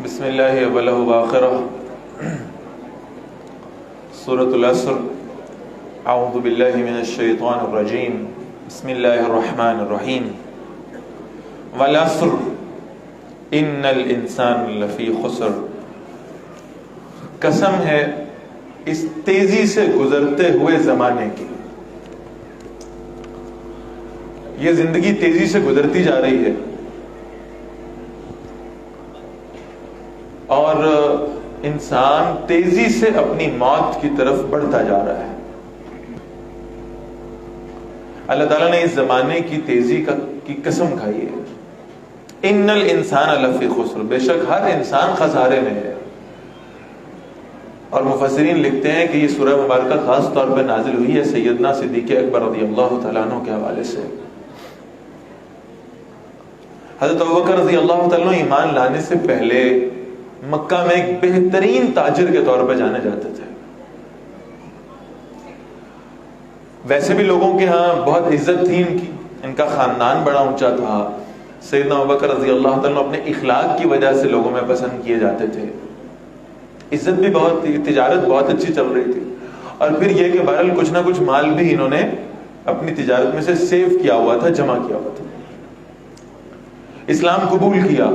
بسم اللہ اولہ وآخرہ سورۃ العصر اعوذ باللہ من الشیطان الرجیم بسم اللہ الرحمن الرحیم والعصر ان الانسان لفی خسر. قسم ہے اس تیزی سے گزرتے ہوئے زمانے کی. یہ زندگی تیزی سے گزرتی جا رہی ہے اور انسان تیزی سے اپنی موت کی طرف بڑھتا جا رہا ہے. اللہ تعالیٰ نے اس زمانے کی تیزی کی قسم کھائی ہے. ان الانسان لفی خسر، بے شک ہر انسان خسارے میں ہے. اور مفسرین لکھتے ہیں کہ یہ سورہ مبارکہ خاص طور پر نازل ہوئی ہے سیدنا صدیق اکبر رضی اللہ تعالیٰ عنہ کے حوالے سے. حضرت ابوبکر رضی اللہ تعالیٰ عنہ ایمان لانے سے پہلے مکہ میں ایک بہترین تاجر کے طور پہ جانے جاتے تھے. ویسے بھی لوگوں کے ہاں بہت عزت تھی ان کا خاندان بڑا اونچا تھا. سیدنا ابوبکر رضی اللہ تعالیٰ اپنے اخلاق کی وجہ سے لوگوں میں پسند کیے جاتے تھے. عزت بھی بہت تھی، تجارت بہت اچھی چل رہی تھی. اور پھر یہ کہ بہرحال کچھ نہ کچھ مال بھی انہوں نے اپنی تجارت میں سے سیو کیا ہوا تھا، جمع کیا ہوا تھا. اسلام قبول کیا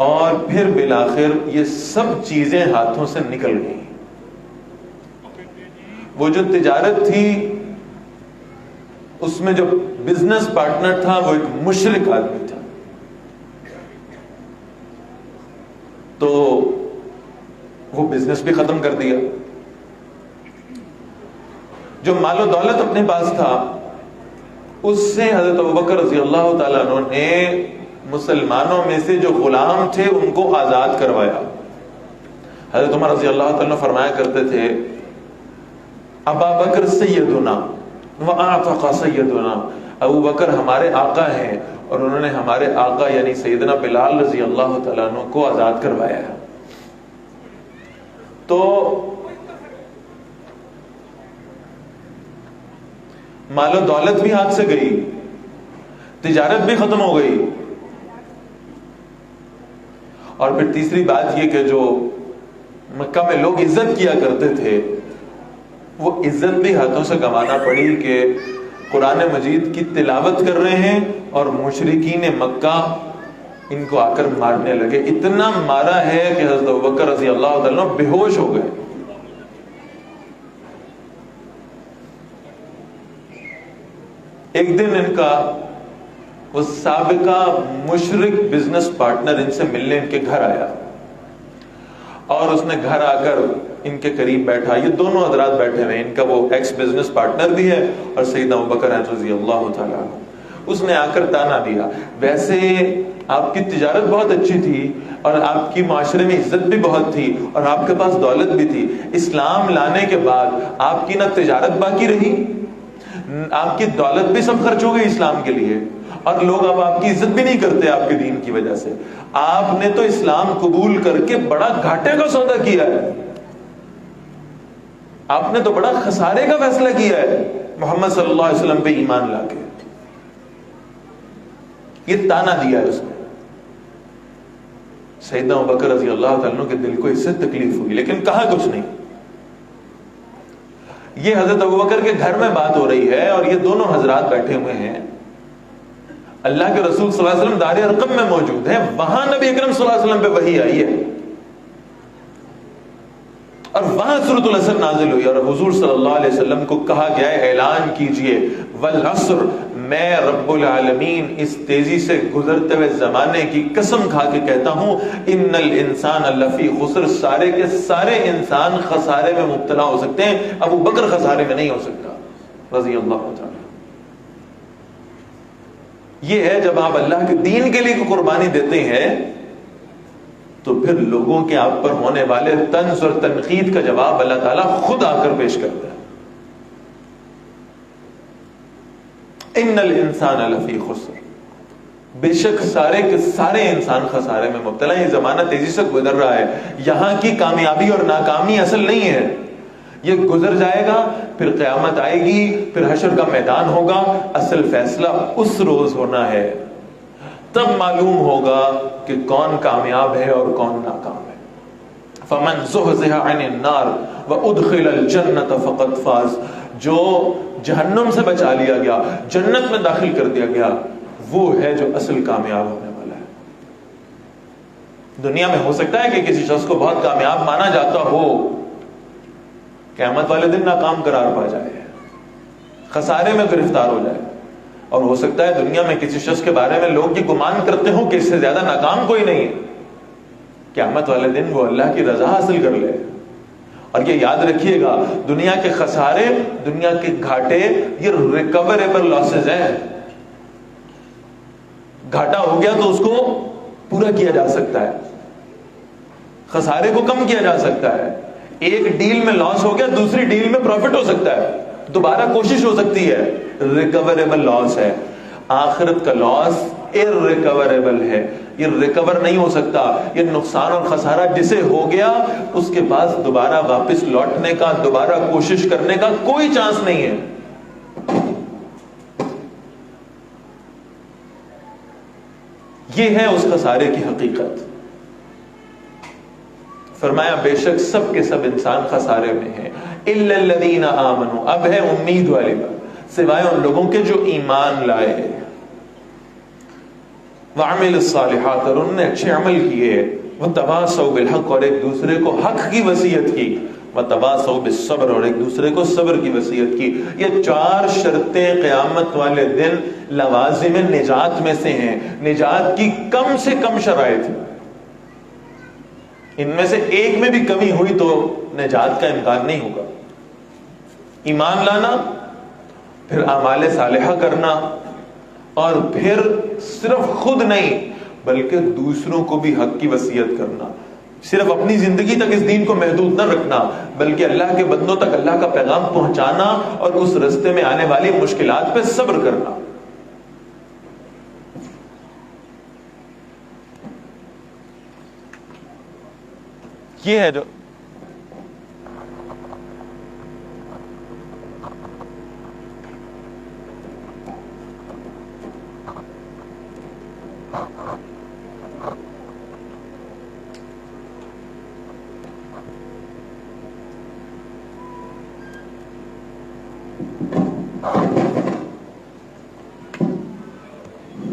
اور پھر بالآخر یہ سب چیزیں ہاتھوں سے نکل گئیں. وہ جو تجارت تھی اس میں جو بزنس پارٹنر تھا وہ ایک مشرک آدمی تھا. تو وہ بزنس بھی ختم کر دیا. جو مال و دولت اپنے پاس تھا اس سے حضرت ابوبکر رضی اللہ تعالیٰ عنہ نے مسلمانوں میں سے جو غلام تھے ان کو آزاد کروایا. حضرت عمر رضی اللہ تعالیٰ عنہ فرمایا کرتے تھے ابا بکر سیدنا وَأَعْتَقَ سیدنا، ابو بکر ہمارے آقا ہیں اور انہوں نے ہمارے آقا یعنی سیدنا بلال رضی اللہ تعالیٰ عنہ کو آزاد کروایا ہے. تو مال و دولت بھی ہاتھ سے گئی، تجارت بھی ختم ہو گئی، اور پھر تیسری بات یہ کہ جو مکہ میں لوگ عزت کیا کرتے تھے وہ عزت بھی ہاتھوں سے گنوانا پڑی کہ قرآن مجید کی تلاوت کر رہے ہیں اور مشرکین مکہ ان کو آ کر مارنے لگے. اتنا مارا ہے کہ حضرت ابوبکر رضی اللہ تعالیٰ بے ہوش ہو گئے. ایک دن ان کا وہ سابقہ مشرک بزنس پارٹنر ان سے ملنے ان کے گھر آیا اور اس نے گھر آ کر ان کے قریب بیٹھا. یہ دونوں حضرات بیٹھے ہوئے، ان کا وہ ایکس بزنس پارٹنر بھی ہے اور سیدنا ابوبکر رضی اللہ تعالیٰ. اس نے آ کر تانا دیا، ویسے آپ کی تجارت بہت اچھی تھی اور آپ کی معاشرے میں عزت بھی بہت تھی اور آپ کے پاس دولت بھی تھی. اسلام لانے کے بعد آپ کی نہ تجارت باقی رہی، آپ کی دولت بھی سب خرچ ہو گئی اسلام کے لیے، اور لوگ اب آپ کی عزت بھی نہیں کرتے آپ کے دین کی وجہ سے. آپ نے تو اسلام قبول کر کے بڑا گھاٹے کا سودا کیا ہے، آپ نے تو بڑا خسارے کا فیصلہ کیا ہے محمد صلی اللہ علیہ وسلم پہ ایمان لا کے. یہ تانا دیا ہے اس نے. سیدنا ابوبکر رضی اللہ تعالیٰ کے دل کو اس سے تکلیف ہوئی لیکن کہا کچھ نہیں. یہ حضرت ابوبکر کے گھر میں بات ہو رہی ہے اور یہ دونوں حضرات بیٹھے ہوئے ہیں. اللہ کے رسول صلی اللہ علیہ وسلم دار ارقم میں موجود ہیں، وہاں نبی اکرم صلی اللہ علیہ وسلم پہ وحی آئی ہے اور وہاں سورۃ العصر نازل ہوئی اور حضور صلی اللہ علیہ وسلم کو کہا گیا ہے اعلان کیجئے والعصر، میں رب العالمین اس تیزی سے گزرتے ہوئے زمانے کی قسم کھا کے کہتا ہوں ان الانسان لفی خسر، سارے کے سارے انسان خسارے میں مبتلا ہو سکتے ہیں، ابو بکر خسارے میں نہیں ہو سکتا رضی اللہ تعالی. یہ ہے جب آپ اللہ کے دین کے لیے قربانی دیتے ہیں تو پھر لوگوں کے آپ پر ہونے والے طنز اور تنقید کا جواب اللہ تعالیٰ خود آ کر پیش کرتا ہے. ان الانسان لفی خسر، بے شک سارے کے سارے انسان خسارے میں مبتلا ہیں. یہ زمانہ تیزی سے گزر رہا ہے، یہاں کی کامیابی اور ناکامی اصل نہیں ہے، یہ گزر جائے گا، پھر قیامت آئے گی، پھر حشر کا میدان ہوگا. اصل فیصلہ اس روز ہونا ہے تب معلوم ہوگا کہ کون کامیاب ہے اور کون ناکام ہے. فمن زحزح عن النار وادخل الجنة فقد فاز. جو جہنم سے بچا لیا گیا، جنت میں داخل کر دیا گیا، وہ ہے جو اصل کامیاب ہونے والا ہے. دنیا میں ہو سکتا ہے کہ کسی شخص کو بہت کامیاب مانا جاتا ہو، قیامت والے دن ناکام قرار پا جائے، خسارے میں گرفتار ہو جائے. اور ہو سکتا ہے دنیا میں کسی شخص کے بارے میں لوگ یہ گمان کرتے ہوں کہ اس سے زیادہ ناکام کوئی نہیں ہے، قیامت والے دن وہ اللہ کی رضا حاصل کر لے. اور یہ یاد رکھیے گا، دنیا کے خسارے، دنیا کے گھاٹے، یہ ریکوریبل لاسز ہیں. گھاٹا ہو گیا تو اس کو پورا کیا جا سکتا ہے، خسارے کو کم کیا جا سکتا ہے. ایک ڈیل میں لاس ہو گیا، دوسری ڈیل میں پروفٹ ہو سکتا ہے، دوبارہ کوشش ہو سکتی ہے. ریکوریبل لاس ہے. آخرت کا لاس ارریکوریبل ہے، یہ ریکور نہیں ہو سکتا. یہ نقصان اور خسارہ جسے ہو گیا، اس کے پاس دوبارہ واپس لوٹنے کا، دوبارہ کوشش کرنے کا کوئی چانس نہیں ہے. یہ ہے اس خسارے کی حقیقت. فرمایا بے شک سب کے سب انسان خسارے میں ہیں. الا الذین آمنوا، اب ہے امید والی بات، سوائے ان لوگوں کے جو ایمان لائے، وعمل الصالحات، اور انہوں نے اچھے عمل کیے، وتواصوا بالحق، اور ایک دوسرے کو حق کی وصیت کی، وتواصوا بالصبر، اور ایک دوسرے کو صبر کی وصیت کی. یہ چار شرطیں قیامت والے دن لوازم نجات میں سے ہیں. نجات کی کم سے کم شرائط ہیں، ان میں سے ایک میں بھی کمی ہوئی تو نجات کا امکان نہیں ہوگا. ایمان لانا، پھر اعمال صالحہ کرنا، اور پھر صرف خود نہیں بلکہ دوسروں کو بھی حق کی وصیت کرنا. صرف اپنی زندگی تک اس دین کو محدود نہ رکھنا، بلکہ اللہ کے بندوں تک اللہ کا پیغام پہنچانا اور اس رستے میں آنے والی مشکلات پہ صبر کرنا. یہ ہے جو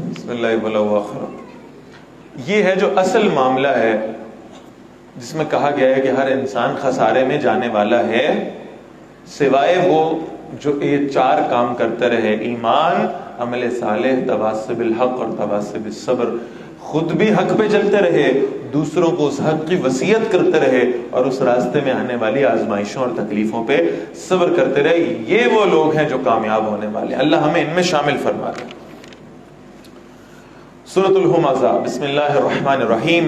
بسم اللہ والآخرہ، یہ ہے جو اصل معاملہ ہے جس میں کہا گیا ہے کہ ہر انسان خسارے میں جانے والا ہے، سوائے وہ جو یہ چار کام کرتے رہے: ایمان، عمل صالح، تواصی بالحق اور تواصی بالصبر. خود بھی حق پہ چلتے رہے، دوسروں کو اس حق کی وصیت کرتے رہے، اور اس راستے میں آنے والی آزمائشوں اور تکلیفوں پہ صبر کرتے رہے. یہ وہ لوگ ہیں جو کامیاب ہونے والے. اللہ ہمیں ان میں شامل فرما دے. سورۃ الہمزہ، بسم اللہ الرحمن الرحیم.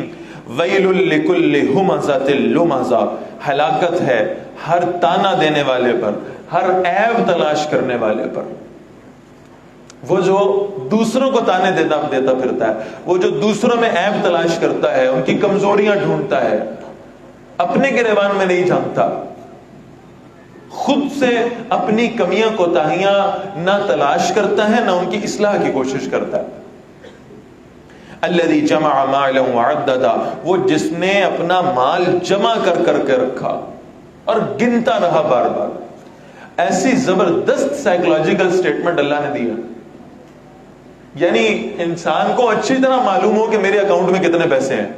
ویل لکل ہمزۃ لمزہ، ہلاکت ہے ہر تانا دینے والے پر، ہر عیب تلاش کرنے والے پر. وہ جو دوسروں کو تانے دیتا پھرتا ہے، وہ جو دوسروں میں عیب تلاش کرتا ہے، ان کی کمزوریاں ڈھونڈتا ہے، اپنے گریبان میں نہیں جھانکتا، خود سے اپنی کمیاں کوتاہیاں نہ تلاش کرتا ہے، نہ ان کی اصلاح کی کوشش کرتا ہے. الذی جمع مالا وعددا، وہ جس نے اپنا مال جمع کر کے رکھا اور گنتا رہا بار بار. ایسی زبردست سائیکولوجیکل سٹیٹمنٹ اللہ نے دیا، یعنی انسان کو اچھی طرح معلوم ہو کہ میرے اکاؤنٹ میں کتنے پیسے ہیں،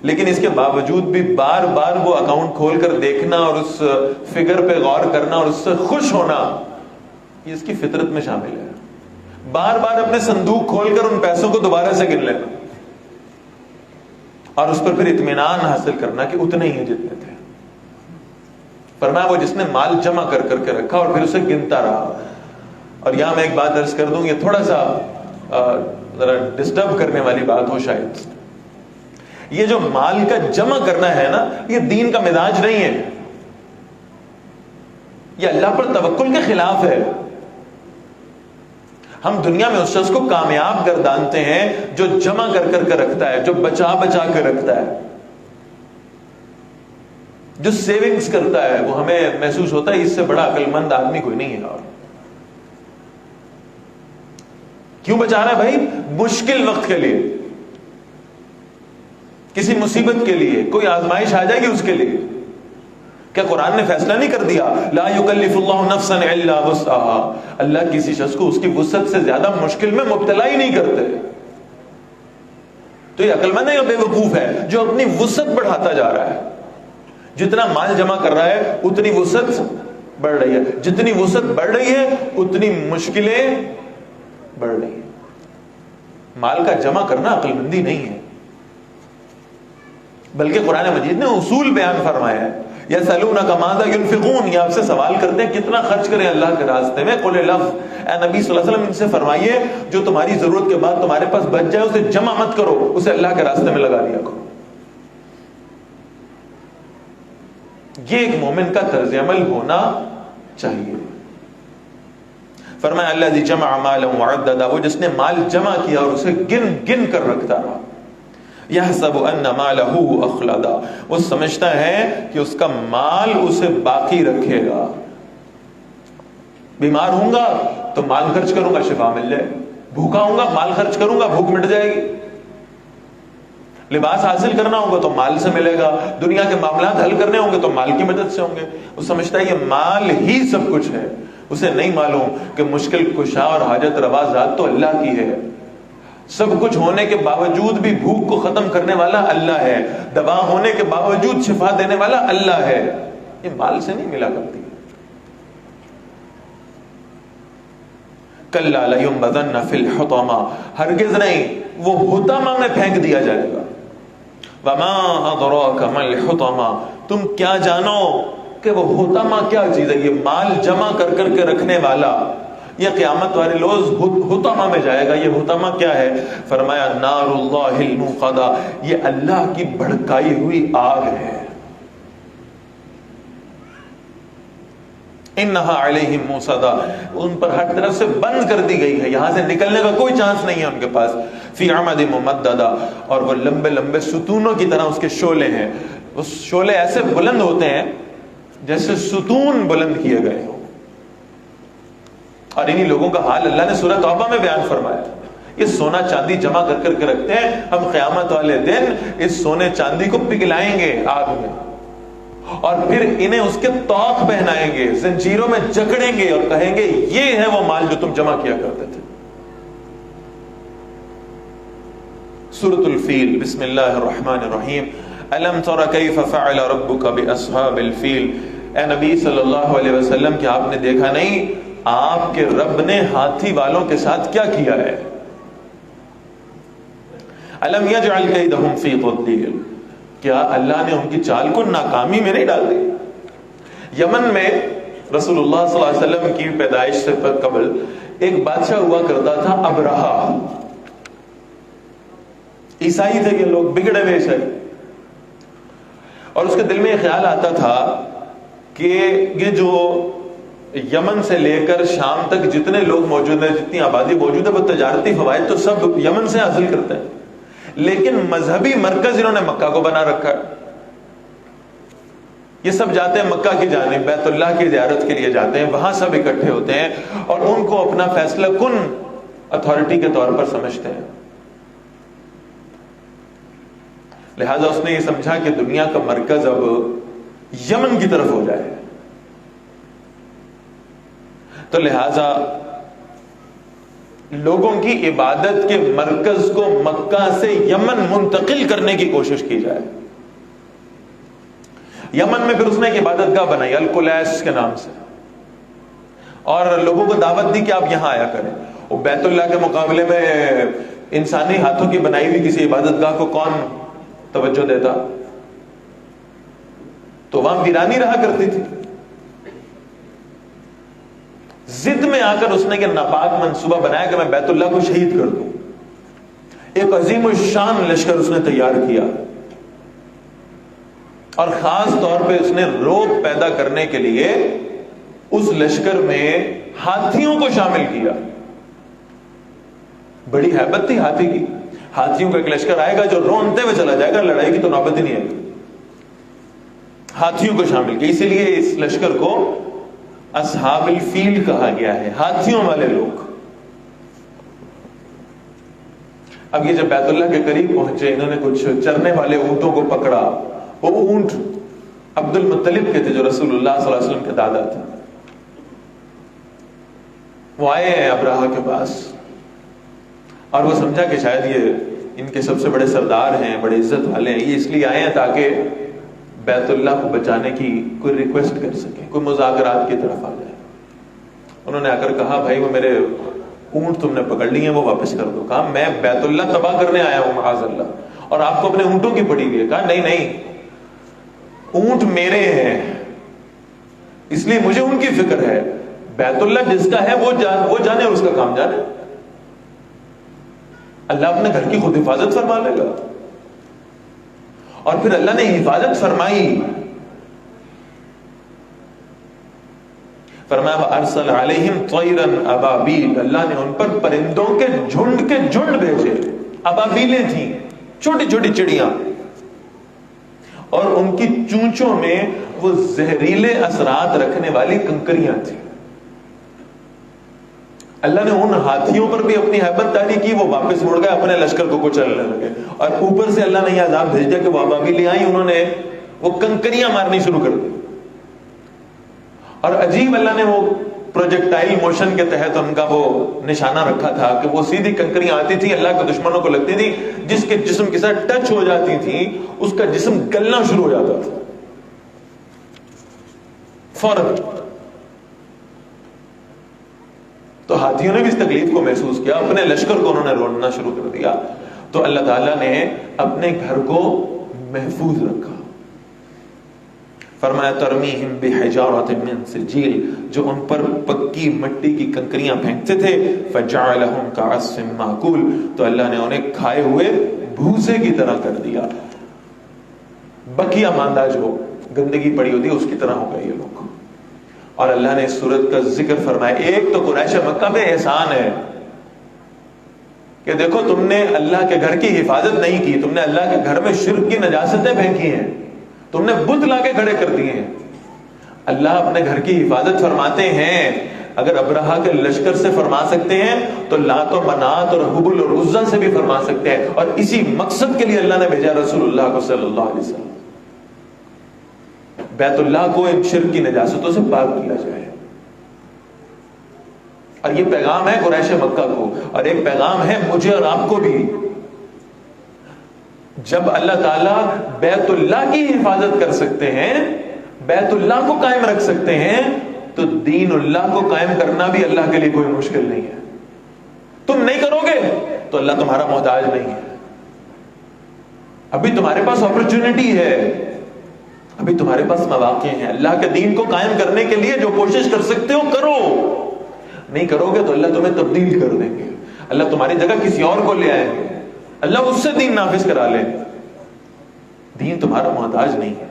لیکن اس کے باوجود بھی بار بار وہ اکاؤنٹ کھول کر دیکھنا اور اس فگر پہ غور کرنا اور اس سے خوش ہونا، یہ اس کی فطرت میں شامل ہے. بار بار اپنے صندوق کھول کر ان پیسوں کو دوبارہ سے گن لینا اور اس پر پھر اطمینان حاصل کرنا کہ اتنے ہی ہیں جتنے تھے. فرمایا وہ جس نے مال جمع کر کے رکھا اور پھر اسے گنتا رہا. اور یہاں میں ایک بات عرض کر دوں، یہ تھوڑا سا ذرا ڈسٹرب کرنے والی بات ہو شاید. یہ جو مال کا جمع کرنا ہے نا، یہ دین کا مزاج نہیں ہے، یہ اللہ پر توکل کے خلاف ہے. ہم دنیا میں اس شخص کو کامیاب گردانتے ہیں جو جمع کر کے رکھتا ہے، جو بچا کے رکھتا ہے، جو سیونگز کرتا ہے. وہ ہمیں محسوس ہوتا ہے اس سے بڑا عقل مند آدمی کوئی نہیں ہے. اور کیوں بچا رہا ہے بھائی؟ مشکل وقت کے لیے، کسی مصیبت کے لیے، کوئی آزمائش آ جائے گی اس کے لیے۔ کیا قرآن نے فیصلہ نہیں کر دیا لا یکلف اللہ نفسا الا وسعها؟ اللہ کسی شخص کو اس کی وسعت سے زیادہ مشکل میں مبتلا ہی نہیں کرتے۔ تو یہ عقل مند ہے یا بے وقوف ہے جو اپنی وسعت بڑھاتا جا رہا ہے؟ جتنا مال جمع کر رہا ہے اتنی وسعت بڑھ رہی ہے، جتنی وسعت بڑھ رہی ہے اتنی مشکلیں بڑھ رہی ہیں۔ مال کا جمع کرنا عقل مندی نہیں ہے، بلکہ قرآن مجید نے اصول بیان فرمایا ہے۔ یسألونک ماذا ينفقون، یہ آپ سے سوال کرتے ہیں کتنا خرچ کریں اللہ کے راستے میں۔ قل لفظ، اے نبی صلی اللہ علیہ وسلم ان سے فرمائیے جو تمہاری ضرورت کے بعد تمہارے پاس بچ جائے اسے جمع مت کرو، اسے اللہ کے راستے میں لگا دیا کرو۔ یہ ایک مومن کا طرز عمل ہونا چاہیے۔ فرمایا الذی جمع مالا وعددا، وہ جس نے مال جمع کیا اور اسے گن گن کر رکھتا رہا۔ یحسب ان مالہ اخلدا، وہ سمجھتا ہے کہ اس کا مال اسے باقی رکھے گا۔ بیمار ہوں گا تو مال خرچ کروں گا شفا مل جائے، بھوکا ہوں گا مال خرچ کروں گا بھوک مٹ جائے گی، لباس حاصل کرنا ہوگا تو مال سے ملے گا، دنیا کے معاملات حل کرنے ہوں گے تو مال کی مدد سے ہوں گے۔ وہ سمجھتا ہے یہ مال ہی سب کچھ ہے، اسے نہیں معلوم کہ مشکل کشا اور حاجت روا ذات تو اللہ کی ہے۔ سب کچھ ہونے کے باوجود بھی بھوک کو ختم کرنے والا اللہ ہے، دوا ہونے کے باوجود شفا دینے والا اللہ ہے، یہ مال سے نہیں ملا کرتی۔ کلا لینبذن فی الحطمہ، ہرگز نہیں، وہ حطمہ میں پھینک دیا جائے گا۔ وما ادراک ما الحطمہ، تم کیا جانو کہ وہ حطمہ کیا چیز ہے؟ یہ مال جمع کر کر کے رکھنے والا، یہ قیامت والے روز حطمہ میں جائے گا۔ یہ حطمہ کیا ہے؟ فرمایا نار اللہ الموقدہ، یہ اللہ کی بھڑکائی ہوئی آگ ہے۔ انہا علیہم موصدہ، ان پر ہر طرف سے بند کر دی گئی ہے، یہاں سے نکلنے کا کوئی چانس نہیں ہے ان کے پاس۔ فی عمد ممددہ، اور وہ لمبے لمبے ستونوں کی طرح اس کے شعلے ہیں، وہ شعلے ایسے بلند ہوتے ہیں جیسے ستون بلند کیے گئے ہوں۔ اور انہی لوگوں کا حال اللہ نے سورہ توبہ میں بیان فرمایا۔ یہ سونا چاندی جمع کر کر کے رکھتے ہیں، ہم قیامت والے دن اس سونے چاندی کو پگھلائیں گے آگ میں، اور پھر انہیں اس کے طوق پہنائیں گے، زنجیروں میں جکڑیں گے اور کہیں گے یہ ہے وہ مال جو تم جمع کیا کرتے تھے۔ سورۃ الفیل، بسم اللہ الرحمن الرحیم۔ الم تر کیف فعل ربک باصحاب الفیل، اے نبی صلی اللہ علیہ وسلم کیا آپ نے دیکھا نہیں آپ کے رب نے ہاتھی والوں کے ساتھ کیا کیا ہے؟ الم یجعل کیدہم فی تضلیل، کیا اللہ نے ان کی چال کو ناکامی میں نہیں ڈال دی؟ یمن میں رسول اللہ صلی اللہ علیہ وسلم کی پیدائش سے قبل ایک بادشاہ ہوا کرتا تھا ابرہہ، عیسائی تھے یہ لوگ، بگڑے ہوئے عیسائی، اور اس کے دل میں یہ خیال آتا تھا کہ یہ جو یمن سے لے کر شام تک جتنے لوگ موجود ہیں، جتنی آبادی موجود ہے، وہ تجارتی فوائد تو سب یمن سے حاصل کرتے ہیں، لیکن مذہبی مرکز انہوں نے مکہ کو بنا رکھا ہے۔ یہ سب جاتے ہیں مکہ کی جانب، بیت اللہ کی زیارت کے لیے جاتے ہیں، وہاں سب اکٹھے ہوتے ہیں اور ان کو اپنا فیصلہ کن اتھارٹی کے طور پر سمجھتے ہیں۔ لہذا اس نے یہ سمجھا کہ دنیا کا مرکز اب یمن کی طرف ہو جائے، تو لہذا لوگوں کی عبادت کے مرکز کو مکہ سے یمن منتقل کرنے کی کوشش کی جائے۔ یمن میں پھر اس نے ایک عبادت گاہ بنائی القلیس کے نام سے، اور لوگوں کو دعوت دی کہ آپ یہاں آیا کریں۔ وہ بیت اللہ کے مقابلے میں انسانی ہاتھوں کی بنائی ہوئی کسی عبادت گاہ کو کون توجہ دیتا؟ تو وہاں ویرانی رہا کرتی تھی۔ ضد میں آ کر اس نے کہ ناپاک منصوبہ بنایا کہ میں بیت اللہ کو شہید کر دوں۔ ایک عظیم الشان لشکر اس نے تیار کیا، اور خاص طور پہ اس نے رعب پیدا کرنے کے لیے اس لشکر میں ہاتھیوں کو شامل کیا۔ بڑی ہیبت تھی ہاتھی کی، ہاتھیوں کا ایک لشکر آئے گا جو رونتے ہوئے چلا جائے گا، لڑائی کی تو نوبت ہی نہیں آئے گی۔ ہاتھیوں کو شامل کیا، اسی لیے اس لشکر کو اصحاب الفیل کہا گیا ہے، ہاتھیوں والے لوگ۔ اب یہ جب بیت اللہ کے قریب پہنچے، انہوں نے کچھ چرنے والے اونٹوں کو پکڑا. وہ اونٹ عبد المطلب کے تھے جو رسول اللہ صلی اللہ علیہ وسلم کے دادا تھے. وہ آئے ہیں ابرہہ کے پاس اور وہ سمجھا کہ شاید یہ ان کے سب سے بڑے سردار ہیں، بڑے عزت والے ہیں، یہ اس لیے آئے ہیں تاکہ بیت اللہ کو بچانے کی کوئی ریکویسٹ کر سکیں، کوئی مذاکرات کی طرف آ جائے. انہوں نے آ کر کہا بھائی وہ میرے اونٹ تم نے پکڑ لی ہیں، وہ واپس کر دو. کہا میں بیت اللہ تباہ کرنے آیا ہوں معاذ اللہ، اور آپ کو اپنے اونٹوں کی پڑی ہوئی ہے. کہا نہیں نہیں، اونٹ میرے ہیں اس لیے مجھے ان کی فکر ہے. بیت اللہ جس کا ہے وہ جانے، اس کا کام جانے. اللہ اپنے گھر کی خود حفاظت فرما لے گا. اور پھر اللہ نے حفاظت فرمائی. فرمایا وَأَرْسَلَ عَلَيْهِمْ طَيْرًا أَبَابِيلَ، اللہ نے ان پر پرندوں کے جھنڈ بھیجے. ابابیلیں تھیں، چھوٹی چھوٹی چڑیاں، اور ان کی چونچوں میں وہ زہریلے اثرات رکھنے والی کنکریاں تھیں. اللہ نے ان ہاتھیوں پر بھی اپنی ہیبت طاری کی، وہ واپس مڑ گئے، اپنے لشکر کو کچلنے لگے. اور اوپر سے اللہ نے یہ عذاب بھیج دیا کہ وہ ابابیلیں آئیں، انہوں نے وہ کنکریاں مارنی شروع کر دی. اور عجیب اللہ نے وہ پروجیکٹائل موشن کے تحت ان کا وہ نشانہ رکھا تھا کہ وہ سیدھی کنکریاں آتی تھی، اللہ کے دشمنوں کو لگتی تھی، جس کے جسم کے ساتھ ٹچ ہو جاتی تھی اس کا جسم گلنا شروع ہو جاتا تھا فوراً. تو ہاتھیوں نے بھی اس تکلیف کو محسوس کیا، اپنے لشکر کو انہوں نے روڑنا شروع کر دیا. تو اللہ تعالیٰ نے اپنے گھر کو محفوظ رکھا. فرمایا ترمیہم بحجارۃ من سجیل، جو ان پر پکی مٹی کی کنکریاں پھینکتے تھے، فجعلہم کعصف ماکول، تو اللہ نے انہیں کھائے ہوئے بھوسے کی طرح کر دیا. بقیہ ماندہ جو گندگی پڑی ہوتی ہے اس کی طرح ہو گئے یہ لوگ. اور اللہ نے اس صورت کا ذکر فرمایا. ایک تو قریش مکہ پہ احسان ہے کہ دیکھو تم نے اللہ کے گھر کی حفاظت نہیں کی، تم نے اللہ کے گھر میں شرک کی نجاستیں پھینکی ہیں، تم نے بت لا کے کھڑے کر دیے ہیں. اللہ اپنے گھر کی حفاظت فرماتے ہیں. اگر ابرہہ کے لشکر سے فرما سکتے ہیں تو لات و منات اور حبل اور عزا سے بھی فرما سکتے ہیں. اور اسی مقصد کے لیے اللہ نے بھیجا رسول اللہ کو صلی اللہ علیہ وسلم. بیت اللہ کو ان شرک کی نجاستوں سے پاک کیا جائے. اور یہ پیغام ہے قریش مکہ کو، اور ایک پیغام ہے مجھے اور آپ کو بھی. جب اللہ تعالیٰ بیت اللہ کی حفاظت کر سکتے ہیں، بیت اللہ کو قائم رکھ سکتے ہیں، تو دین اللہ کو قائم کرنا بھی اللہ کے لیے کوئی مشکل نہیں ہے. تم نہیں کرو گے تو اللہ تمہارا محتاج نہیں ہے. ابھی تمہارے پاس اپرچونٹی ہے، ابھی تمہارے پاس مواقع ہیں. اللہ کے دین کو قائم کرنے کے لیے جو کوشش کر سکتے ہو کرو. نہیں کرو گے تو اللہ تمہیں تبدیل کر دیں گے، اللہ تمہاری جگہ کسی اور کو لے آئیں گے، اللہ اس سے دین نافذ کرا لے. دین تمہارا محتاج نہیں ہے.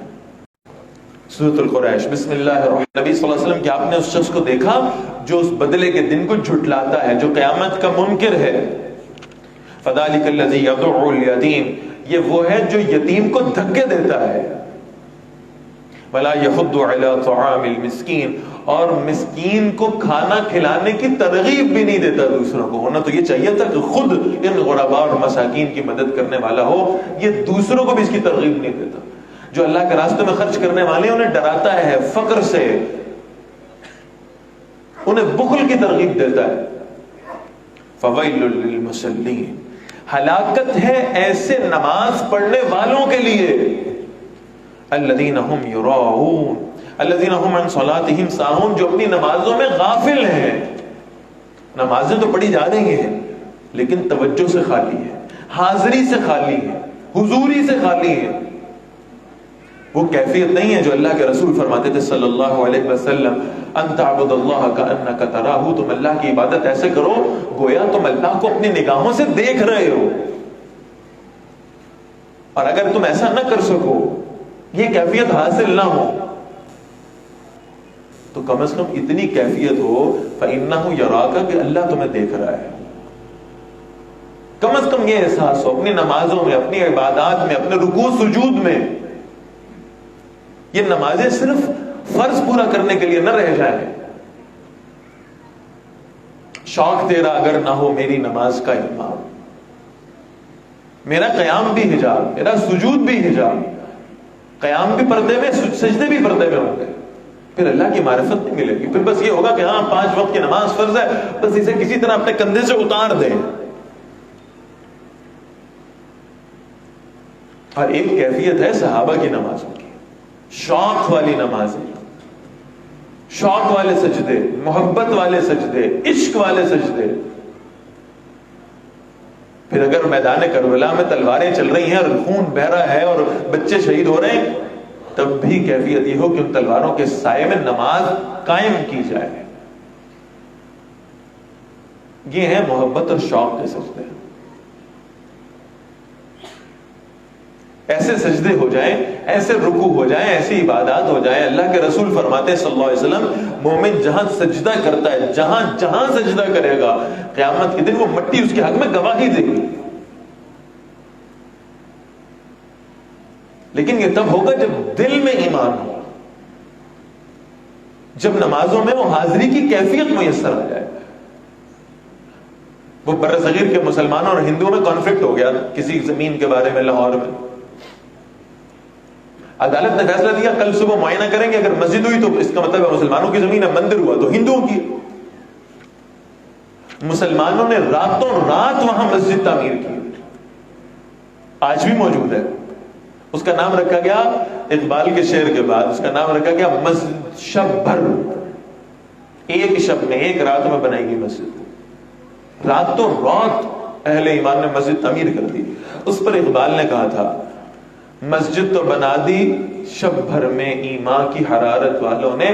سورۃ القریش. بسم اللہ الرحمن. نبی صلی اللہ علیہ وسلم کہ آپ نے اس شخص کو دیکھا جو اس بدلے کے دن کو جھٹلاتا ہے، جو قیامت کا منکر ہے. فذلک الذی یدعو الیتیم، یہ وہ ہے جو یتیم کو دھکے دیتا ہے. ولا یحض علی طعام المسکین، اور مسکین کو کھانا کھلانے کی ترغیب بھی نہیں دیتا دوسروں کو. ہونا تو یہ چاہیے تھا کہ خود ان غرباء اور مساکین کی مدد کرنے والا ہو. یہ دوسروں کو بھی اس کی ترغیب نہیں دیتا. جو اللہ کے راستے میں خرچ کرنے والے انہیں ڈراتا ہے فقر سے، انہیں بخل کی ترغیب دیتا ہے. فویل للمصلین، ہلاکت ہے ایسے نماز پڑھنے والوں کے لیے. الذین هم یراؤون الذین هم عن صلاتهم ساہون، جو اپنی نمازوں میں غافل ہیں. نمازیں تو پڑھی جا رہی ہیں لیکن توجہ سے خالی ہے، حاضری سے خالی ہے، حضوری سے خالی ہے. وہ کیفیت نہیں ہے جو اللہ کے رسول فرماتے تھے صلی اللہ علیہ وسلم، ان تعبد اللہ کانک تراہ، تم اللہ کی عبادت ایسے کرو گویا تم اللہ کو اپنی نگاہوں سے دیکھ رہے ہو. اور اگر تم ایسا نہ کر سکو، یہ کیفیت حاصل نہ ہو، تو کم از کم اتنی کیفیت ہو فإنہ یراک، کہ اللہ تمہیں دیکھ رہا ہے. کم از کم یہ احساس ہو اپنی نمازوں میں، اپنی عبادات میں، اپنے رکوع سجود میں. یہ نمازیں صرف فرض پورا کرنے کے لیے نہ رہ جائیں. شوق تیرا اگر نہ ہو میری نماز کا امام، میرا قیام بھی حجاب، میرا سجود بھی حجاب، قیام بھی پردے میں، سجدے بھی پردے میں ہوں گے، پھر اللہ کی معرفت نہیں ملے گی. پھر بس یہ ہوگا کہ ہاں 5 وقت کی نماز فرض ہے، بس اسے کسی طرح اپنے کندھے سے اتار دیں. اور ایک کیفیت ہے صحابہ کی نمازوں کی، شوق والی نمازیں، شوق والے سجدے، محبت والے سجدے، عشق والے سجدے. پھر اگر میدان کربلا میں تلواریں چل رہی ہیں اور خون بہ رہا ہے اور بچے شہید ہو رہے ہیں، تب بھی کیفیت یہ ہو کہ ان تلواروں کے سائے میں نماز قائم کی جائے. یہ ہے محبت اور شوق کے سجدے. ایسے سجدے ہو جائیں، ایسے رکوع ہو جائیں، ایسی عبادات ہو جائیں. اللہ کے رسول فرماتے ہیں صلی اللہ علیہ وسلم، مومن جہاں سجدہ کرتا ہے، جہاں جہاں سجدہ کرے گا، قیامت کے دن وہ مٹی اس کے حق میں گواہی دے گی. لیکن یہ تب ہوگا جب دل میں ایمان ہو، جب نمازوں میں وہ حاضری کی کیفیت میسر آ جائے. وہ برصغیر کے مسلمانوں اور ہندوؤں میں کانفلکٹ ہو گیا کسی زمین کے بارے میں لاہور میں. عدالت نے فیصلہ دیا کل صبح معائنہ کریں گے، اگر مسجد ہوئی تو اس کا مطلب ہے مسلمانوں کی زمین ہے، مندر ہوا تو ہندوؤں کی. مسلمانوں نے راتوں رات وہاں مسجد تعمیر کی، آج بھی موجود ہے. اس کا نام رکھا گیا، اقبال کے شعر کے بعد اس کا نام رکھا گیا مسجد شب بھر. ایک شب میں، ایک رات میں بنائی گئی مسجد. راتوں رات اہل ایمان نے مسجد تعمیر کر دی. اس پر اقبال نے کہا تھا، مسجد تو بنا دی شب بھر میں ایمان کی حرارت والوں نے،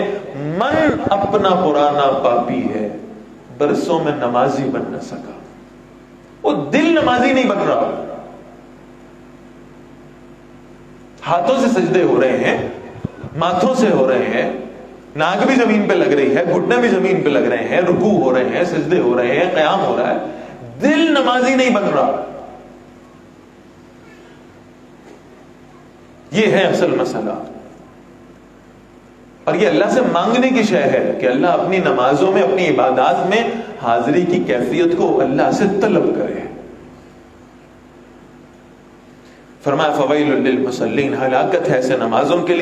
من اپنا پرانا پاپی ہے، برسوں میں نمازی بن نہ سکا. وہ دل نمازی نہیں بن رہا. ہاتھوں سے سجدے ہو رہے ہیں، ماتھوں سے ہو رہے ہیں، ناک بھی زمین پہ لگ رہی ہے، گھٹنے بھی زمین پہ لگ رہے ہیں، رکوع ہو رہے ہیں، سجدے ہو رہے ہیں، قیام ہو رہا ہے، دل نمازی نہیں بن رہا. یہ ہے اصل مسئلہ. اور یہ اللہ سے مانگنے کی شے ہے کہ اللہ اپنی نمازوں میں، اپنی عبادات میں حاضری کی کیفیت کو اللہ سے طلب کرے. فرمایا فویل للمصلین، ہلاکت ہے ایسے نمازیوں کے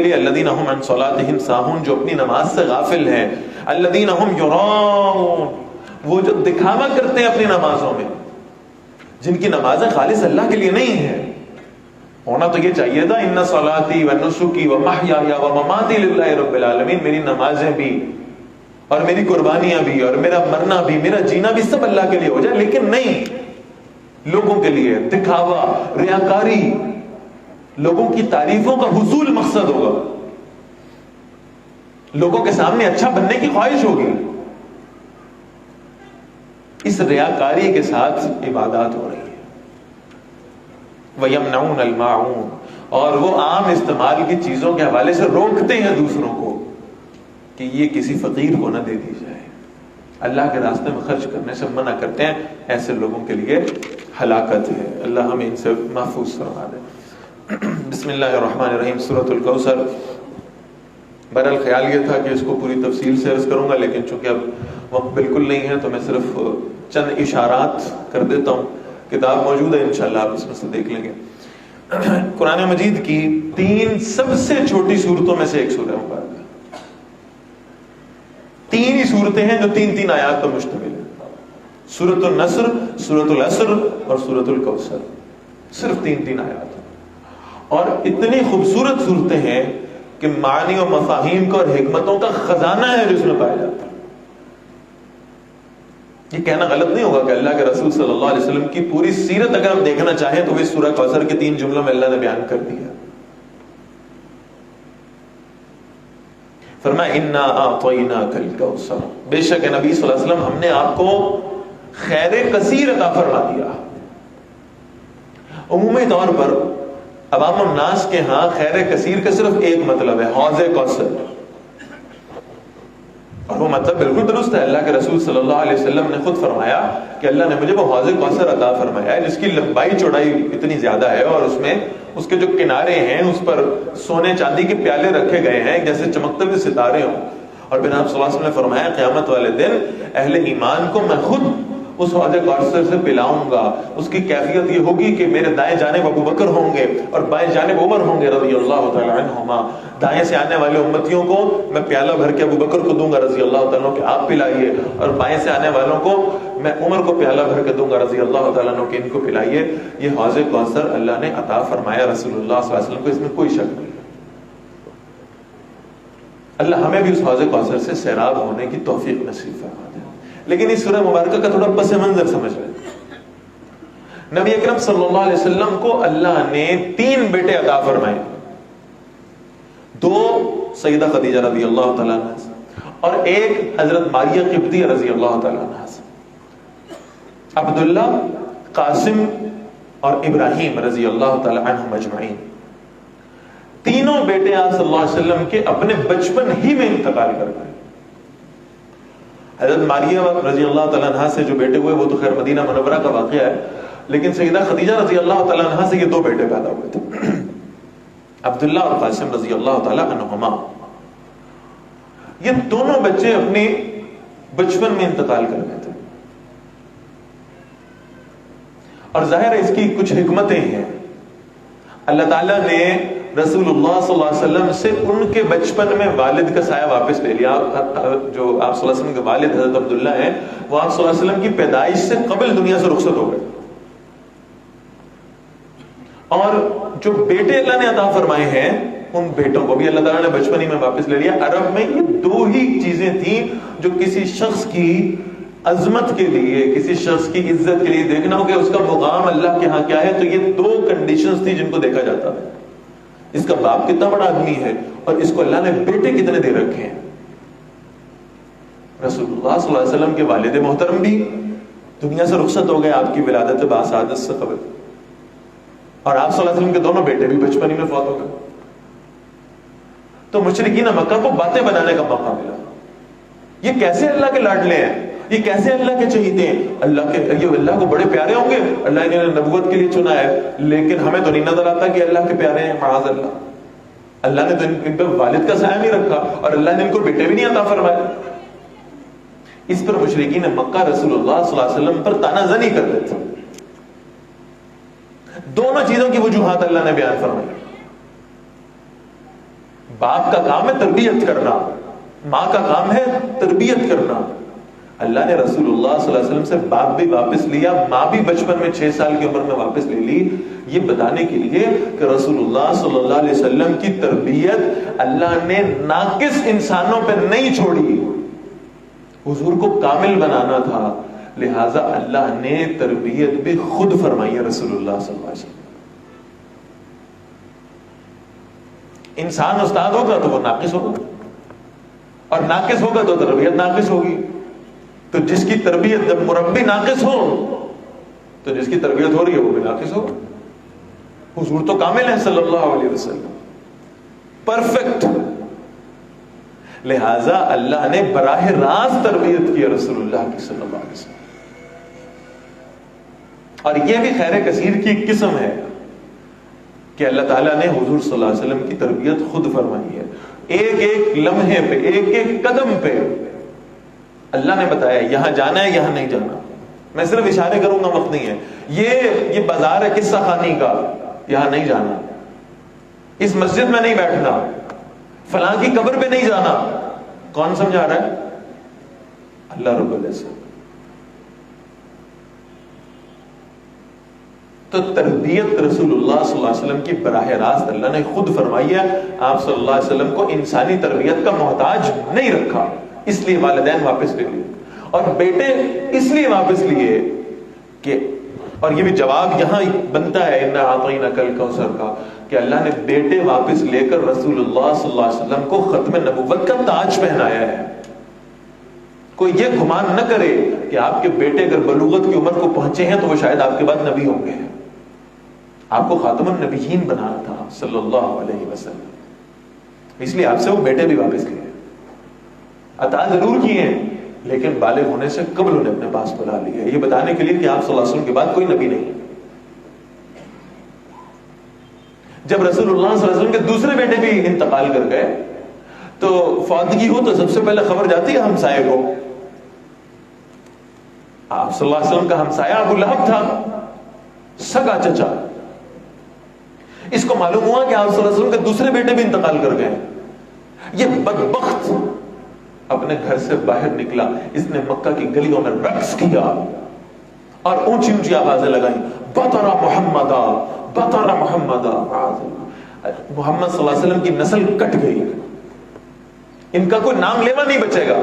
لیے الذین هم عن صلاتهم ساہون، جو اپنی نماز سے غافل ہیں. الذین هم یراؤن، وہ جو دکھاوا کرتے ہیں اپنی نمازوں میں، جن کی نمازیں خالص اللہ کے لیے نہیں ہیں. ہونا تو یہ چاہیے تھا ان صلاتی و نسکی و محیای و مماتی للہ رب العالمین، میری نمازیں بھی اور میری قربانیاں بھی اور میرا مرنا بھی، میرا جینا بھی سب اللہ کے لیے ہو جائے. لیکن نہیں، لوگوں کے لیے دکھاوا، ریاکاری، لوگوں کی تعریفوں کا حصول مقصد ہوگا، لوگوں کے سامنے اچھا بننے کی خواہش ہوگی. اس ریاکاری کے ساتھ عبادات ہو رہی ہے. وَيَمْنَعُونَ الْمَاعُونَ، اور وہ عام استعمال کی چیزوں کے حوالے سے روکتے ہیں دوسروں کو کہ یہ کسی فقیر کو نہ دے دی جائے. اللہ کے راستے میں خرچ کرنے سے منع کرتے ہیں. ایسے لوگوں کے لیے ہلاکت ہے. اللہ ہمیں ان سے محفوظ فرما دے. بسم اللہ الرحمن الرحیم. سورۃ الکوثر. بہرحال خیال یہ تھا کہ اس کو پوری تفصیل سے عرض کروں گا، لیکن چونکہ اب وقت بالکل نہیں ہے تو میں صرف چند اشارات کر دیتا ہوں. کتاب موجود ہے، انشاءاللہ آپ اس میں سے دیکھ لیں گے. قرآن مجید کی 3 سب سے چھوٹی صورتوں میں سے ایک سورہ مبارکہ. 3 ہی صورتیں ہیں جو 3 آیات پر مشتمل ہیں. سورۃ النصر، سورۃ العصر اور سورۃ الکوثر. صرف 3 آیات. اور اتنی خوبصورت صورتیں ہیں کہ معانی و مفاہیم کا اور حکمتوں کا خزانہ ہے جو اس میں پایا جاتا ہے. یہ کہنا غلط نہیں ہوگا کہ اللہ کے رسول صلی اللہ علیہ وسلم کی پوری سیرت اگر ہم دیکھنا چاہیں تو اس سورہ کوثر کے 3 جملوں میں اللہ نے بیان کر دیا. فرمایا انا اعطیناک الکوثر، بے شک نبی صلی اللہ علیہ وسلم ہم نے آپ کو خیر کثیر عطا فرما دیا. عمومی طور پر عوام الناس کے ہاں خیر کثیر کا صرف ایک مطلب ہے، حوض کوثر. اور وہ مطلب بالکل درست ہے. اللہ کے رسول صلی اللہ علیہ وسلم نے خود فرمایا کہ اللہ نے مجھے وہ حوض کوثر عطا فرمایا ہے جس کی لمبائی چوڑائی اتنی زیادہ ہے اور اس میں اس کے جو کنارے ہیں اس پر سونے چاندی کے پیالے رکھے گئے ہیں جیسے چمکتے ہوئے ستارے ہوں. اور پھر آپ صلی اللہ علیہ وسلم نے فرمایا قیامت والے دن اہل ایمان کو میں خود اس حوض کوثر سے پلاؤں گا. اس کی کیفیت یہ ہوگی کہ میرے دائیں جانب ابو بکر ہوں گے اور بائیں جانب عمر ہوں گے رضی اللہ تعالیٰ عنہما. دائیں سے آنے والے امتیوں کو میں پیالہ بھر کے ابو بکر کو دوں گا رضی اللہ تعالیٰ عنہ کہ آپ پلائیے, اور بائیں سے آنے والوں کو میں عمر کو پیالہ بھر کے دوں گا رضی اللہ تعالیٰ عنہ کہ ان کو پلائیے. یہ حوض کوثر اللہ نے عطا فرمایا رسول اللہ صلی اللہ علیہ وسلم کو, اس میں کوئی شک نہیں. اللہ ہمیں بھی اس حوض کوثر سے سیراب ہونے کی توفیق نصیب فرما دے. لیکن اس سورہ مبارکہ کا تھوڑا پس منظر سمجھ لیں. نبی اکرم صلی اللہ علیہ وسلم کو اللہ نے 3 بیٹے عطا فرمائے. 2 سیدہ خدیجہ رضی اللہ تعالیٰ عنہ اور 1 حضرت ماریہ قبطیہ رضی اللہ تعالیٰ عنہ. عبداللہ, قاسم اور ابراہیم رضی اللہ تعالیٰ عنہ مجمعین. تینوں بیٹے آپ صلی اللہ علیہ وسلم کے اپنے بچپن ہی میں انتقال کر گئے. حضرت ماریہ رضی اللہ تعالیٰ عنہ سے جو بیٹے ہوئے وہ تو خیر مدینہ منورہ کا واقعہ ہے, لیکن سیدہ خدیجہ رضی اللہ تعالیٰ عنہ سے یہ 2 بیٹے پیدا ہوئے تھے, عبداللہ اور قاسم رضی اللہ تعالیٰ عنہما. یہ دونوں بچے اپنی بچپن میں انتقال کر گئے تھے, اور ظاہر ہے اس کی کچھ حکمتیں ہیں. اللہ تعالیٰ نے رسول اللہ صلی اللہ علیہ وسلم سے ان کے بچپن میں والد کا سایہ واپس لے لیا. جو آپ صلی اللہ علیہ وسلم کے والد حضرت عبداللہ ہیں وہ آپ صلی اللہ علیہ وسلم کی پیدائش سے قبل دنیا سے رخصت ہو گئے. اور جو بیٹے اللہ نے عطا فرمائے ہیں ان بیٹوں کو بھی اللہ تعالیٰ نے بچپن ہی میں واپس لے لیا. عرب میں یہ 2 ہی چیزیں تھیں جو کسی شخص کی عظمت کے لیے, کسی شخص کی عزت کے لیے دیکھنا ہو کہ اس کا مقام اللہ کے ہاں کیا ہے, تو یہ 2 کنڈیشنز تھی جن کو دیکھا جاتا تھا. اس کا باپ کتنا بڑا آدمی ہے اور اس کو اللہ نے بیٹے کتنے دے رکھے ہیں. رسول اللہ صلی اللہ علیہ وسلم کے والد محترم بھی دنیا سے رخصت ہو گئے آپ کی ولادت باسعادت سے قبل, اور آپ صلی اللہ علیہ وسلم کے دونوں بیٹے بھی بچپن ہی میں فوت ہو گئے. تو مشرکین مکہ کو باتیں بنانے کا موقع ملا. یہ کیسے اللہ کے لاڈلے ہیں, یہ کیسے اللہ کے چہیتے ہیں, یہ اللہ کو بڑے پیارے ہوں گے, اللہ نے نبوت کے لیے چنا ہے, لیکن ہمیں تو نہیں نظر آتا کہ اللہ کے پیارے ہیں. معاذ اللہ, اللہ نے تو ان پہ والد کا سایہ نہیں رکھا اور اللہ نے ان کو بیٹے بھی نہیں عطا فرمائے. اس پر مشرکین مکہ رسول اللہ صلی اللہ علیہ وسلم پر تانا زنی کر رہے تھے. دونوں چیزوں کی وجوہات اللہ نے بیان فرمائی. باپ کا کام ہے تربیت کرنا, ماں کا کام ہے تربیت کرنا. اللہ نے رسول اللہ صلی اللہ علیہ وسلم سے باپ بھی واپس لیا, ماں بھی بچپن میں 6 سال کی عمر میں واپس لے لی, یہ بتانے کے لیے کہ رسول اللہ صلی اللہ علیہ وسلم کی تربیت اللہ نے ناقص انسانوں پہ نہیں چھوڑی, حضور کو کامل بنانا تھا, لہذا اللہ نے تربیت بھی خود فرمائی ہے رسول اللہ صلی اللہ علیہ وسلم. انسان استاد ہوگا تو وہ ناقص ہوگا, اور ناقص ہوگا تو تربیت ناقص ہوگی. تو جس کی تربیت, جب مربی ناقص ہو تو جس کی تربیت ہو رہی ہے وہ بھی ناقص ہوگا. حضور تو کامل ہے صلی اللہ علیہ وسلم, پرفیکٹ, لہذا اللہ نے براہ راست تربیت کی رسول اللہ کی صلی اللہ علیہ وسلم. اور یہ بھی خیر کثیر کی ایک قسم ہے کہ اللہ تعالیٰ نے حضور صلی اللہ علیہ وسلم کی تربیت خود فرمائی ہے. ایک ایک لمحے پہ, ایک ایک قدم پہ اللہ نے بتایا یہاں جانا ہے, یہاں نہیں جانا. میں صرف اشارے کروں گا, وقت نہیں ہے. یہ بازار ہے قصہ خانی کا, یہاں نہیں جانا, اس مسجد میں نہیں بیٹھنا, فلاں کی قبر پہ نہیں جانا. کون سمجھا رہا ہے؟ اللہ رب العزت. تو تربیت رسول اللہ صلی اللہ علیہ وسلم کی براہ راست اللہ نے خود فرمائی ہے. آپ صلی اللہ علیہ وسلم کو انسانی تربیت کا محتاج نہیں رکھا, اس لیے والدین واپس لے لیے, اور بیٹے اس لیے واپس لیے کہ, اور یہ بھی جواب یہاں بنتا ہے اِنَّا أَعْطَيْنَاكَ الْكَوْثَرَ کا, کہ اللہ نے بیٹے واپس لے کر رسول اللہ صلی اللہ علیہ وسلم کو ختم نبوت کا تاج پہنایا ہے. کوئی یہ گمان نہ کرے کہ آپ کے بیٹے اگر بلوغت کی عمر کو پہنچے ہیں تو وہ شاید آپ کے بعد نبی ہوں گے. آپ کو خاتم النبیین بنانا تھا صلی اللہ علیہ وسلم, اس لیے آپ سے وہ بیٹے بھی واپس لیے. عطا ضرور کیے ہیں لیکن بالغ ہونے سے قبل انہیں اپنے پاس بلا لیا, یہ بتانے کے لیے کہ آپ صلی اللہ علیہ وسلم کے بعد کوئی نبی نہیں. جب رسول اللہ صلی اللہ علیہ وسلم کے دوسرے بیٹے بھی انتقال کر گئے تو فوتگی ہو تو سب سے پہلے خبر جاتی ہے ہمسائے کو. آپ صلی اللہ علیہ وسلم کا ہمسایہ ابو لہب تھا، سگا چچا. اس کو معلوم ہوا کہ آپ صلی اللہ علیہ وسلم کے دوسرے بیٹے بھی انتقال کر گئے. یہ بدبخت اپنے گھر سے باہر نکلا، اس نے مکہ کی گلیوں میں رقص کیا اور اونچی اونچی آوازیں لگائیں، بطر محمد بطر محمد. محمد صلی اللہ علیہ وسلم کی نسل کٹ گئی، ان کا کوئی نام لیوا نہیں بچے گا.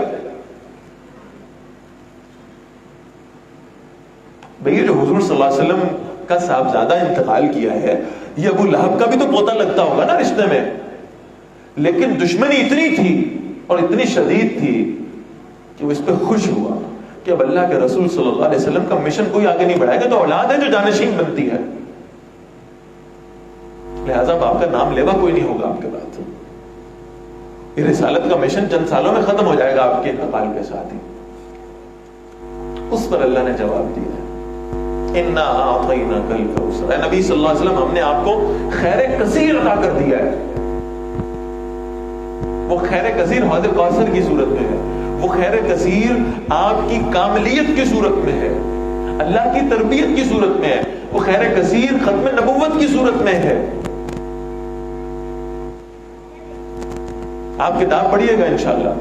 بھئی جو حضور صلی اللہ علیہ وسلم کا صاحبزادہ انتقال کیا ہے، یہ ابو لہب کا بھی تو پوتا لگتا ہوگا نا رشتے میں، لیکن دشمنی اتنی تھی اور اتنی شدید تھی کہ وہ اس پہ خوش ہوا کہ اب اللہ کے رسول صلی اللہ علیہ وسلم کا مشن کوئی آگے نہیں بڑھائے گا تو اولاد ہے جو جانشین بنتی ہے، لہذا باپ کا نام لیوا کوئی نہیں ہوگا آپ کے بعد. یہ رسالت کا مشن چند سالوں میں ختم ہو جائے گا آپ کے انتقال کے ساتھ ہی. اس پر اللہ نے جواب دیا ہے، اِنَّا أَعْطَيْنَاكَ الْكَوْثَرَ. اے نبی صلی اللہ علیہ وسلم، ہم نے آپ کو خیر کثیر عطا کر دیا ہے. وہ خیر کثیر حوض کوثر کی صورت میں ہے، وہ خیر کثیر آپ کی کاملیت کی صورت میں ہے، اللہ کی تربیت کی صورت میں ہے، وہ خیر کثیر ختم نبوت کی صورت میں ہے. آپ کتاب پڑھیے گا انشاءاللہ،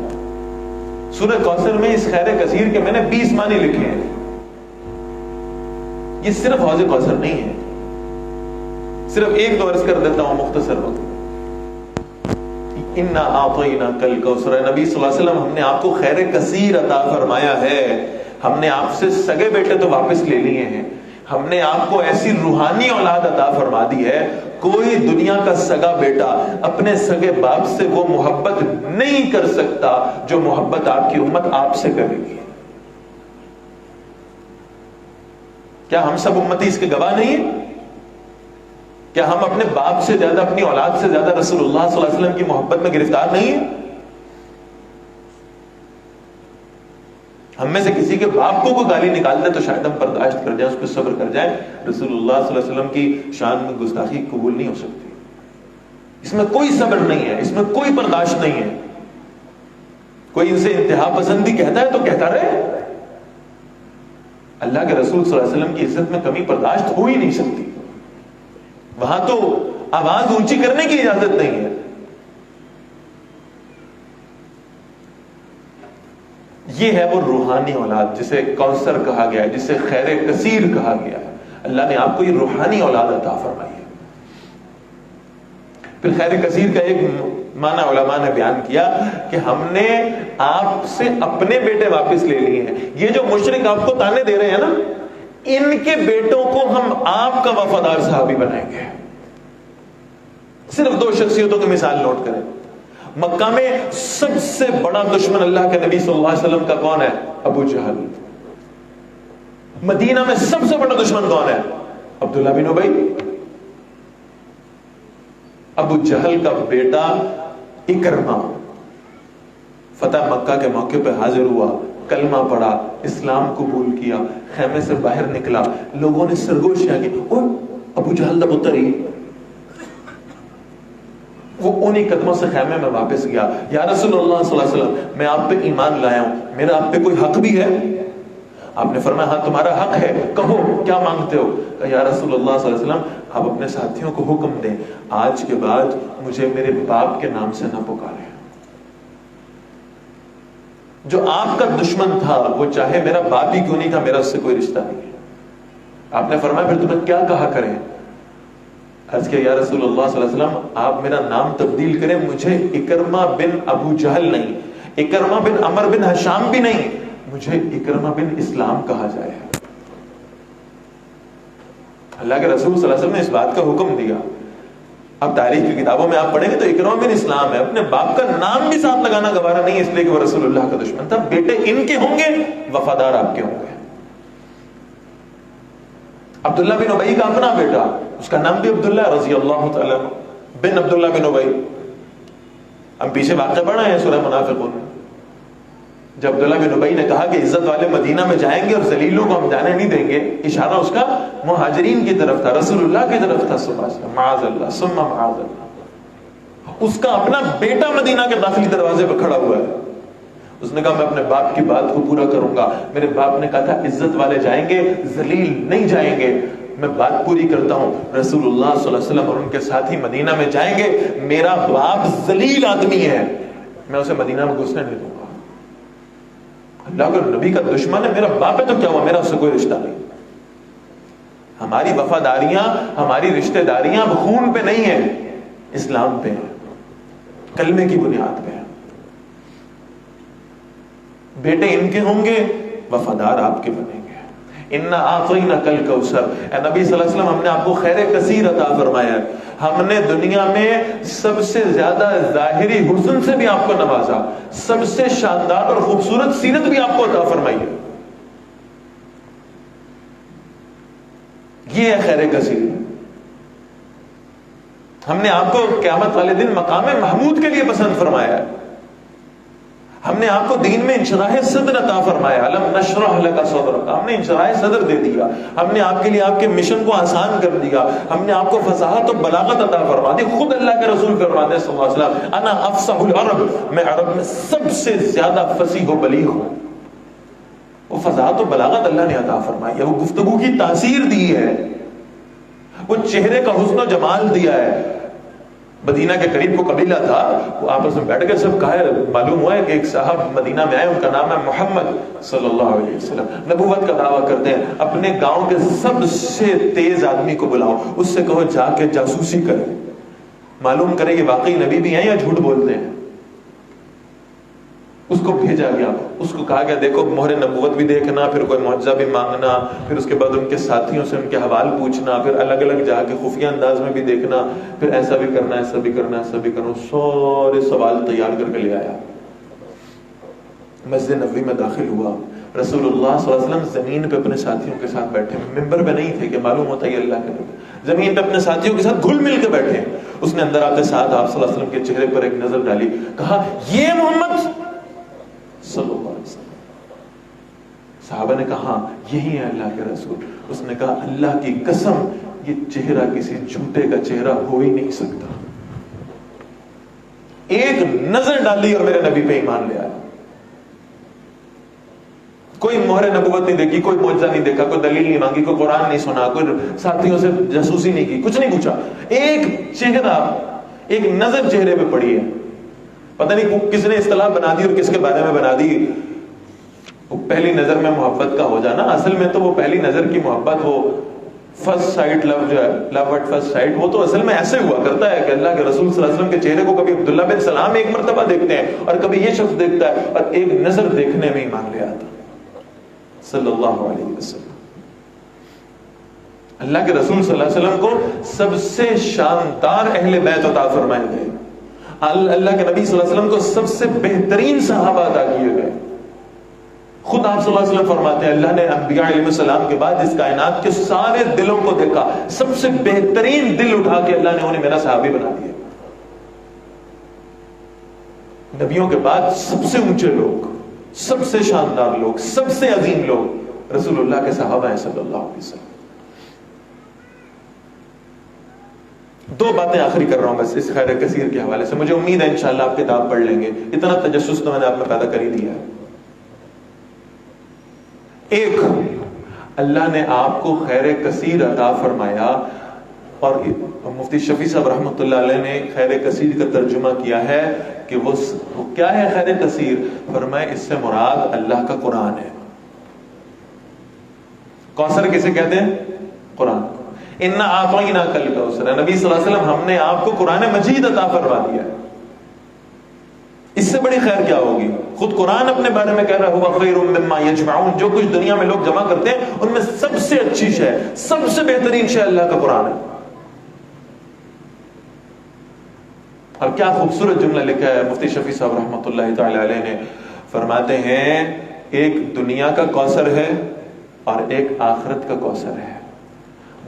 سورہ کوثر میں اس خیر کثیر کے میں نے 20 معنی لکھے ہیں. یہ صرف حوض کوثر نہیں ہے، صرف ایک دو عرض کر دیتا ہوں مختصر وقت. اِنَّا أَعْطَيْنَاكَ الْكَوْثَرَ. نبی صلی اللہ علیہ وسلم، ہم نے آپ کو خیر کثیر عطا فرمایا ہے. ہم نے آپ سے سگے بیٹے تو واپس لے لیے ہیں، ہم نے آپ کو ایسی روحانی اولاد عطا فرما دی ہے، کوئی دنیا کا سگا بیٹا اپنے سگے باپ سے وہ محبت نہیں کر سکتا جو محبت آپ کی امت آپ سے کرے گی. کیا ہم سب امتی اس کے گواہ نہیں ہیں؟ کیا ہم اپنے باپ سے زیادہ، اپنی اولاد سے زیادہ رسول اللہ صلی اللہ علیہ وسلم کی محبت میں گرفتار نہیں ہیں؟ ہم میں سے کسی کے باپ کو کوئی گالی نکالتے تو شاید ہم برداشت کر جائیں، اس پہ صبر کر جائیں. رسول اللہ صلی اللہ علیہ وسلم کی شان میں گستاخی قبول نہیں ہو سکتی. اس میں کوئی صبر نہیں ہے، اس میں کوئی برداشت نہیں ہے. کوئی ان سے انتہا پسندی کہتا ہے تو کہتا رہے. اللہ کے رسول صلی اللہ علیہ وسلم کی عزت میں کمی برداشت ہو ہی نہیں سکتی. وہاں تو آواز اونچی کرنے کی اجازت نہیں ہے. یہ ہے وہ روحانی اولاد جسے کوثر کہا گیا ہے، جسے خیر کثیر کہا گیا ہے. اللہ نے آپ کو یہ روحانی اولاد عطا فرمائی ہے. پھر خیر کثیر کا ایک معنی علماء نے بیان کیا کہ ہم نے آپ سے اپنے بیٹے واپس لے لیے ہیں. یہ جو مشرک آپ کو تانے دے رہے ہیں نا، ان کے بیٹوں کو ہم آپ کا وفادار صحابی بنائیں گے. صرف 2 شخصیتوں کی مثال نوٹ کریں. مکہ میں سب سے بڑا دشمن اللہ کے نبی صلی اللہ علیہ وسلم کا کون ہے؟ ابو جہل. مدینہ میں سب سے بڑا دشمن کون ہے؟ عبداللہ بن ابی. ابو جہل کا بیٹا اکرمہ فتح مکہ کے موقع پہ حاضر ہوا، کلمہ پڑھا، اسلام قبول کیا، خیمے سے باہر نکلا، لوگوں نے سرگوشیاں کی، ابو جہل دا پتر ہی. وہ انہی قدموں سے خیمے میں واپس گیا. یا رسول اللہ صلی اللہ علیہ وسلم، میں آپ پہ ایمان لایا ہوں، میرا آپ پہ کوئی حق بھی ہے؟ آپ نے فرمایا ہاں تمہارا حق ہے، کہو کیا مانگتے ہو؟ یا رسول اللہ صلی اللہ علیہ وسلم، آپ اپنے ساتھیوں کو حکم دیں آج کے بعد مجھے میرے باپ کے نام سے نہ پکاریں. جو آپ کا دشمن تھا وہ چاہے میرا باپ ہی کیوں نہیں تھا، میرا اس سے کوئی رشتہ نہیں ہے. آپ نے فرمایا پھر تمہیں کیا کہا کریں؟ عرض کیا یا رسول اللہ صلی اللہ علیہ وسلم، آپ میرا نام تبدیل کریں، مجھے اکرمہ بن ابو جہل نہیں، اکرمہ بن عمر بن ہشام بھی نہیں، مجھے اکرمہ بن اسلام کہا جائے. اللہ کے رسول صلی اللہ علیہ وسلم نے اس بات کا حکم دیا. اب تاریخ کی کتابوں میں آپ پڑھیں گے تو اکرمہ بن اسلام ہے. اپنے باپ کا نام بھی ساتھ لگانا گوارا نہیں، اس لیے کہ وہ رسول اللہ کا دشمن تھا. بیٹے ان کے ہوں گے، وفادار آپ کے ہوں گے. عبداللہ بن ابی کا اپنا بیٹا، اس کا نام بھی عبداللہ رضی اللہ تعالی بن عبداللہ بن ابی. ہم پیچھے واقعہ پڑھا ہے سورہ منافقون میں، جب عبداللہ بن ابی نے کہا کہ عزت والے مدینہ میں جائیں گے اور ذلیلوں کو ہم جانے نہیں دیں گے، اشارہ اس کا مہاجرین کی طرف تھا، رسول اللہ کی طرف تھا. معاذ اللہ ثم معاذ اللہ. اس کا اپنا بیٹا مدینہ کے داخلی دروازے پہ کھڑا ہوا ہے. اس نے کہا میں اپنے باپ کی بات کو پورا کروں گا. میرے باپ نے کہا تھا عزت والے جائیں گے, ذلیل نہیں جائیں گے. میں بات پوری کرتا ہوں. رسول اللہ صلی اللہ علیہ وسلم اور ان کے ساتھی مدینہ میں جائیں گے. میرا باپ ذلیل آدمی ہے, میں اسے مدینہ میں گھسنے نہیں دوں گا. اللہ کا نبی کا دشمن ہے, میرا باپ ہے تو کیا ہوا, میرا اس سے کوئی رشتہ نہیں. ہماری وفاداریاں, ہماری رشتہ داریاں اب خون پہ نہیں ہیں, اسلام پہ ہیں, کلمے کی بنیاد پہ ہیں. بیٹے ان کے ہوں گے, وفادار آپ کے بنیں گے. اِنَّا أَعْطَيْنَاكَ الْكَوْثَرَ. اے نبی صلی اللہ علیہ وسلم, ہم نے آپ کو خیر کثیر عطا فرمایا ہے. ہم نے دنیا میں سب سے زیادہ ظاہری حسن سے بھی آپ کو نوازا, سب سے شاندار اور خوبصورت سیرت بھی آپ کو عطا فرمائی ہے. یہ ہے خیر کثیر. ہم نے آپ کو قیامت والے دن مقام محمود کے لیے پسند فرمایا ہے. ہم نے آپ کو دین میں انشراح صدر عطا فرمایا. الم نشرح لک صدرک. ہم نے انشراح صدر دے دیا. ہم نے آپ کے لیے آپ کے مشن کو آسان کر دیا. ہم نے آپ کو فصاحت و بلاغت عطا فرما دی. خود اللہ کے رسول فرماتے ہیں صلی اللہ علیہ وسلم, انا افصح العرب, میں عرب میں سب سے زیادہ فصیح و بلیغ ہوں. وہ فصاحت و بلاغت اللہ نے عطا فرمائی ہے, وہ گفتگو کی تاثیر دی ہے, وہ چہرے کا حسن و جمال دیا ہے. مدینہ کے قریب کو قبیلہ تھا, وہ آپس میں بیٹھ کے سب کہا ہے, معلوم ہوا ہے کہ ایک صاحب مدینہ میں آئے, ان کا نام ہے محمد صلی اللہ علیہ وسلم, نبوت کا دعویٰ کرتے ہیں. اپنے گاؤں کے سب سے تیز آدمی کو بلاؤ, اس سے کہو جا کے جاسوسی کرے, معلوم کرے یہ واقعی نبی بھی ہیں یا جھوٹ بولتے ہیں. اس کو بھیجا گیا, اس کو کہا گیا دیکھو مہر نبوت بھی دیکھنا, پھر کوئی معجزہ بھی مانگنا, پھر اس کے بعد ان کے ساتھیوں سے ان کے حوال پوچھنا, پھر الگ الگ جا کے خفیہ انداز میں بھی دیکھنا, پھر ایسا بھی کرنا, ایسا بھی کرنا, ایسا بھی کرنا. سارے سوال تیار کر کے لے آیا. مسجد نبوی میں داخل ہوا. رسول اللہ صلی اللہ علیہ وسلم زمین پہ اپنے ساتھیوں کے ساتھ بیٹھے, ممبر پہ نہیں تھے کہ معلوم ہوتا ہے یہ اللہ کے نبی, زمین پہ اپنے ساتھیوں کے ساتھ گھل مل کے بیٹھے. اس نے اندر آتے ساتھ آپ صلی اللہ علیہ وسلم کے چہرے پر ایک نظر ڈالی, کہا یہ محمد صلی اللہ علیہ وسلم. صحابہ نے کہا یہی ہے اللہ کے رسول. اس نے کہا اللہ کی قسم یہ چہرہ کسی جھوٹے کا چہرہ ہو ہی نہیں سکتا. ایک نظر ڈالی اور میرے نبی پہ ایمان لے آیا. کوئی مہر نبوت نہیں دیکھی, کوئی معجزہ نہیں دیکھا, کوئی دلیل نہیں مانگی, کوئی قرآن نہیں سنا, کوئی ساتھیوں سے جاسوسی نہیں کی, کچھ نہیں پوچھا. ایک چہرہ, ایک نظر چہرے پہ پڑی ہے. پتہ نہیں کس نے اصطلاح بنا دی اور کس کے بارے میں بنا دی. وہ پہلی نظر میں محبت کا ہو جانا, اصل میں تو وہ پہلی نظر کی محبت, وہ فرسٹ سائٹ لو جو ہے, لو ایٹ فرسٹ سائٹ, وہ تو اصل میں ایسے ہوا کرتا ہے کہ اللہ کے رسول صلی اللہ علیہ وسلم کے چہرے کو کبھی عبداللہ بن سلام ایک مرتبہ دیکھتے ہیں, اور کبھی یہ شخص دیکھتا ہے, اور ایک نظر دیکھنے میں ایمان لے آتا صلی اللہ علیہ وسلم. اللہ کے رسول صلی اللہ علیہ وسلم کو سب سے شاندار اہل بیت عطا فرمائے گئے. اللہ کے نبی صلی اللہ علیہ وسلم کو سب سے بہترین صحابہ عطا کیے گئے. خود آپ صلی اللہ علیہ وسلم فرماتے ہیں اللہ نے انبیاء علیہ السلام کے بعد اس کائنات کے سارے دلوں کو دیکھا, سب سے بہترین دل اٹھا کے اللہ نے انہیں میرا صحابی بنا دیا. نبیوں کے بعد سب سے اونچے لوگ, سب سے شاندار لوگ, سب سے عظیم لوگ رسول اللہ کے صحابہ ہیں صلی اللہ علیہ وسلم. دو باتیں آخری کر رہا ہوں بس اس خیر کثیر کے حوالے سے. مجھے امید ہے انشاءاللہ آپ کتاب پڑھ لیں گے, اتنا تجسس تو میں نے آپ میں پیدا کر ہی دیا ہے. ایک, اللہ نے آپ کو خیر کثیر عطا فرمایا, اور مفتی شفیع صاحب رحمۃ اللہ علیہ نے خیر کثیر کا ترجمہ کیا ہے کہ وہ کیا ہے خیر کثیر. فرمائے اس سے مراد اللہ کا قرآن ہے. کوثر کسے کہتے ہیں؟ قرآن. اِنَّا أَعْطَيْنَاكَ الْكَوْثَرَ. نبی صلی اللہ علیہ وسلم ہم نے آپ کو قرآن مجید عطا فرما دیا ہے. اس سے بڑی خیر کیا ہوگی؟ خود قرآن اپنے بارے میں کہہ رہا ہے هُوَ خَيْرٌ مِّمَّا يَجْمَعُونَ. جو کچھ دنیا میں لوگ جمع کرتے ہیں ان میں سب سے اچھی شے, سب سے بہترین شے اللہ کا قرآن ہے. اور کیا خوبصورت جملہ لکھا ہے مفتی شفیع صاحب رحمۃ اللہ تعالی علیہ نے. فرماتے ہیں ایک دنیا کا کوثر ہے اور ایک آخرت کا کوثر ہے.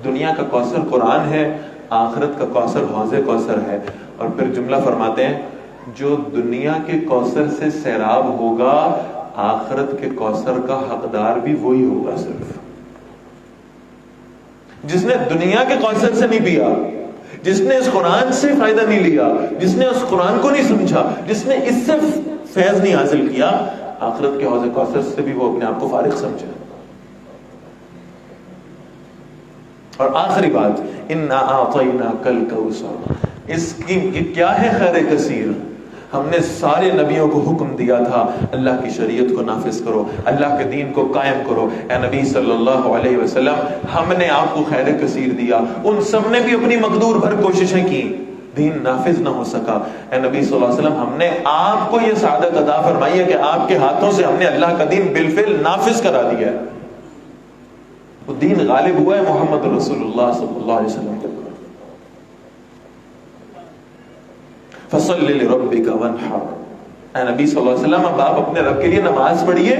دنیا کا کوثر قرآن ہے, آخرت کا کوثر حوض کوثر ہے. اور پھر جملہ فرماتے ہیں جو دنیا کے کوثر سے سیراب ہوگا آخرت کے کوثر کا حقدار بھی وہی ہوگا. صرف جس نے دنیا کے کوثر سے نہیں پیا, جس نے اس قرآن سے فائدہ نہیں لیا, جس نے اس قرآن کو نہیں سمجھا, جس نے اس سے فیض نہیں حاصل کیا, آخرت کے حوض کوثر سے بھی وہ اپنے آپ کو فارغ سمجھے. اور آخری بات، انا اعطیناک الکوثر، اس کی کیا ہے خیر کثیر؟ ہم نے سارے نبیوں کو حکم دیا تھا اللہ کی شریعت کو نافذ کرو، اللہ کے دین کو قائم کرو. اے نبی صلی اللہ علیہ وسلم، ہم نے آپ کو خیر کثیر دیا. ان سب نے بھی اپنی مقدور بھر کوششیں کی، دین نافذ نہ ہو سکا. اے نبی صلی اللہ علیہ وسلم، ہم نے آپ کو یہ سعادت عطا فرمائی ہے کہ آپ کے ہاتھوں سے ہم نے اللہ کا دین بالفعل نافذ کرا دیا ہے. وہ دین غالب ہوا ہے محمد رسول اللہ صلی اللہ علیہ وسلم کے اوپر. فصل لربک وانحر، اے نبی صلی اللہ علیہ وسلم، اب آپ اپنے رب کے لیے نماز پڑھیے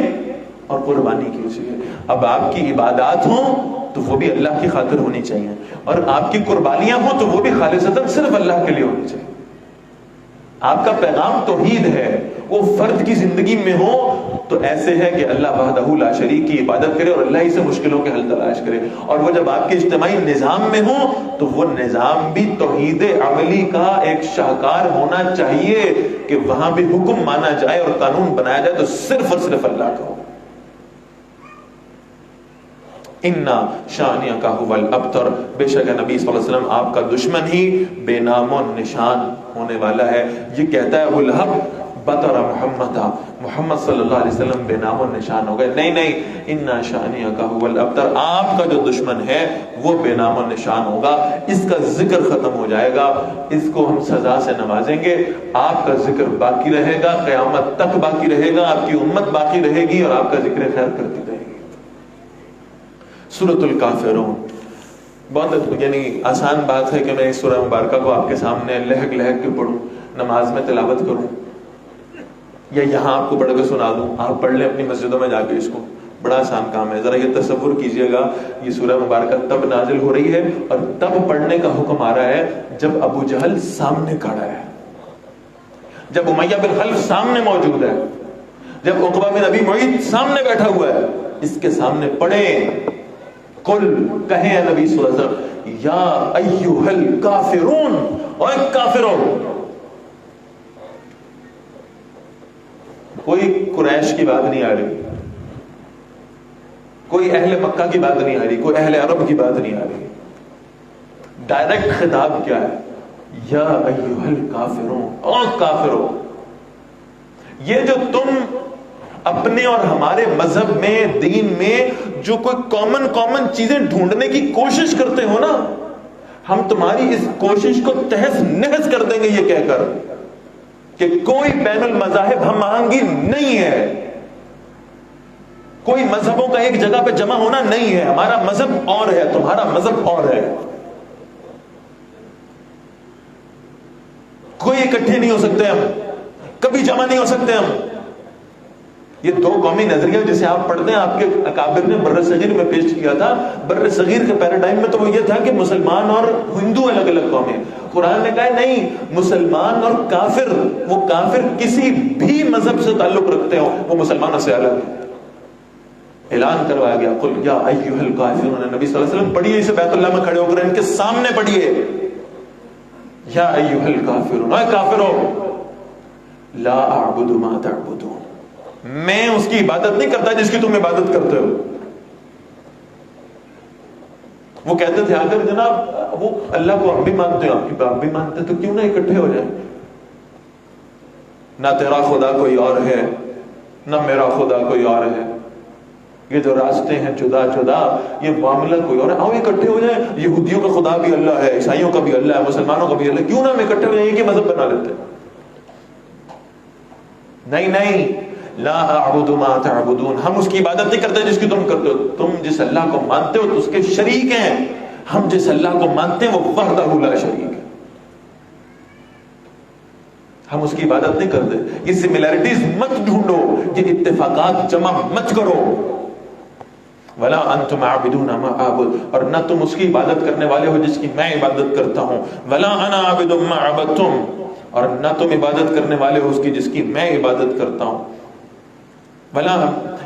اور قربانی کیجیے. اب آپ کی عبادات ہوں تو وہ بھی اللہ کی خاطر ہونی چاہیے، اور آپ کی قربانیاں ہوں تو وہ بھی خالصتاً صرف اللہ کے لیے ہونی چاہیے. آپ کا پیغام توحید ہے، وہ فرد کی زندگی میں ہو تو ایسے ہے کہ اللہ وحدہ لا شریک کی عبادت کرے اور اللہ ہی سے مشکلوں کے حل تلاش کرے. اور وہ جب آپ کے اجتماعی نظام میں ہو تو وہ نظام بھی توحید عملی کا ایک شاہکار ہونا چاہیے کہ وہاں بھی حکم مانا جائے اور قانون بنایا جائے تو صرف اور صرف اللہ کا ہو. انا شانئک ھو الابتر، بے شک نبی صلی اللہ علیہ وسلم آپ کا دشمن ہی بے نام و نشان ہونے والا ہے. یہ کہتا ہے ابو لہب بطر محمد، محمد صلی اللہ علیہ وسلم بے نام و نشان ہو گئے. نہیں، انا شانئک ھو الابتر، آپ کا جو دشمن ہے وہ بے نام و نشان ہوگا. اس کا ذکر ختم ہو جائے گا، اس کو ہم سزا سے نوازیں گے. آپ کا ذکر باقی رہے گا، قیامت تک باقی رہے گا، آپ کی امت باقی رہے گی اور آپ کا ذکر خیر کرتی رہے گی. سورۃ الکافرون، بہت یعنی آسان بات ہے کہ میں اس سورہ مبارکہ کو آپ کے سامنے لہک لہک کے پڑھوں، نماز میں تلاوت کروں یا یہاں آپ کو پڑھ کے سنا دوں. آپ پڑھ لیں اپنی مسجدوں میں جا کے، اس کو بڑا آسان کام ہے. ذرا یہ تصور کیجئے گا، یہ سورہ مبارکہ تب نازل ہو رہی ہے اور تب پڑھنے کا حکم آ رہا ہے جب ابو جہل سامنے کھڑا ہے، جب امیہ بن خلف سامنے موجود ہے، جب عقبہ بن ابی معیط سامنے بیٹھا ہوا ہے. اس کے سامنے پڑھیں، قل، کہیں اے نبی صلی اللہ علیہ وسلم، یا ایھا الکافرون، اوے کافروں. کوئی قریش کی بات نہیں آ رہی، کوئی اہل مکہ کی بات نہیں آ رہی، کوئی اہل عرب کی بات نہیں آ رہی. ڈائریکٹ خطاب کیا ہے؟ یا ایھا الکافرون، او کافروں. یہ جو تم اپنے اور ہمارے مذہب میں، دین میں جو کوئی کامن چیزیں ڈھونڈنے کی کوشش کرتے ہو نا، ہم تمہاری اس کوشش کو تہس نہس کر دیں گے یہ کہہ کر کہ کوئی بین المذاہب ہم آہنگی نہیں ہے، کوئی مذہبوں کا ایک جگہ پہ جمع ہونا نہیں ہے. ہمارا مذہب اور ہے، تمہارا مذہب اور ہے، کوئی اکٹھے نہیں ہو سکتے، ہم کبھی جمع نہیں ہو سکتے. ہم یہ دو قومی نظریہ جسے آپ پڑھتے ہیں، آپ کے اکابر نے بر صغیر میں پیش کیا تھا. بر صغیر کے پیراڈائم میں تو وہ یہ تھا کہ مسلمان اور ہندو الگ الگ قومیں. قرآن نے کہا نہیں، مسلمان اور کافر، وہ کافر کسی بھی مذہب سے تعلق رکھتے ہو، وہ مسلمانوں سے الگ ہے. اعلان کروایا گیا، قل یا ایھا الکافرون. نبی صلی اللہ علیہ وسلم پڑھیے اسے بیت اللہ میں کھڑے ہو کر، ان کے سامنے پڑھیے، یا ایھا الکافرون، اے کافروں، لا اعبد ما تعبدون، میں اس کی عبادت نہیں کرتا جس کی تم عبادت کرتے ہو. وہ کہتے تھے اگر جناب وہ اللہ کو ہم بھی مانتے ہیں، آپ کی باپ بھی مانتے ہیں، تو کیوں نہ اکٹھے ہو جائیں؟ نہ تیرا خدا کوئی اور ہے، نہ میرا خدا کوئی اور ہے، یہ جو راستے ہیں جدا جدا، یہ معاملہ کوئی اور ہے، آؤ اکٹھے ہو جائیں. یہودیوں کا خدا بھی اللہ ہے، عیسائیوں کا بھی اللہ ہے، مسلمانوں کا بھی اللہ ہے، کیوں نہ ہم اکٹھے ہو جائیں، ایک ہی مذہب بنا لیتے. نہیں، لا اعبد ما تعبدون، ہم اس کی عبادت نہیں کرتے جس کی تم کرتے ہو. تم جس اللہ کو مانتے ہو تو اس کے شریک ہیں، ہم جس اللہ کو مانتے ہیں وہ وحدہ لا شریک ہے، ہم اس کی عبادت نہیں کرتے. یہ سملیرٹیز مت ڈھونڈو، یہ اتفاقات جمع مت کرو. ولا انتم عابدون ما اعبد، اور نہ تم اس کی عبادت کرنے والے ہو جس کی میں عبادت کرتا ہوں. ولا انا عابد ما عبدتم، اور نہ تم عبادت کرنے والے ہو اس کی جس کی میں عبادت کرتا ہوں. ولا،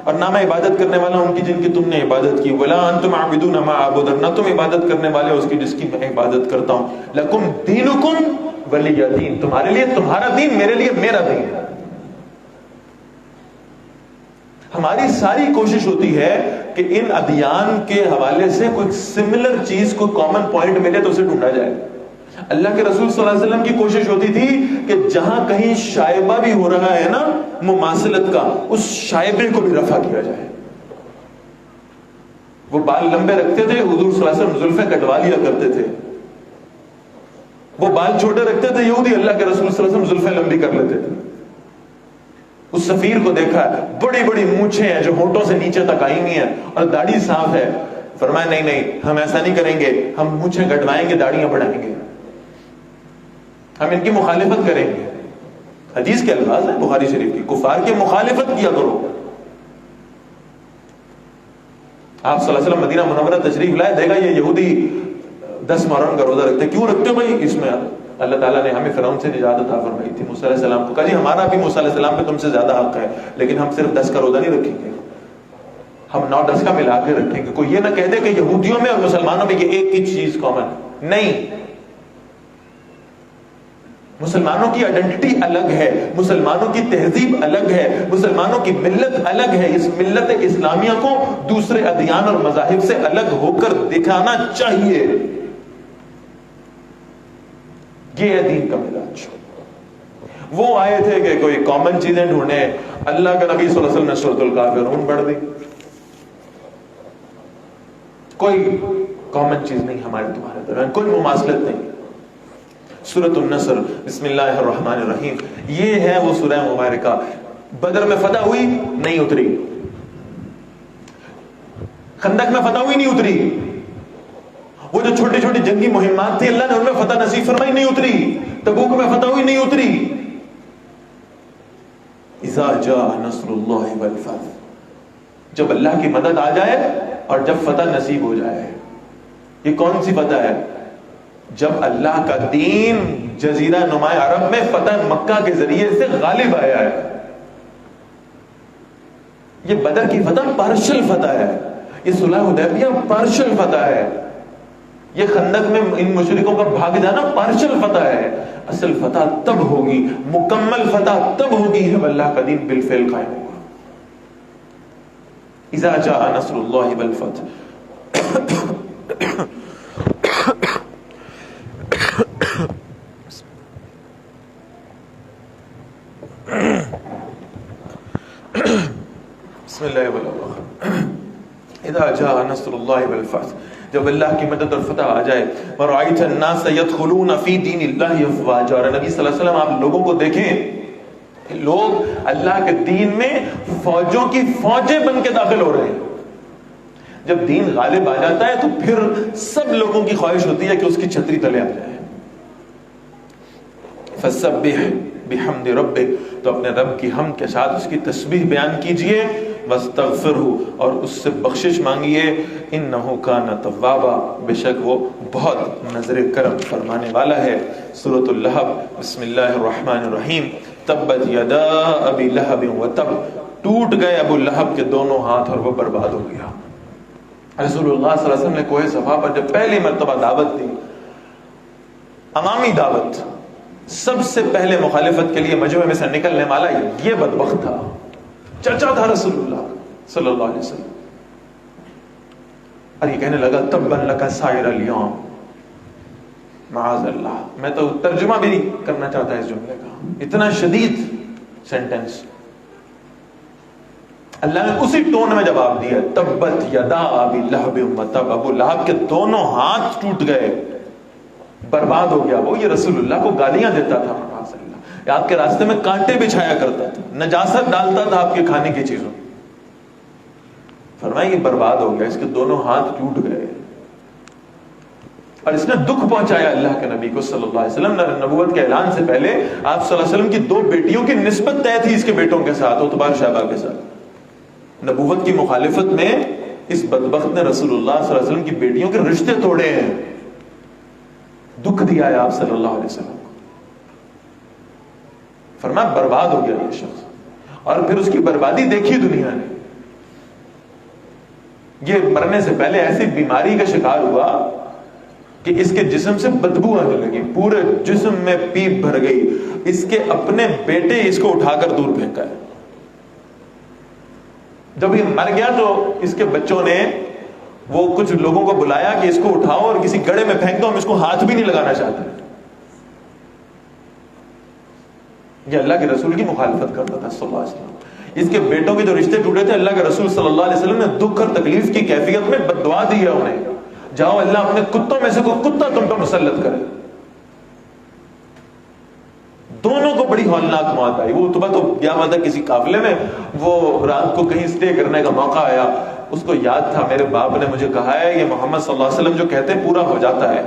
اور نہ میں عبادت کرنے والا ہوں ان کی جن کی تم نے عبادت کی. ولا انتم عابدون ما اعبد، اور نہ تم عبادت کرنے والے ہو اس کی جس کی میں عبادت کرتا ہوں. لکم دینکم ولی دین، تمہارے لیے تمہارا دین، میرے لیے میرا دین. ہماری ساری کوشش ہوتی ہے کہ ان ادیان کے حوالے سے کوئی سملر چیز، کوئی کامن پوائنٹ ملے تو اسے ڈھونڈا جائے. اللہ کے رسول صلی اللہ علیہ وسلم کی کوشش ہوتی تھی کہ جہاں کہیں شائبہ بھی ہو رہا ہے نا مماثلت کا، اس شائبے کو بھی رفع کیا جائے. وہ بال لمبے رکھتے تھے، حضور صلی اللہ علیہ وسلم زلفیں کٹوا لیا کرتے تھے. وہ بال چھوٹے رکھتے تھے یہودی، اللہ کے رسول صلی اللہ علیہ وسلم زلفیں لمبی کر لیتے تھے. اس سفیر کو دیکھا ہے، بڑی بڑی مونچھیں ہیں جو ہونٹوں سے نیچے تک آئی ہوئی ہیں اور داڑھی صاف ہے. فرمایا نہیں نہیں، ہم ایسا نہیں کریں گے، ہم مونچھیں کٹوائیں گے، داڑیاں بڑھائیں گے، ہم ان کی مخالفت کریں گے. حدیث کے الفاظ ہیں بخاری شریف کی، کفار کی مخالفت کیا کرو. آپ صلی اللہ علیہ وسلم مدینہ منورہ تشریف لائے، دیکھا یہ یہودی 10 محرم کا روزہ رکھتے. کیوں رکھتے ہو بھائی؟ اس میں اللہ تعالیٰ نے ہمیں فرعون سے نجات عطا فرمائی تھی. موسیٰ علیہ السلام کو کہا جی ہمارا بھی موسیٰ علیہ السلام پہ تم سے زیادہ حق ہے، لیکن ہم صرف 10 کا روزہ نہیں رکھیں گے، ہم 9-10 کا ملا کے رکھیں گے. کوئی یہ نہ کہہ دے کہ یہودیوں میں اور مسلمانوں میں یہ ایک ہی چیز کامن نہیں. مسلمانوں کی آئیڈینٹی الگ ہے، مسلمانوں کی تہذیب الگ ہے، مسلمانوں کی ملت الگ ہے. اس ملت اسلامیہ کو دوسرے ادیان اور مذاہب سے الگ ہو کر دکھانا چاہیے. یہ ہے دین کا مزاج. وہ آئے تھے کہ کوئی کامن چیزیں ڈھونڈے. اللہ کا نبی صلی اللہ علیہ وسلم نے سورۃ الکافرون پڑھ دی. کوئی کامن چیز نہیں ہمارے تمہارے درمیان، کوئی مماثلت نہیں. سورۃ النصر، بسم اللہ الرحمن الرحیم، یہ ہے وہ سورہ مبارکہ. بدر میں فتح ہوئی نہیں اتری، خندق میں فتح ہوئی نہیں اتری، وہ جو چھوٹی چھوٹی جنگی مہمات تھی اللہ نے ان میں فتح نصیب فرمائی نہیں اتری، تبوک میں فتح ہوئی نہیں اتری. اذا جاء نصر اللہ والفتح، جب اللہ کی مدد آ جائے اور جب فتح نصیب ہو جائے. یہ کون سی فتح ہے؟ جب اللہ کا دین جزیرہ نما عرب میں فتح مکہ کے ذریعے سے غالب آیا ہے. یہ بدر کی فتح پارشل فتح ہے، یہ صلح حدیبیہ پارشل فتح ہے، یہ خندق میں ان مشرکوں کا بھاگ جانا پارشل فتح ہے. اصل فتح تب ہوگی، مکمل فتح تب ہوگی جب اللہ کا دین بالفعل قائم ہوگا. اذا جاء نصر اللہ والفتح. بسم اللہ والله. اذا جاء نصر اللہ والفتح، جب اللہ کی مدد اور فتح آ جائے. وَرَأَيْتَ النَّاسَ يَدْخُلُونَ فِي دِينِ اللَّهِ أَفْوَاجًا. اور نبی صلی اللہ علیہ وسلم آپ لوگوں کو دیکھیں، لوگ اللہ کے دین میں فوجوں کی فوجیں بن کے داخل ہو رہے ہیں. جب دین غالب آ جاتا ہے تو پھر سب لوگوں کی خواہش ہوتی ہے کہ اس کی چھتری تلے آ جائے. فَسَبِّحْ بِحَمْدِ رَبِّكَ، تو اپنے رب کی حمد کے ساتھ اس کی تسبیح بیان کیجئے. وَاسْتَغْفِرْهُ، اور اس سے بخشش مانگیے. إِنَّهُ كَانَ تَوَّابًا، بے شک وہ بہت نظر کرم فرمانے والا ہے. سورۃ اللہب، بسم اللہ الرحمن الرحیم. تبت یدا ابی لہب وتب، ٹوٹ گئے ابو لہب کے دونوں ہاتھ اور وہ برباد ہو گیا. رسول اللہ صلی اللہ علیہ وسلم نے کوہ صفا پر جب پہلی مرتبہ دعوت دی، عوامی دعوت، سب سے پہلے مخالفت کے لیے مجمع میں سے نکلنے والا یہ بدبخت تھا. چچا تھا رسول اللہ صلی اللہ علیہ وسلم، اور یہ کہنے لگا تبن لک سائر اليوم. معاذ اللہ، میں تو ترجمہ بھی نہیں کرنا چاہتا اس جملے کا، اتنا شدید سینٹنس. اللہ نے اسی ٹون میں جواب دیا، تبت یدا ابی لہب وتب، ابو لہب کے دونوں ہاتھ ٹوٹ گئے، برباد ہو گیا. وہ یہ رسول اللہ کو گالیاں دیتا تھا، آپ کے راستے میں کانٹے بچھایا کرتا تھا، نجاست ڈالتا تھا آپ کے کھانے کی چیزوں. فرمایا یہ برباد ہو گیا، اس کے دونوں ہاتھ ٹوٹ گئے. اور اس نے دکھ پہنچایا اللہ کے نبی کو صلی اللہ علیہ وسلم. نبوت کے اعلان سے پہلے آپ صلی اللہ علیہ وسلم کی 2 بیٹیوں کی نسبت طے تھی اس کے بیٹوں کے ساتھ، عتبہ اور شیبہ کے ساتھ. نبوت کی مخالفت میں اس بدبخت نے رسول اللہ صلی اللہ علیہ وسلم کی بیٹیوں کے رشتے توڑے ہیں، دکھ دیا ہے آپ صلی اللہ علیہ وسلم. فرمایا برباد ہو گیا یہ شخص. اور پھر اس کی بربادی دیکھی دنیا نے. یہ مرنے سے پہلے ایسی بیماری کا شکار ہوا کہ اس کے جسم سے بدبو آنے لگی، پورے جسم میں پیپ بھر گئی. اس کے اپنے بیٹے اس کو اٹھا کر دور پھینکا ہے. جب یہ مر گیا تو اس کے بچوں نے وہ کچھ لوگوں کو بلایا کہ اس کو اٹھاؤ اور کسی گڑھے میں پھینک دو، ہم اس کو ہاتھ بھی نہیں لگانا چاہتے. یہ اللہ کے رسول کی مخالفت کرتا تھا صلی اللہ علیہ وسلم. اس کے بیٹوں کے جو رشتے ٹوٹے تھے، اللہ کے رسول صلی اللہ علیہ وسلم نے دکھ اور تکلیف کی کیفیت میں بد دعا دی ہے انہیں، جاؤ اللہ اپنے کتوں میں سے کوئی کتا تم پہ مسلط کرے. دونوں کو بڑی ہولناک موت آئی. وہ عتبہ تو گیا ہوا تھا کسی قافلے میں، وہ رات کو کہیں اسٹے کرنے کا موقع آیا، اس کو یاد تھا میرے باپ نے مجھے کہا ہے یہ محمد صلی اللہ علیہ وسلم جو کہتے ہیں پورا ہو جاتا ہے،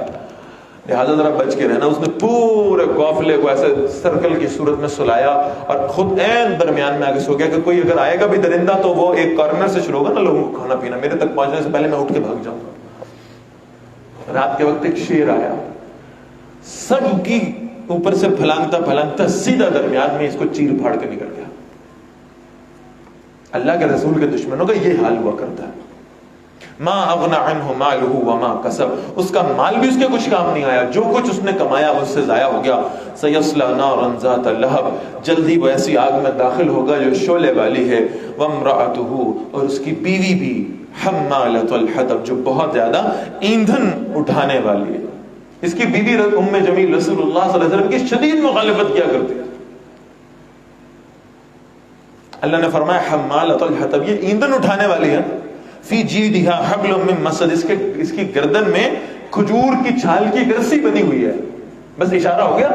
لہٰذا ذرا بچ کے رہنا. اس نے پورے قافلے کو ایسے سرکل کی صورت میں سلایا اور خود عین درمیان میں آگے سو گیا کہ کوئی اگر آئے گا بھی درندہ تو وہ ایک کارنر سے شروع ہوگا نا لوگوں کو کھانا پینا، میرے تک پہنچنے سے پہلے میں اٹھ کے بھاگ جاؤں گا. رات کے وقت ایک شیر آیا، سب کی اوپر سے پھلانگتا پھلانگتا سیدھا درمیان میں اس کو چیر پھاڑ کے نکل گیا. اللہ کے رسول کے دشمنوں کا یہ حال ہوا کرتا ہے. ما اغنى عنه ماله وما کسب، اس کا مال بھی اس کے کچھ کام نہیں آیا، جو کچھ اس نے کمایا اس سے ضائع ہو گیا. سيصلى نارا ذات لهب، جلدی وہ ایسی آگ میں داخل ہوگا جو شعلے والی ہے. وامرأته، اور اس کی بیوی بھی حمالۃ الحطب، جو بہت زیادہ ایندھن اٹھانے والی ہے. اس کی بیوی ام جمیل رسول اللہ صلی اللہ علیہ وسلم کی شدید مخالفت کیا کرتی ہے. اللہ نے فرمایا حمالۃ الحطب، یہ ایندھن اٹھانے والی ہے. فی جیدہا حبل من مسد، اس کی گردن میں کھجور کی چھال کی ایک رسی بنی ہوئی ہے. بس اشارہ ہو گیا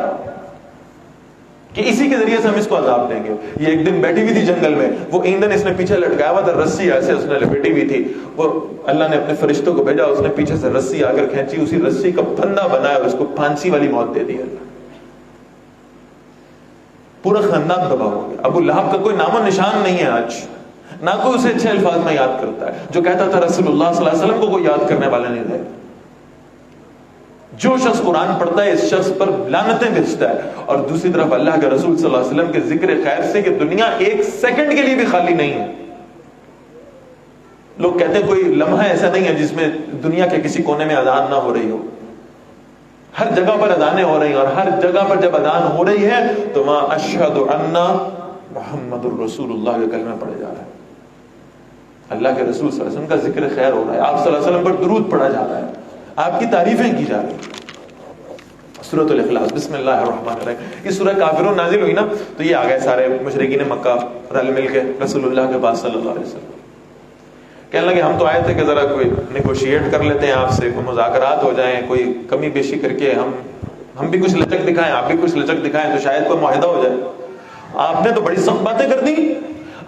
کہ اسی کے ذریعے سے ہم اس کو عذاب دیں گے. یہ ایک دن بیٹھی ہوئی تھی جنگل میں، وہ ایندھن اس نے پیچھے لٹکایا ہوا تھا، رسی ایسے اس نے لپیٹی ہوئی تھی. وہ اللہ نے اپنے فرشتوں کو بھیجا، اس نے پیچھے سے رسی آ کر کھینچی، اسی رسی کا پھندا بنایا اور اس کو پھانسی والی موت دے دی. اللہ پورا خاندان تباہ ہو گیا. ابو لہب کا کوئی نام و نشان نہیں ہے آج، نہ کوئی اسے اچھے الفاظ میں یاد کرتا ہے. جو کہتا تھا رسول اللہ صلی اللہ علیہ وسلم کو کوئی یاد کرنے والے نہیں رہے. جو شخص قرآن پڑھتا ہے اس شخص پر لعنتیں بھیجتا ہے، اور دوسری طرف اللہ کے رسول صلی اللہ علیہ وسلم کے ذکر خیر سے کہ دنیا ایک سیکنڈ کے لیے بھی خالی نہیں ہے. لوگ کہتے ہیں کوئی لمحہ ایسا نہیں ہے جس میں دنیا کے کسی کونے میں اذان نہ ہو رہی ہو. ہر جگہ پر اذانیں ہو رہی ہیں، اور ہر جگہ پر جب اذان ہو رہی ہے تو وہاں اشہد ان محمد الرسول اللہ کا کلمہ پڑھا جا رہا ہے. اللہ کے رسول صلی اللہ علیہ وسلم کا ذکر خیر ہو رہا ہے، آپ صلی اللہ علیہ وسلم پر درود پڑھا جا رہا ہے، آپ کی تعریفیں کی جا رہی ہیں. سورۃ الاخلاص، بسم اللہ الرحمن الرحیم. یہ سورہ کافرون نازل ہوئی نا تو یہ آ گئے سارے مشرکین مکہ رل مل کے رسول اللہ کے پاس صلی اللہ علیہ وسلم. کہنے لگے ہم تو آئے تھے کہ ذرا کوئی نیگوشیٹ کر لیتے ہیں آپ سے، کوئی مذاکرات ہو جائیں، کوئی کمی بیشی کر کے ہم بھی کچھ لچک دکھائیں، آپ بھی کچھ لچک دکھائیں تو شاید کوئی معاہدہ ہو جائے. آپ نے تو بڑی سخت باتیں کر دی.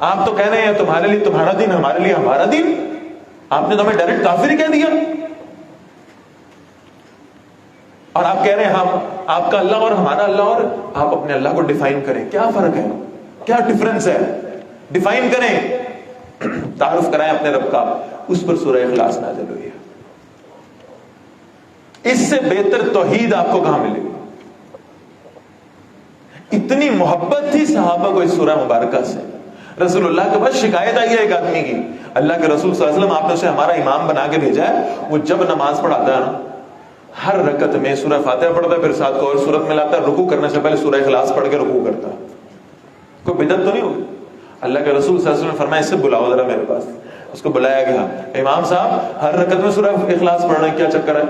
آپ تو کہہ رہے ہیں تمہارے لیے تمہارا دین، ہمارے لیے ہمارا دین. آپ نے تو ہمیں ڈائریکٹ کافر ہی کہہ دیا. اور آپ کہہ رہے ہیں ہم آپ کا اللہ اور ہمارا اللہ، اور آپ اپنے اللہ کو ڈیفائن کریں. کیا فرق ہے، کیا ڈفرنس ہے؟ ڈیفائن کریں، تعارف کرائیں اپنے رب کا. اس پر سورہ اخلاص نازل ہوئی ہے. اس سے بہتر توحید آپ کو کہاں ملے گی؟ اتنی محبت تھی صحابہ کو اس سورہ مبارکہ سے. رسول اللہ کے پاس شکایت آئی ہے ایک آدمی کی، اللہ کے رسول صلی اللہ علیہ وسلم آپ نے اسے ہمارا امام بنا کے بھیجا ہے، وہ جب نماز پڑھاتا ہے نا ہر رکعت میں سورہ فاتحہ پڑھتا ہے، پھر ساتھ کو اور سورت میں لاتا ہے، رکوع کرنے سے پہلے سورہ اخلاص پڑھ کے رکوع کرتا ہے. کوئی بدعت تو نہیں ہوگی؟ اللہ کے رسول صلی اللہ علیہ وسلم نے فرمایا اس سے بلاؤ ذرا میرے پاس. اس کو بلایا گیا. امام صاحب ہر رکعت میں سورہ اخلاص پڑھنا کیا چکر ہے؟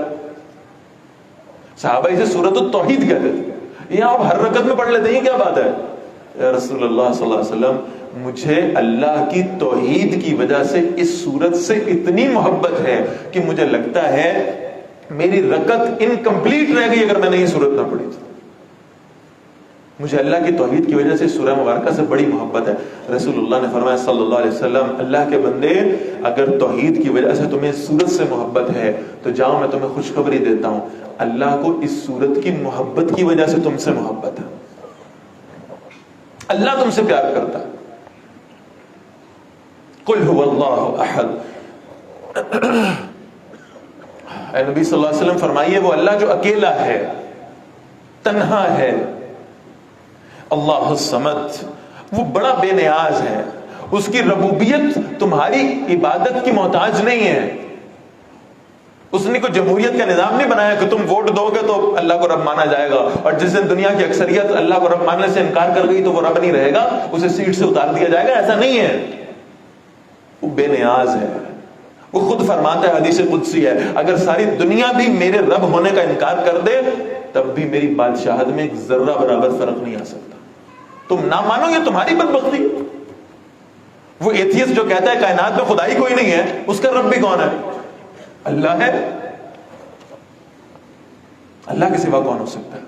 صحابہ اسے سورۃ التوحید کہتے تھے. یہ آپ ہر رکعت میں پڑھ لیتے ہیں، کیا بات ہے؟ یا رسول اللہ صلی اللہ علیہ وسلم مجھے اللہ کی توحید کی وجہ سے اس سورت سے اتنی محبت ہے کہ مجھے لگتا ہے میری رکعت انکمپلیٹ رہ گئی اگر میں نے یہ سورت نہ پڑھی. مجھے اللہ کی توحید کی وجہ سے سورہ مبارکہ سے بڑی محبت ہے. رسول اللہ نے فرمایا صلی اللہ علیہ وسلم اللہ کے بندے اگر توحید کی وجہ سے تمہیں اس سورت سے محبت ہے تو جاؤ میں تمہیں خوشخبری دیتا ہوں، اللہ کو اس سورت کی محبت کی وجہ سے تم سے محبت ہے. اللہ تم سے پیار کرتا ہے. قل هو اللہ احد. اے نبی صلی اللہ علیہ وسلم فرمائیے وہ اللہ جو اکیلا ہے، تنہا ہے، اللہ الصمد، وہ بڑا بے نیاز ہے. اس کی ربوبیت تمہاری عبادت کی محتاج نہیں ہے. اس نے کوئی جمہوریت کا نظام نہیں بنایا کہ تم ووٹ دو گے تو اللہ کو رب مانا جائے گا، اور جس دن دنیا کی اکثریت اللہ کو رب ماننے سے انکار کر گئی تو وہ رب نہیں رہے گا، اسے سیٹ سے اتار دیا جائے گا. ایسا نہیں ہے. وہ بے نیاز ہے. وہ خود فرماتا ہے, حدیث قدسی ہے, اگر ساری دنیا بھی میرے رب ہونے کا انکار کر دے تب بھی میری بادشاہت میں ایک ذرہ برابر فرق نہیں آ سکتا. تم نہ مانو, یہ تمہاری بدبختی. وہ ایتھیسٹ جو کہتا ہے کائنات میں خدا ہی کوئی نہیں ہے, اس کا رب بھی کون ہے؟ اللہ ہے. اللہ کے سوا کون ہو سکتا ہے؟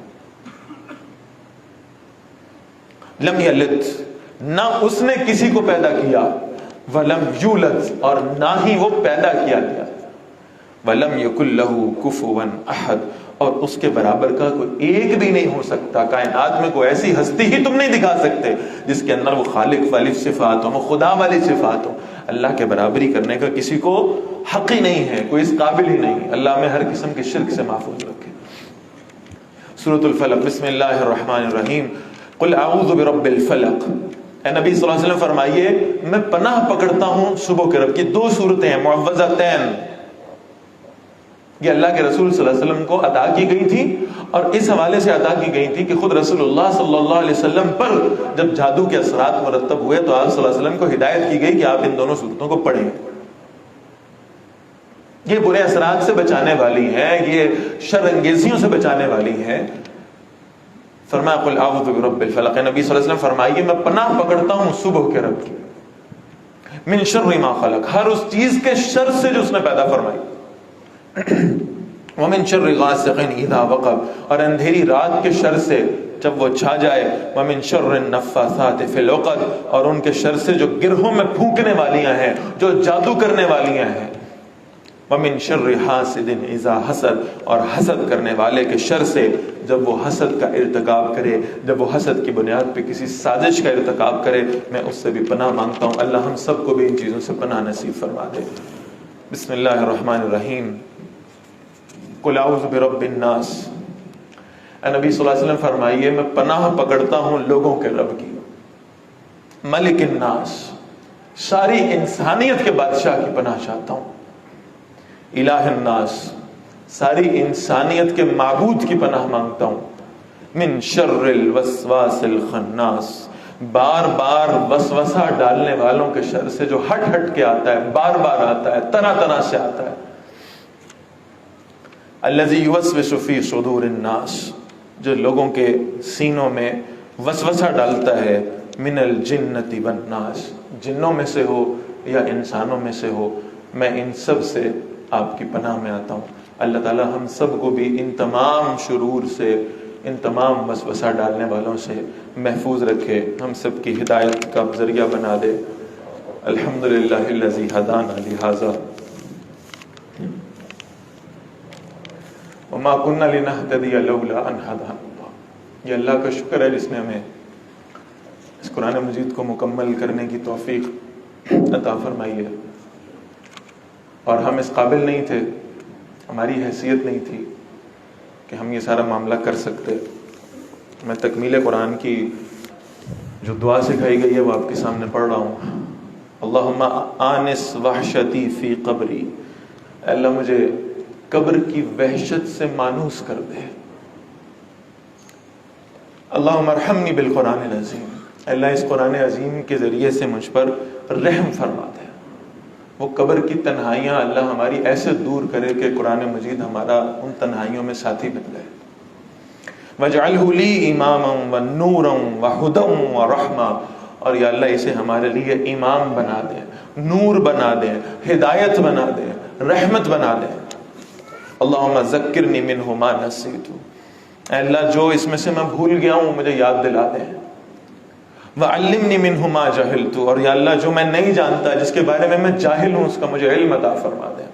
لم یلد, نہ اس نے کسی کو پیدا کیا, ولم یولد, اور نہ ہی وہ پیدا کیا گیا, ولم یکن لہ کفوا احد, اور اس کے برابر کا کوئی ایک بھی نہیں ہو سکتا. کائنات میں کوئی ایسی ہستی ہی تم نہیں دکھا سکتے جس کے اندر وہ خالق والی صفات ہوں, وہ خدا والی صفات ہوں. اللہ کے برابری کرنے کا کسی کو حق ہی نہیں ہے, کوئی اس قابل ہی نہیں. اللہ میں ہر قسم کے شرک سے محفوظ رکھے. سورۃ الفلق, بسم اللہ الرحمن الرحیم. قل اعوذ برب الفلق. اے نبی صلی اللہ علیہ وسلم فرمائیے میں پناہ پکڑتا ہوں صبح کے رب کی. دو صورتیں ہیں معوذتین, یہ اللہ کے رسول صلی اللہ علیہ وسلم کو عطا کی گئی تھی, اور اس حوالے سے عطا کی گئی تھی کہ خود رسول اللہ صلی اللہ علیہ وسلم پر جب جادو کے اثرات مرتب ہوئے تو آپ صلی اللہ علیہ وسلم کو ہدایت کی گئی کہ آپ ان دونوں صورتوں کو پڑھیں. یہ برے اثرات سے بچانے والی ہیں, یہ شر انگیزیوں سے بچانے والی ہیں. فرمایا قل اعوذ برب الفلق. نبی صلی اللہ علیہ وسلم فرمائیے میں پناہ پکڑتا ہوں صبح کے رب کی, من شر ما خلق, ہر اس چیز کے شر سے جو اس نے پیدا فرمائی, ومن شر غاسق اذا وقب, اور اندھیری رات کے شر سے جب وہ چھا جائے, ومن شر النفاثات فی العقد, اور ان کے شر سے جو گرہوں میں پھونکنے والیاں ہیں, جو جادو کرنے والیاں ہیں, ومن شر حاسد اذا حسد, اور حسد کرنے والے کے شر سے جب وہ حسد کا ارتکاب کرے, جب وہ حسد کی بنیاد پہ کسی سازش کا ارتکاب کرے. میں اس سے بھی پناہ مانگتا ہوں, اللہ ہم سب کو بھی ان چیزوں سے پناہ نصیب فرما دے. بسم اللہ الرحمن الرحیم. قل اعوذ برب الناس. اے نبی صلی اللہ علیہ وسلم فرمائیے میں پناہ پکڑتا ہوں لوگوں کے رب کی. ملک الناس, ساری انسانیت کے بادشاہ کی پناہ چاہتا ہوں. الہ الناس, ساری انسانیت کے معبود کی پناہ مانگتا ہوں. من شر الوسواس الخناس, بار بار وسوسہ ڈالنے والوں کے شر سے, جو ہٹ ہٹ کے آتا ہے, بار بار آتا ہے, طرح طرح سے آتا ہے. الذی یوسوس فی صدور الناس, جو لوگوں کے سینوں میں وسوسہ ڈالتا ہے. من الجنۃ والناس, جنوں میں سے ہو یا انسانوں میں سے ہو, میں ان سب سے آپ کی پناہ میں آتا ہوں. اللہ تعالی ہم سب کو بھی ان تمام شرور سے, ان تمام وسوسہ ڈالنے والوں سے محفوظ رکھے, ہم سب کی ہدایت کا ذریعہ بنا دے. الحمدللہ الذی ہدانا لہذا وما كنا لنهتدي لولا ان هدانا اللہ. یہ اللہ کا شکر ہے جس نے ہمیں اس قرآن مجید کو مکمل کرنے کی توفیق عطا فرمائی ہے. اور ہم اس قابل نہیں تھے, ہماری حیثیت نہیں تھی کہ ہم یہ سارا معاملہ کر سکتے. میں تکمیل قرآن کی جو دعا سکھائی گئی ہے وہ آپ کے سامنے پڑھ رہا ہوں. اللہم آنس وحشتی فی قبری, اللہ مجھے قبر کی وحشت سے مانوس کر دے. اللہم ارحمنی بالقرآن العظیم, اللہ اس قرآن عظیم کے ذریعے سے مجھ پر رحم فرما دے. وہ قبر کی تنہائیاں اللہ ہماری ایسے دور کرے کہ قرآن مجید ہمارا ان تنہائیوں میں ساتھی بن جائے. وَاجْعَلْهُ لِي إِمَامًا وَنُورًا وَهُدًى وَرَحْمَةً, اور یا اللہ اسے ہمارے لیے امام بنا دے, نور بنا دے, ہدایت بنا دے, رحمت بنا دے. اللہم ذکرنی منہ ما نسیت, اے اللہ جو اس میں سے میں بھول گیا ہوں مجھے یاد دلا دے. وَعَلِّمْنِي مِنْهُ مَا جَهِلْتُ, اور یا اللہ جو میں نہیں جانتا, جس کے بارے میں جاہل ہوں, اس کا مجھے علم عطا فرما دے.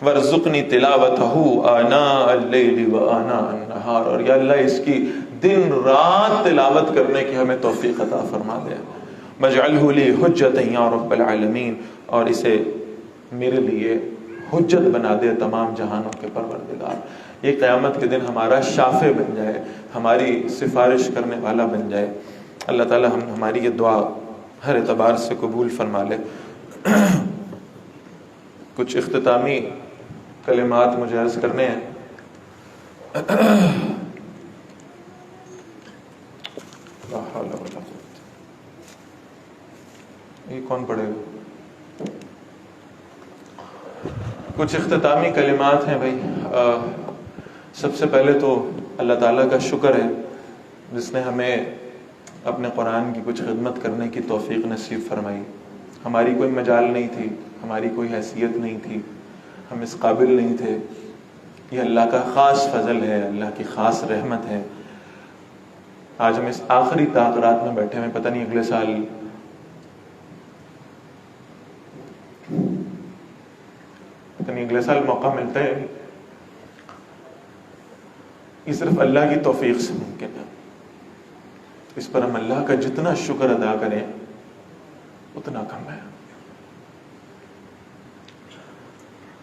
وَارْزُقْنِي تِلَاوَتَهُ آنَاءَ اللَّيْلِ وَآنَاءَ النَّهَارِ, اور یا اللہ اس کی دن رات تلاوت کرنے کی ہمیں توفیق عطا فرما دے. وَاجْعَلْهُ لِي حُجَّةً يَا رَبَّ الْعَالَمِينَ, اور اسے میرے لیے حجت بنا دے تمام جہانوں کے پروردگار. یہ قیامت کے دن ہمارا شافع بن جائے, ہماری سفارش کرنے والا بن جائے. اللہ تعالی ہماری یہ دعا ہر اعتبار سے قبول فرما لے. کچھ اختتامی کلمات مجھے عرض کرنے ہیں. یہ کون پڑھے گا؟ کچھ اختتامی کلمات ہیں بھائی. سب سے پہلے تو اللہ تعالیٰ کا شکر ہے جس نے ہمیں اپنے قرآن کی کچھ خدمت کرنے کی توفیق نصیب فرمائی. ہماری کوئی مجال نہیں تھی، ہماری کوئی حیثیت نہیں تھی، ہم اس قابل نہیں تھے. یہ اللہ کا خاص فضل ہے، اللہ کی خاص رحمت ہے. آج ہم اس آخری تاخرات میں بیٹھے ہوئے، پتہ نہیں اگلے سال موقع ملتا ہے. یہ صرف اللہ کی توفیق سے ممکن ہے. اس پر ہم اللہ کا جتنا شکر ادا کریں اتنا کم ہے.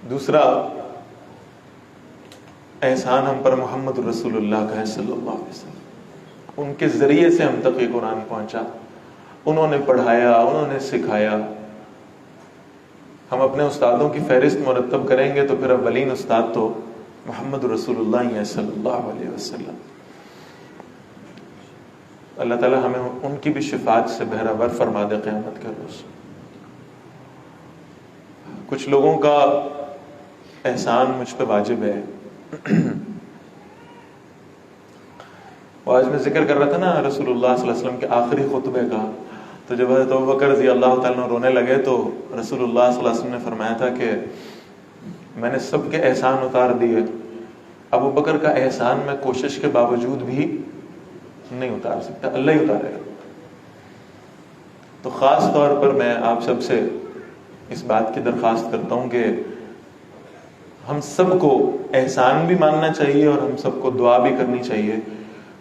دوسرا احسان ہم پر محمد رسول اللہ کا ہے صلی اللہ علیہ وسلم. ان کے ذریعے سے ہم تک یہ قرآن پہنچا. انہوں نے پڑھایا، انہوں نے سکھایا. ہم اپنے استادوں کی فہرست مرتب کریں گے تو پھر اولین استاد تو محمد رسول اللہ صلی اللہ علیہ وسلم. اللہ تعالیٰ ہمیں ان کی بھی شفاعت سے بہرہ فرما دے قیامت کے روز. کچھ لوگوں کا احسان مجھ پہ واجب ہے. آج میں ذکر کر رہا تھا نا رسول اللہ صلی اللہ علیہ وسلم کے آخری خطبے کا، تو جب حضرت ابوبکر رضی اللہ تعالیٰ رونے لگے تو رسول اللہ صلی اللہ علیہ وسلم نے فرمایا تھا کہ میں نے سب کے احسان اتار دیے، ابوبکر کا احسان میں کوشش کے باوجود بھی نہیں اتار سکتا، اللہ ہی اتارے گا. تو خاص طور پر میں آپ سب سے اس بات کی درخواست کرتا ہوں کہ ہم سب کو احسان بھی ماننا چاہیے اور ہم سب کو دعا بھی کرنی چاہیے.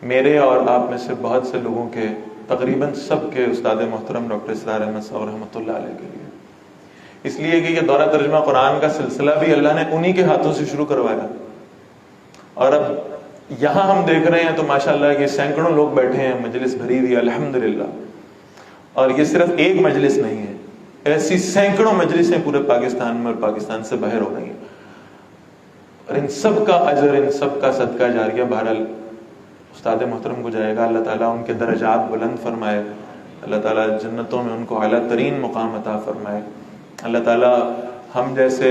میرے اور آپ میں سے بہت سے لوگوں کے، تقریباً سب کے استاد محترم ڈاکٹر اسرار احمد صاحب رحمۃ اللہ علیہ کے لیے، اس لیے کہ یہ دورہ ترجمہ قرآن کا سلسلہ بھی اللہ نے انہی کے ہاتھوں سے شروع کروایا. اور اب یہاں ہم دیکھ رہے ہیں تو ماشاءاللہ یہ سینکڑوں لوگ بیٹھے ہیں، مجلس بھری ہوئی الحمدللہ. اور یہ صرف ایک مجلس نہیں ہے، ایسی سینکڑوں مجلسیں پورے پاکستان میں اور پاکستان سے باہر ہو رہی ہیں. اور ان سب کا اجر، ان سب کا صدقہ جاریہ بہرحال استاد محترم کو جائے گا. اللہ تعالیٰ ان کے درجات بلند فرمائے، اللہ تعالیٰ جنتوں میں ان کو اعلیٰ ترین مقام عطا فرمائے. اللہ تعالیٰ ہم جیسے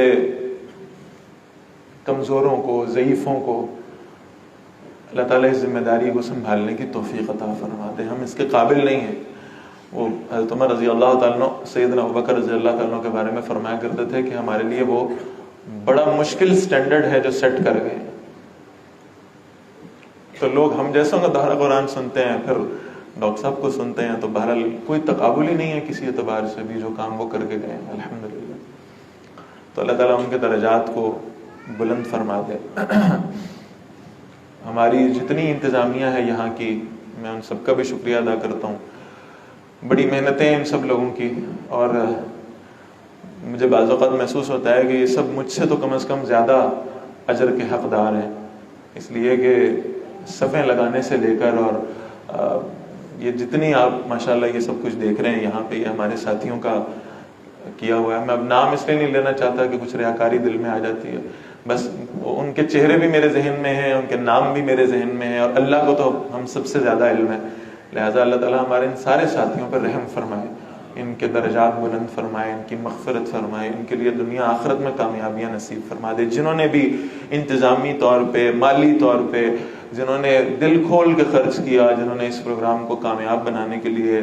کمزوروں کو، ضعیفوں کو اللہ تعالیٰ اس ذمہ داری کو سنبھالنے کی توفیق عطا فرما دے. ہم اس کے قابل نہیں ہیں. وہ حضرت عمر رضی اللہ تعالیٰ سیدنا ابوبکر رضی اللہ تعالیٰ کے بارے میں فرمایا کرتے تھے کہ ہمارے لیے وہ بڑا مشکل سٹینڈرڈ ہے جو سیٹ کر گئے. تو لوگ ہم جیسوں کا دورہ قرآن سنتے ہیں، پھر ڈاکٹر صاحب کو سنتے ہیں، تو بہرحال کوئی تقابل ہی نہیں ہے کسی اعتبار سے بھی جو کام وہ کر کے گئے ہیں الحمدللہ. تو اللہ تعالیٰ ان کے درجات کو بلند فرما دے. ہماری جتنی انتظامیہ ہے یہاں کی، میں ان سب کا بھی شکریہ ادا کرتا ہوں. بڑی محنتیں ان سب لوگوں کی، اور مجھے بعض اوقات محسوس ہوتا ہے کہ یہ سب مجھ سے تو کم از کم زیادہ اجر کے حقدار ہیں، اس لیے کہ صفیں لگانے سے لے کر اور یہ جتنی آپ ماشاءاللہ یہ سب کچھ دیکھ رہے ہیں یہاں پہ، یہ ہمارے ساتھیوں کا کیا ہوا ہے. میں اب نام اس لیے نہیں لینا چاہتا کہ کچھ ریاکاری دل میں آ جاتی ہے، بس ان کے چہرے بھی میرے ذہن میں ہیں، ان کے نام بھی میرے ذہن میں ہیں، اور اللہ کو تو ہم سب سے زیادہ علم ہے. لہٰذا اللہ تعالیٰ ہمارے ان سارے ساتھیوں پر رحم فرمائے، ان کے درجات بلند فرمائے، ان کی مغفرت فرمائے، ان کے لیے دنیا آخرت میں کامیابیاں نصیب فرما دے. جنہوں نے بھی انتظامی طور پہ، مالی طور پہ، جنہوں نے دل کھول کے خرچ کیا، جنہوں نے اس پروگرام کو کامیاب بنانے کے لیے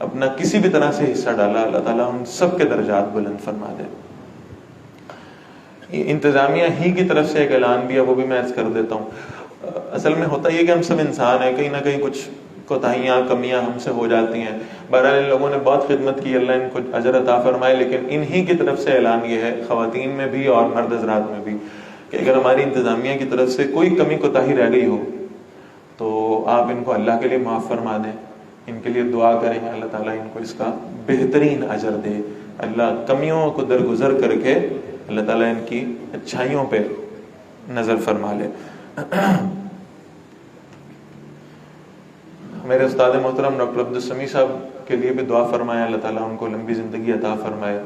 اپنا کسی بھی طرح سے حصہ ڈالا، اللہ تعالیٰ ان سب کے درجات بلند فرما دے. انتظامیہ ہی کی طرف سے ایک اعلان بھی ہے، وہ بھی میں عرض کر دیتا ہوں. اصل میں ہوتا یہ کہ ہم سب انسان ہیں، کہیں نہ کہیں کچھ کوتاہیاں، کمیاں ہم سے ہو جاتی ہیں. بہرحال ان لوگوں نے بہت خدمت کی، اللہ ان کو اجر عطا فرمائے. لیکن انہی کی طرف سے اعلان یہ ہے، خواتین میں بھی اور مرد حضرات میں بھی، کہ اگر ہماری انتظامیہ کی طرف سے کوئی کمی کوتاہی رہ گئی ہو تو آپ ان کو اللہ کے لیے معاف فرما دیں، ان کے لیے دعا کریں، اللہ تعالیٰ ان کو اس کا بہترین اجر دے. اللہ کمیوں کو درگزر کر کے اللہ تعالیٰ ان کی اچھائیوں پہ نظر فرما لے. میرے استاد محترم ڈاکٹر عبدالسمیع صاحب کے لیے بھی دعا فرمائے، اللہ تعالیٰ ان کو لمبی زندگی عطا فرمائے،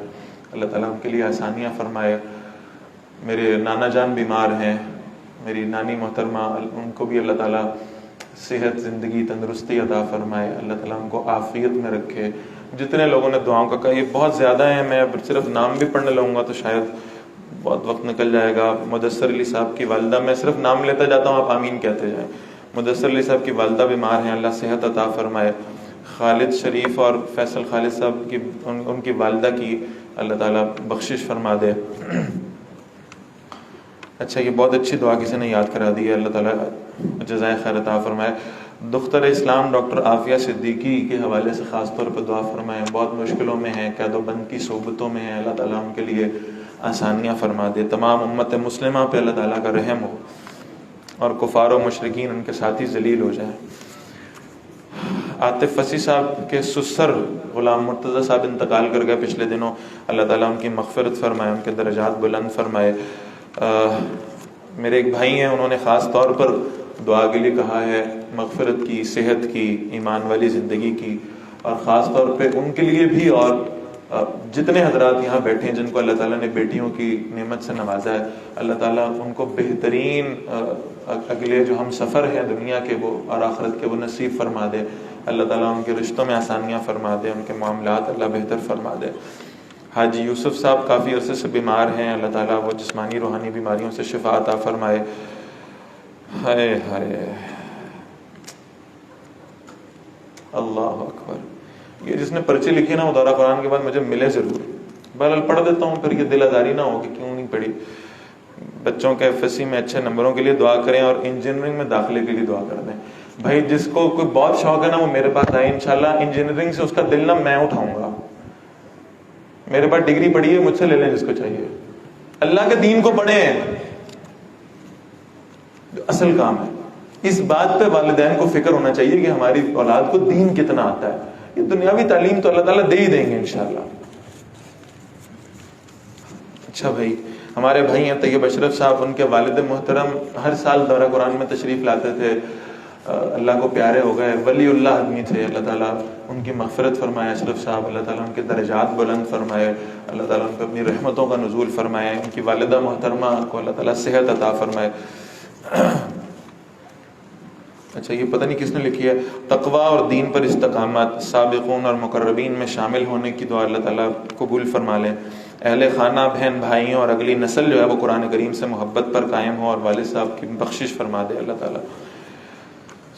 اللہ تعالیٰ ان کے لیے آسانیاں فرمائے. میرے نانا جان بیمار ہیں، میری نانی محترمہ، ان کو بھی اللہ تعالیٰ صحت، زندگی، تندرستی عطا فرمائے، اللہ تعالیٰ ان کو عافیت میں رکھے. جتنے لوگوں نے دعاؤں کا کہا یہ بہت زیادہ ہیں، میں صرف نام بھی پڑھنے لگوں گا تو شاید بہت وقت نکل جائے گا. مدثر علی صاحب کی والدہ, میں صرف نام لیتا جاتا ہوں, آپ آمین کہتے جائیں. مدثر علی صاحب کی والدہ بیمار ہیں, اللہ صحت عطا فرمائے. خالد شریف اور فیصل خالد صاحب کی ان کی والدہ کی اللہ تعالیٰ بخشش فرما دے. اچھا, یہ بہت اچھی دعا کسی نے یاد کرا دی ہے, اللہ تعالیٰ جزائے خیر عطا فرمائے. دختر اسلام ڈاکٹر عافیہ صدیقی کے حوالے سے خاص طور پر دعا فرمائیں. بہت مشکلوں میں ہیں, قید و بند کی صحبتوں میں ہیں, اللہ تعالیٰ ان کے لیے آسانیاں فرما دے. تمام امت مسلمہ پہ اللہ تعالیٰ کا رحم ہو اور کفار و مشرکین ان کے ساتھی ذلیل ہو جائیں. عاطف فصیح صاحب کے سسر غلام مرتضی صاحب انتقال کر گئے پچھلے دنوں, اللہ تعالیٰ ان کی مغفرت فرمائے, ان کے درجات بلند فرمائے. میرے ایک بھائی ہیں, انہوں نے خاص طور پر دعا کے لیے کہا ہے, مغفرت کی, صحت کی, ایمان والی زندگی کی, اور خاص طور پہ ان کے لیے بھی اور جتنے حضرات یہاں بیٹھے ہیں جن کو اللہ تعالیٰ نے بیٹیوں کی نعمت سے نوازا ہے, اللہ تعالیٰ ان کو بہترین اگلے جو ہم سفر ہیں دنیا کے وہ اور آخرت کے وہ نصیب فرما دے. اللہ تعالیٰ ان کے رشتوں میں آسانیاں فرما دے, ان کے معاملات اللہ بہتر فرما دے. حاجی یوسف صاحب کافی عرصے سے بیمار ہیں, اللہ تعالیٰ وہ جسمانی روحانی بیماریوں سے شفا عطا فرمائے. ہائے ہائے, اللہ اکبر. یہ جس نے پرچے لکھے نا وہ دورہ قرآن کے بعد مجھے ملے ضرور. بہرحال پڑھ دیتا ہوں, پھر یہ دل آزاری نہ ہو کہ کیوں نہیں پڑھی. بچوں کے FSC میں اچھے نمبروں کے لیے دعا کریں اور انجینئرنگ میں داخلے کے لیے دعا کر دیں. بھائی جس کو کوئی بہت شوق ہے نا وہ میرے پاس آئے, انشاءاللہ انجینئرنگ سے اس کا دل نہ میں اٹھاؤں گا. میرے پاس ڈگری پڑھی ہے, مجھ سے لے لیں جس کو چاہیے. اللہ کے دین کو پڑھیں, اصل کام ہے. اس بات پہ والدین کو فکر ہونا چاہیے کہ ہماری اولاد کو دین کتنا آتا ہے. یہ دنیاوی تعلیم تو اللہ تعالیٰ دے ہی دیں گے انشاءاللہ. اچھا بھائی, ہمارے بھائی ہیں طیب اشرف صاحب, ان کے والد محترم ہر سال دورہ قرآن میں تشریف لاتے تھے, اللہ کو پیارے ہو گئے, ولی اللہ آدمی تھے. اللہ تعالیٰ ان کی مغفرت فرمائے. اشرف صاحب اللہ تعالیٰ ان کے درجات بلند فرمائے, اللہ تعالیٰ ان کو اپنی رحمتوں کا نزول فرمائے. ان کی والدہ محترمہ کو اللہ تعالیٰ صحت عطا فرمائے. اچھا, یہ پتہ نہیں کس نے لکھی ہے, تقویٰ اور دین پر استقامت, سابقون اور مقربین میں شامل ہونے کی دعا اللہ تعالیٰ قبول فرما لیں. اہل خانہ, بہن بھائیوں اور اگلی نسل جو ہے وہ قرآن کریم سے محبت پر قائم ہو اور والد صاحب کی بخشش فرما دے اللہ تعالیٰ.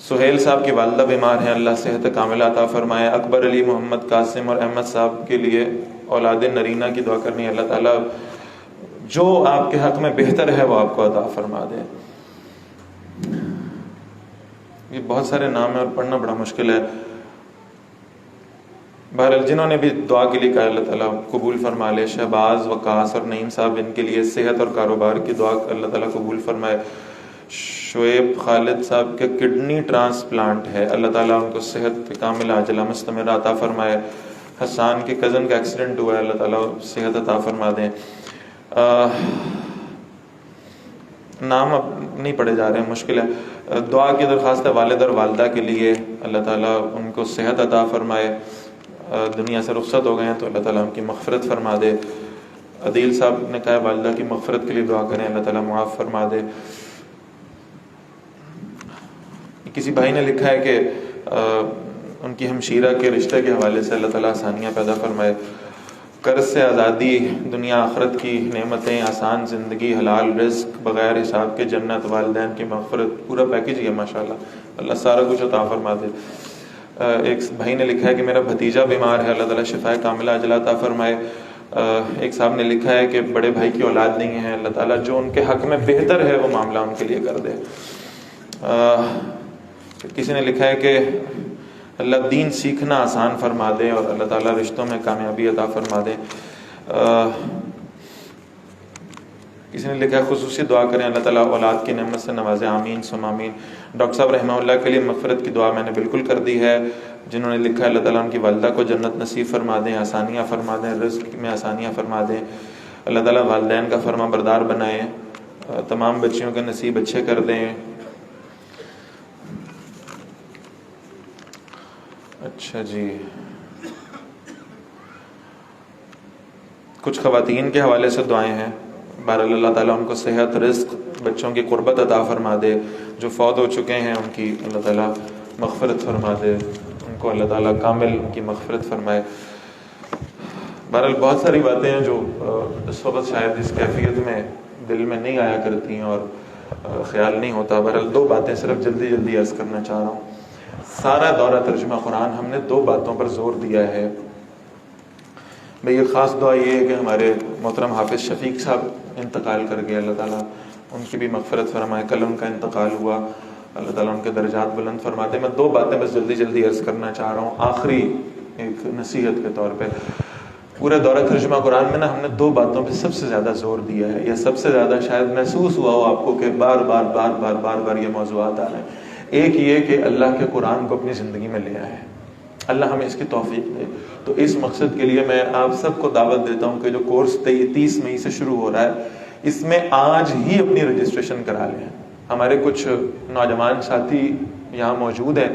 سہیل صاحب کی والدہ بیمار ہیں, اللہ صحت کاملہ عطا فرمائے. اکبر علی, محمد قاسم اور احمد صاحب کے لیے اولاد نرینہ کی دعا کرنی, اللہ تعالیٰ جو آپ کے حق میں بہتر ہے وہ آپ کو عطا فرما دے. یہ بہت سارے نام ہیں اور پڑھنا بڑا مشکل ہے. بہرحال جنہوں نے بھی دعا کے لیے کہا اللہ تعالیٰ قبول فرما لے. شہباز, وقاص اور نعیم صاحب, ان کے لیے صحت اور کاروبار کی دعا اللہ تعالیٰ قبول فرمائے. شعیب خالد صاحب کے کڈنی ٹرانسپلانٹ ہے, اللہ تعالیٰ ان کو صحت کاملہ عاجلہ مستمرہ عطا فرمائے. حسان کے کزن کا ایکسیڈنٹ ہوا ہے, اللہ تعالیٰ صحت عطا فرما دیں. نام اب نہیں پڑھے جا رہے ہیں, مشکل ہے. دعا کی درخواست ہے والد اور والدہ کے لیے, اللہ تعالیٰ ان کو صحت عطا فرمائے. دنیا سے رخصت ہو گئے ہیں تو اللہ تعالیٰ ان کی مغفرت فرما دے. عدیل صاحب نے کہا والدہ کی مغفرت کے لیے دعا کریں, اللہ تعالیٰ معاف فرما دے. کسی بھائی نے لکھا ہے کہ ان کی ہمشیرہ کے رشتے کے حوالے سے اللہ تعالیٰ آسانیاں پیدا فرمائے. قرض سے آزادی, دنیا آخرت کی نعمتیں, آسان زندگی, حلال رزق, بغیر حساب کے جنت, والدین کی مغفرت, پورا پیکج ہی ہے ماشاءاللہ. اللہ سارا کچھ عطا فرما دے. ایک بھائی نے لکھا ہے کہ میرا بھتیجا بیمار ہے, اللہ تعالیٰ شفائے کاملہ عاجلہ عطا فرمائے. ایک صاحب نے لکھا ہے کہ بڑے بھائی کی اولاد نہیں ہے, اللہ تعالیٰ جو ان کے حق میں بہتر ہے وہ معاملہ ان کے لیے کر دے. کسی نے لکھا ہے کہ اللہ دین سیکھنا آسان فرما دے اور اللہ تعالیٰ رشتوں میں کامیابی عطا فرما دے. کسی نے لکھا ہے خصوصی دعا کریں اللہ تعالیٰ اولاد کی نعمت سے نوازے, آمین ثم آمین. ڈاکٹر صاحب رحمہ اللہ کے لیے مغفرت کی دعا میں نے بالکل کر دی ہے. جنہوں نے لکھا ہے اللہ تعالیٰ ان کی والدہ کو جنت نصیب فرما دیں, آسانیاں فرما دیں, رزق میں آسانیاں فرما دیں. اللہ تعالیٰ والدین کا فرما بردار بنائیں, تمام بچیوں کے نصیب اچھے کر دیں. اچھا جی, کچھ خواتین کے حوالے سے دعائیں ہیں. بہرحال اللہ تعالیٰ ان کو صحت, رزق, بچوں کی قربت عطا فرما دے. جو فوت ہو چکے ہیں ان کی اللہ تعالیٰ مغفرت فرما دے, ان کو اللہ تعالیٰ کامل ان کی مغفرت فرمائے. بہرحال بہت ساری باتیں ہیں جو اس وقت شاید اس کیفیت میں دل میں نہیں آیا کرتی ہیں اور خیال نہیں ہوتا. بہرحال 2 باتیں صرف جلدی عرض کرنا چاہ رہا ہوں. سارا دورہ ترجمہ قرآن ہم نے 2 باتوں پر زور دیا ہے. بھئی یہ خاص دعا یہ ہے کہ ہمارے محترم حافظ شفیق صاحب انتقال کر گئے, اللہ تعالیٰ ان کی بھی مغفرت فرمائے. کل ان کا انتقال ہوا, اللہ تعالیٰ ان کے درجات بلند فرماتے. میں 2 باتیں بس جلدی عرض کرنا چاہ رہا ہوں آخری ایک نصیحت کے طور پہ. پورے دورہ ترجمہ قرآن میں ہم نے 2 باتوں پہ سب سے زیادہ زور دیا ہے, یا سب سے زیادہ شاید محسوس ہوا ہو آپ کو کہ بار بار یہ موضوعات آ رہے ہیں. ایک یہ کہ اللہ کے قرآن کو اپنی زندگی میں لے آئے, اللہ ہمیں اس کی توفیق دے. تو اس مقصد کے لیے میں آپ سب کو دعوت دیتا ہوں کہ جو کورس 30 مئی سے شروع ہو رہا ہے, اس میں آج ہی اپنی رجسٹریشن کرا لیں. ہمارے کچھ نوجوان ساتھی یہاں موجود ہیں,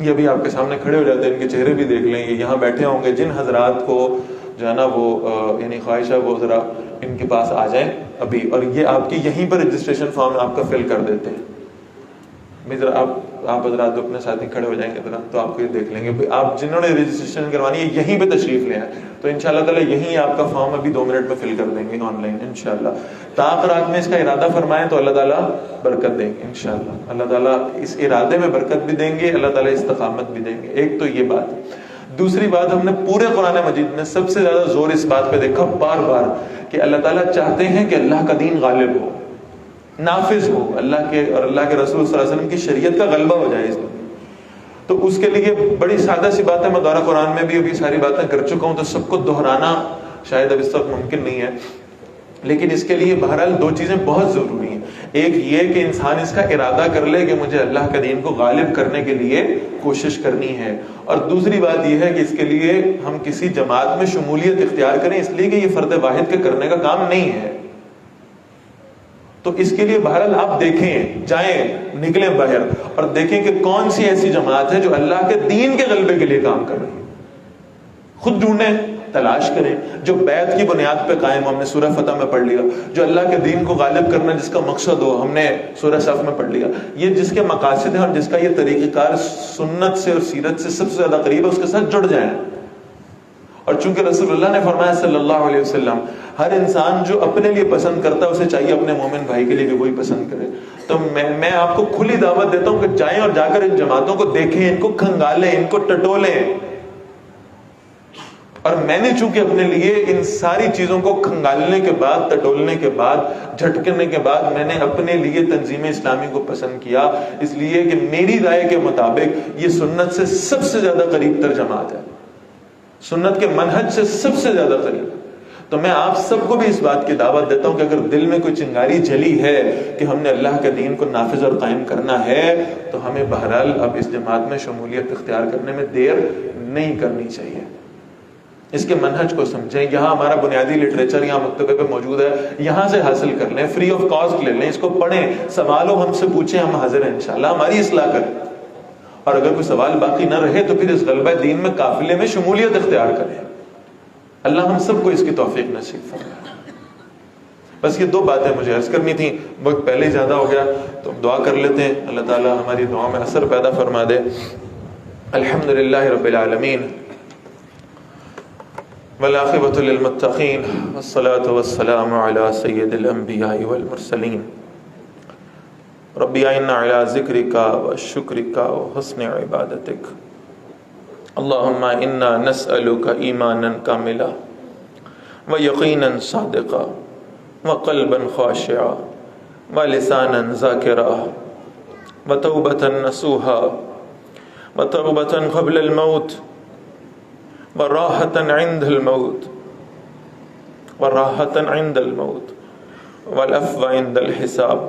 یہ بھی آپ کے سامنے کھڑے ہو جاتے ہیں, ان کے چہرے بھی دیکھ لیں, یہ یہاں بیٹھے ہوں گے. جن حضرات کو جو ہے نا وہ یعنی خواہش ہے وہ ذرا ان کے پاس آ جائیں ابھی, اور یہ آپ کی یہیں پر رجسٹریشن فارم آپ کا فل کر دیتے ہیں. بھی ذرا آپ حضرات اپنے ساتھی کھڑے ہو جائیں گے ذرا تو آپ کو یہ دیکھ لیں گے. آپ جنہوں نے رجسٹریشن کروانی ہے یہیں پہ تشریف لے آئیں, تو انشاءاللہ تعالیٰ یہیں آپ کا فارم ابھی 2 منٹ میں فل کر دیں گے آن لائن انشاءاللہ. تاخرات میں اس کا ارادہ فرمائیں تو اللہ تعالیٰ برکت دیں گے انشاءاللہ. اللہ تعالیٰ اس ارادے میں برکت بھی دیں گے, اللہ تعالیٰ استقامت بھی دیں گے. ایک تو یہ بات. دوسری بات, ہم نے پورے قرآن مجید میں سب سے زیادہ زور اس بات پہ دیکھا بار کہ اللہ تعالیٰ چاہتے ہیں کہ اللہ کا دین غالب ہو, نافذ ہو, اللہ کے اور اللہ کے رسول صلی اللہ علیہ وسلم کی شریعت کا غلبہ ہو جائے اس میں. تو اس کے لیے بڑی سادہ سی بات ہے, میں دورہ قرآن میں بھی ابھی ساری باتیں کر چکا ہوں تو سب کو دہرانا شاید اب اس وقت ممکن نہیں ہے, لیکن اس کے لیے بہرحال 2 چیزیں بہت ضروری ہیں. ایک یہ کہ انسان اس کا ارادہ کر لے کہ مجھے اللہ کے دین کو غالب کرنے کے لیے کوشش کرنی ہے, اور دوسری بات یہ ہے کہ اس کے لیے ہم کسی جماعت میں شمولیت اختیار کریں, اس لیے کہ یہ فرد واحد کے کرنے کا کام نہیں ہے. تو اس کے لیے بہرحال آپ دیکھیں, جائیں, نکلیں باہر اور دیکھیں کہ کون سی ایسی جماعت ہے جو اللہ کے دین کے غلبے کے لیے کام کر رہی ہے. خود ڈھونڈیں, تلاش کریں. جو بیعت کی بنیاد پہ قائم ہو, ہم نے سورہ فتح میں پڑھ لیا. جو اللہ کے دین کو غالب کرنا جس کا مقصد ہو, ہم نے سورہ صف میں پڑھ لیا. یہ جس کے مقاصد ہیں اور جس کا یہ طریقہ کار سنت سے اور سیرت سے سب سے زیادہ قریب ہے, اس کے ساتھ جڑ جائیں. اور چونکہ رسول اللہ نے فرمایا صلی اللہ علیہ وسلم, ہر انسان جو اپنے لیے پسند کرتا ہے اسے چاہیے اپنے مومن بھائی کے لیے بھی وہی پسند کرے. تو میں آپ کو کھلی دعوت دیتا ہوں کہ جائیں اور جا کر ان جماعتوں کو دیکھیں, ان کو کھنگالیں, ان کو ٹٹولیں. اور میں نے چونکہ اپنے لیے ان ساری چیزوں کو کھنگالنے کے بعد, ٹٹولنے کے بعد, جھٹکنے کے بعد میں نے اپنے لیے تنظیم اسلامی کو پسند کیا, اس لیے کہ میری رائے کے مطابق یہ سنت سے سب سے زیادہ قریب تر جماعت ہے, سنت کے منہج سے سب سے زیادہ قریب. تو میں آپ سب کو بھی اس بات کی دعوت دیتا ہوں کہ اگر دل میں کوئی چنگاری جلی ہے کہ ہم نے اللہ کے دین کو نافذ اور قائم کرنا ہے, تو ہمیں بہرحال اب اس جماعت میں شمولیت اختیار کرنے میں دیر نہیں کرنی چاہیے. اس کے منہج کو سمجھیں. یہاں ہمارا بنیادی لٹریچر یہاں مکتبے پہ موجود ہے, یہاں سے حاصل کر لیں, فری آف کاسٹ لے لیں, اس کو پڑھیں, سوالوں ہم سے پوچھیں, ہم حاضر ہیں انشاءاللہ ہماری اصلاح کریں. اور اگر کوئی سوال باقی نہ رہے تو پھر اس غلبہ دین میں قافلے میں شمولیت اختیار کریں. اللہ ہم سب کو اس کی توفیق نصیب فرمائے. بس یہ 2 باتیں مجھے عرض کرنی تھیں, وقت پہلے ہی زیادہ ہو گیا, تو دعا کر لیتے ہیں. اللہ تعالیٰ ہماری دعا میں اثر پیدا فرما دے. الحمدللہ رب العالمین والعاقبۃ للمتقین والصلاۃ والسلام علی سید الانبیاء والمرسلین. ربی اعنا علی ذکرک وشکرک وحسن عبادتک. اللہم انا نسألک ایمانا کاملا ویقینا صادقا وقلبا خاشعا ولسانا ذاکرا وتوبة نصوحا وتوبة قبل الموت وراحة عند الموت وراحة عند الموت والعفو عند الحساب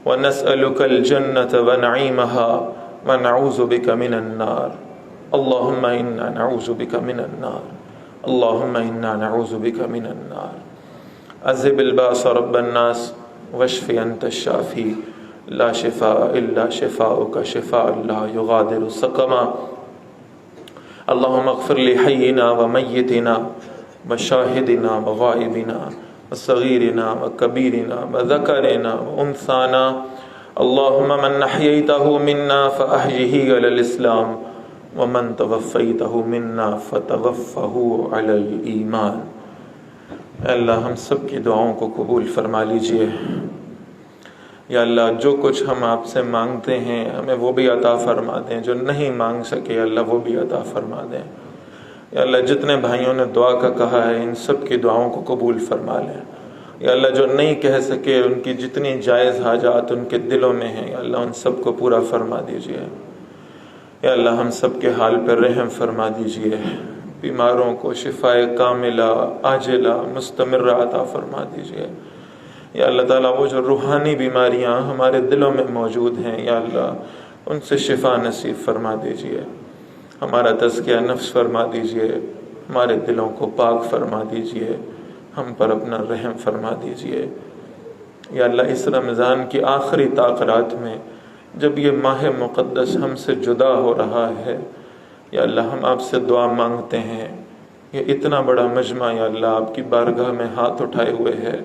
ونسألك الجنة ونعيمها ونعوذ بك من النار. اللهم إنا نعوذ بك من النار. اللهم إنا نعوذ بك من النار. أذهب البأس رب الناس واشف أنت الشافي لا شفاء إلا شفاؤك شفاء لا يغادر سقما. اللهم اغفر لحينا وميتنا وشاهدنا وغائبنا وصغيرنا وكبيرنا وذكرنا وأنثانا. اللهم من أحييته منا فأحيه على الإسلام ومن توفیتہ منا فتوفہ علی الایمان۔ اے اللہ ہم سب کی دعاؤں کو قبول فرما لیجئے۔ یا اللہ جو کچھ ہم آپ سے مانگتے ہیں ہمیں وہ بھی عطا فرما دیں، جو نہیں مانگ سکے اللہ وہ بھی عطا فرما دیں۔ یا اللہ جتنے بھائیوں نے دعا کا کہا ہے ان سب کی دعاؤں کو قبول فرما لیں۔ یا اللہ جو نہیں کہہ سکے ان کی جتنی جائز حاجات ان کے دلوں میں ہیں یا اللہ ان سب کو پورا فرما دیجئے۔ یا اللہ ہم سب کے حال پر رحم فرما دیجئے، بیماروں کو شفاء کاملہ عاجلہ مستمرہ عطا فرما دیجئے۔ یا اللہ تعالیٰ وہ جو روحانی بیماریاں ہمارے دلوں میں موجود ہیں یا اللہ ان سے شفا نصیب فرما دیجئے، ہمارا تزکیہ نفس فرما دیجئے، ہمارے دلوں کو پاک فرما دیجئے، ہم پر اپنا رحم فرما دیجئے۔ یا اللہ اس رمضان کی آخری طاقرات میں جب یہ ماہ مقدس ہم سے جدا ہو رہا ہے یا اللہ ہم آپ سے دعا مانگتے ہیں، یہ اتنا بڑا مجمع یا اللہ آپ کی بارگاہ میں ہاتھ اٹھائے ہوئے ہے،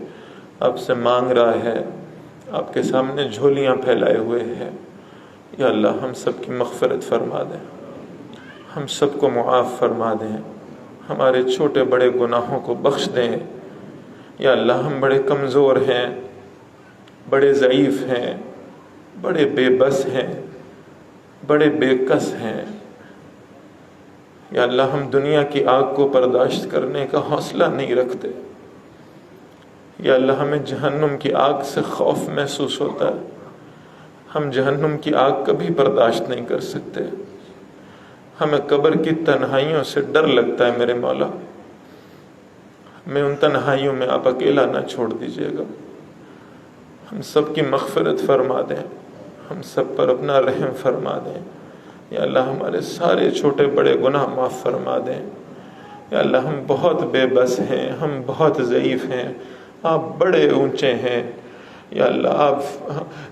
آپ سے مانگ رہا ہے، آپ کے سامنے جھولیاں پھیلائے ہوئے ہیں۔ یا اللہ ہم سب کی مغفرت فرما دیں، ہم سب کو معاف فرما دیں، ہمارے چھوٹے بڑے گناہوں کو بخش دیں۔ یا اللہ ہم بڑے کمزور ہیں، بڑے ضعیف ہیں، بڑے بے بس ہیں، بڑے بے کس ہیں۔ یا اللہ ہم دنیا کی آگ کو برداشت کرنے کا حوصلہ نہیں رکھتے۔ یا اللہ ہمیں جہنم کی آگ سے خوف محسوس ہوتا ہے، ہم جہنم کی آگ کبھی برداشت نہیں کر سکتے۔ ہمیں قبر کی تنہائیوں سے ڈر لگتا ہے میرے مولا، ہمیں ان تنہائیوں میں آپ اکیلا نہ چھوڑ دیجیے گا۔ ہم سب کی مغفرت فرما دیں، ہم سب پر اپنا رحم فرما دیں۔ یا اللہ ہمارے سارے چھوٹے بڑے گناہ معاف فرما دیں۔ یا اللہ ہم بہت بے بس ہیں، ہم بہت ضعیف ہیں، آپ بڑے اونچے ہیں۔ یا اللہ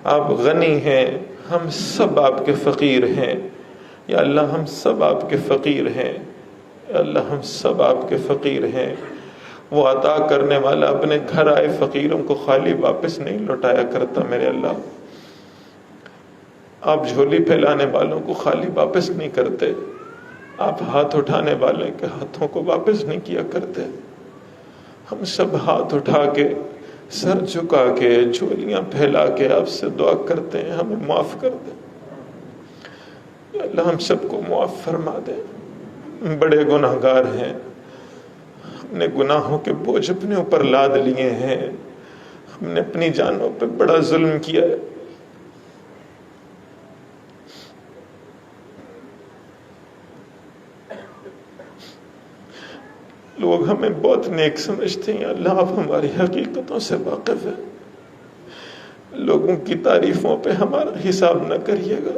آپ غنی ہیں، ہم سب آپ کے فقیر ہیں۔ یا اللہ ہم سب آپ کے فقیر ہیں، یا اللہ ہم سب آپ کے فقیر ہیں۔ وہ عطا کرنے والا اپنے گھر آئے فقیروں کو خالی واپس نہیں لوٹایا کرتا میرے اللہ۔ آپ جھولی پھیلانے والوں کو خالی واپس نہیں کرتے، آپ ہاتھ اٹھانے والے کے ہاتھوں کو واپس نہیں کیا کرتے۔ ہم سب ہاتھ اٹھا کے سر جھکا کے جھولیاں پھیلا کے آپ سے دعا کرتے ہیں، ہمیں معاف کر دیں۔ یا اللہ ہم سب کو معاف فرما دیں، ہم بڑے گناہ گار ہیں، ہم نے گناہوں کے بوجھ اپنے اوپر لاد لیے ہیں، ہم نے اپنی جانوں پہ بڑا ظلم کیا ہے۔ لوگ ہمیں بہت نیک سمجھتے ہیں، اللہ آپ ہماری حقیقتوں سے واقف ہے، لوگوں کی تعریفوں پہ ہمارا حساب نہ کریے گا۔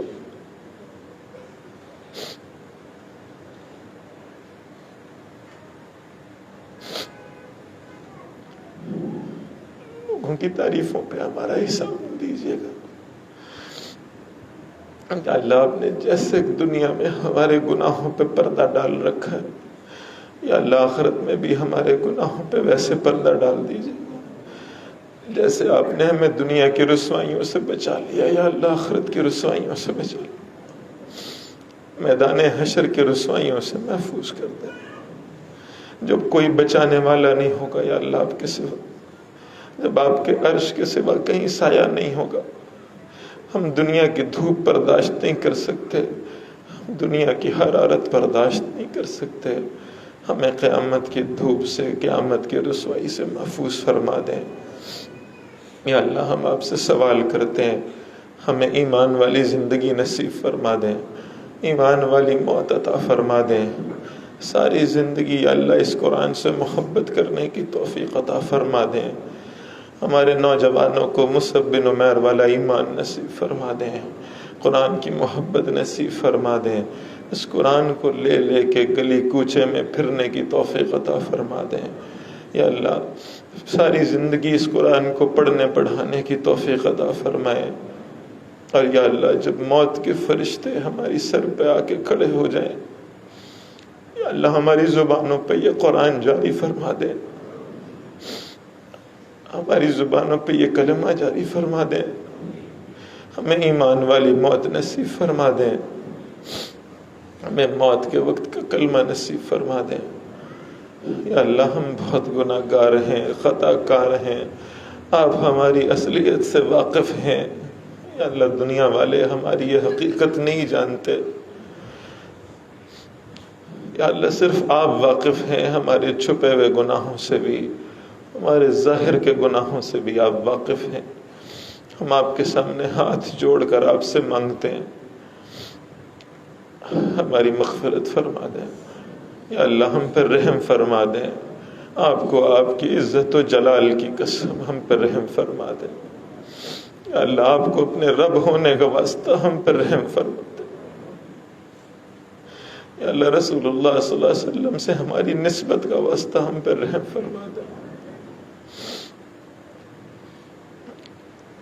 لوگوں کی تعریفوں پہ ہمارا حساب نہ دیجیے گا۔ اللہ آپ نے جیسے دنیا میں ہمارے گناہوں پہ پردہ ڈال رکھا ہے، یا اللہ آخرت میں بھی ہمارے گناہوں پہ ویسے پردہ ڈال دیجیے، جیسے آپ نے ہمیں دنیا کی رسوائیوں سے بچا لیا، یا اللہ آخرت کی رسوائیوں سے بچا لیا، میدان حشر کی رسوائیوں سے محفوظ کر دیں۔ جب کوئی بچانے والا نہیں ہوگا یا اللہ آپ کے سوا، جب آپ کے عرش کے سوا کہیں سایہ نہیں ہوگا، ہم دنیا کی دھوپ برداشت نہیں کر سکتے، ہم دنیا کی حرارت برداشت نہیں کر سکتے، ہمیں قیامت کی دھوپ سے، قیامت کی رسوائی سے محفوظ فرما دیں۔ یا اللہ ہم آپ سے سوال کرتے ہیں، ہمیں ایمان والی زندگی نصیب فرما دیں، ایمان والی موت عطا فرما دیں، ساری زندگی یا اللہ اس قرآن سے محبت کرنے کی توفیق عطا فرما دیں، ہمارے نوجوانوں کو مصعب بن عمیر والا ایمان نصیب فرما دیں، قرآن کی محبت نصیب فرما دیں، اس قرآن کو لے لے کے گلی کوچے میں پھرنے کی توفیق عطا فرما دیں۔ یا اللہ ساری زندگی اس قرآن کو پڑھنے پڑھانے کی توفیق عطا فرمائے، اور یا اللہ جب موت کے فرشتے ہماری سر پہ آ کے کھڑے ہو جائیں، یا اللہ ہماری زبانوں پہ یہ قرآن جاری فرما دیں، ہماری زبانوں پہ یہ کلمہ جاری فرما دیں، ہمیں ایمان والی موت نصیب فرما دیں۔ ہمیں موت کے وقت کا کلمہ نصیب فرما دیں۔ یا اللہ ہم بہت گناہ گار ہیں، خطا کار ہیں، آپ ہماری اصلیت سے واقف ہیں۔ یا اللہ دنیا والے ہماری یہ حقیقت نہیں جانتے، یا اللہ صرف آپ واقف ہیں، ہمارے چھپے ہوئے گناہوں سے بھی، ہمارے ظاہر کے گناہوں سے بھی آپ واقف ہیں۔ ہم آپ کے سامنے ہاتھ جوڑ کر آپ سے مانگتے ہیں، ہماری مغفرت فرما دیں۔ یا اللہ ہم پر رحم فرما دیں، آپ کو آپ کی عزت و جلال کی قسم ہم پر رحم فرما دیں۔ یا اللہ آپ کو اپنے رب ہونے کا واسطہ ہم پر رحم فرما دیں۔ یا اللہ رسول اللہ صلی اللہ علیہ وسلم سے ہماری نسبت کا واسطہ ہم پر رحم فرما دیں۔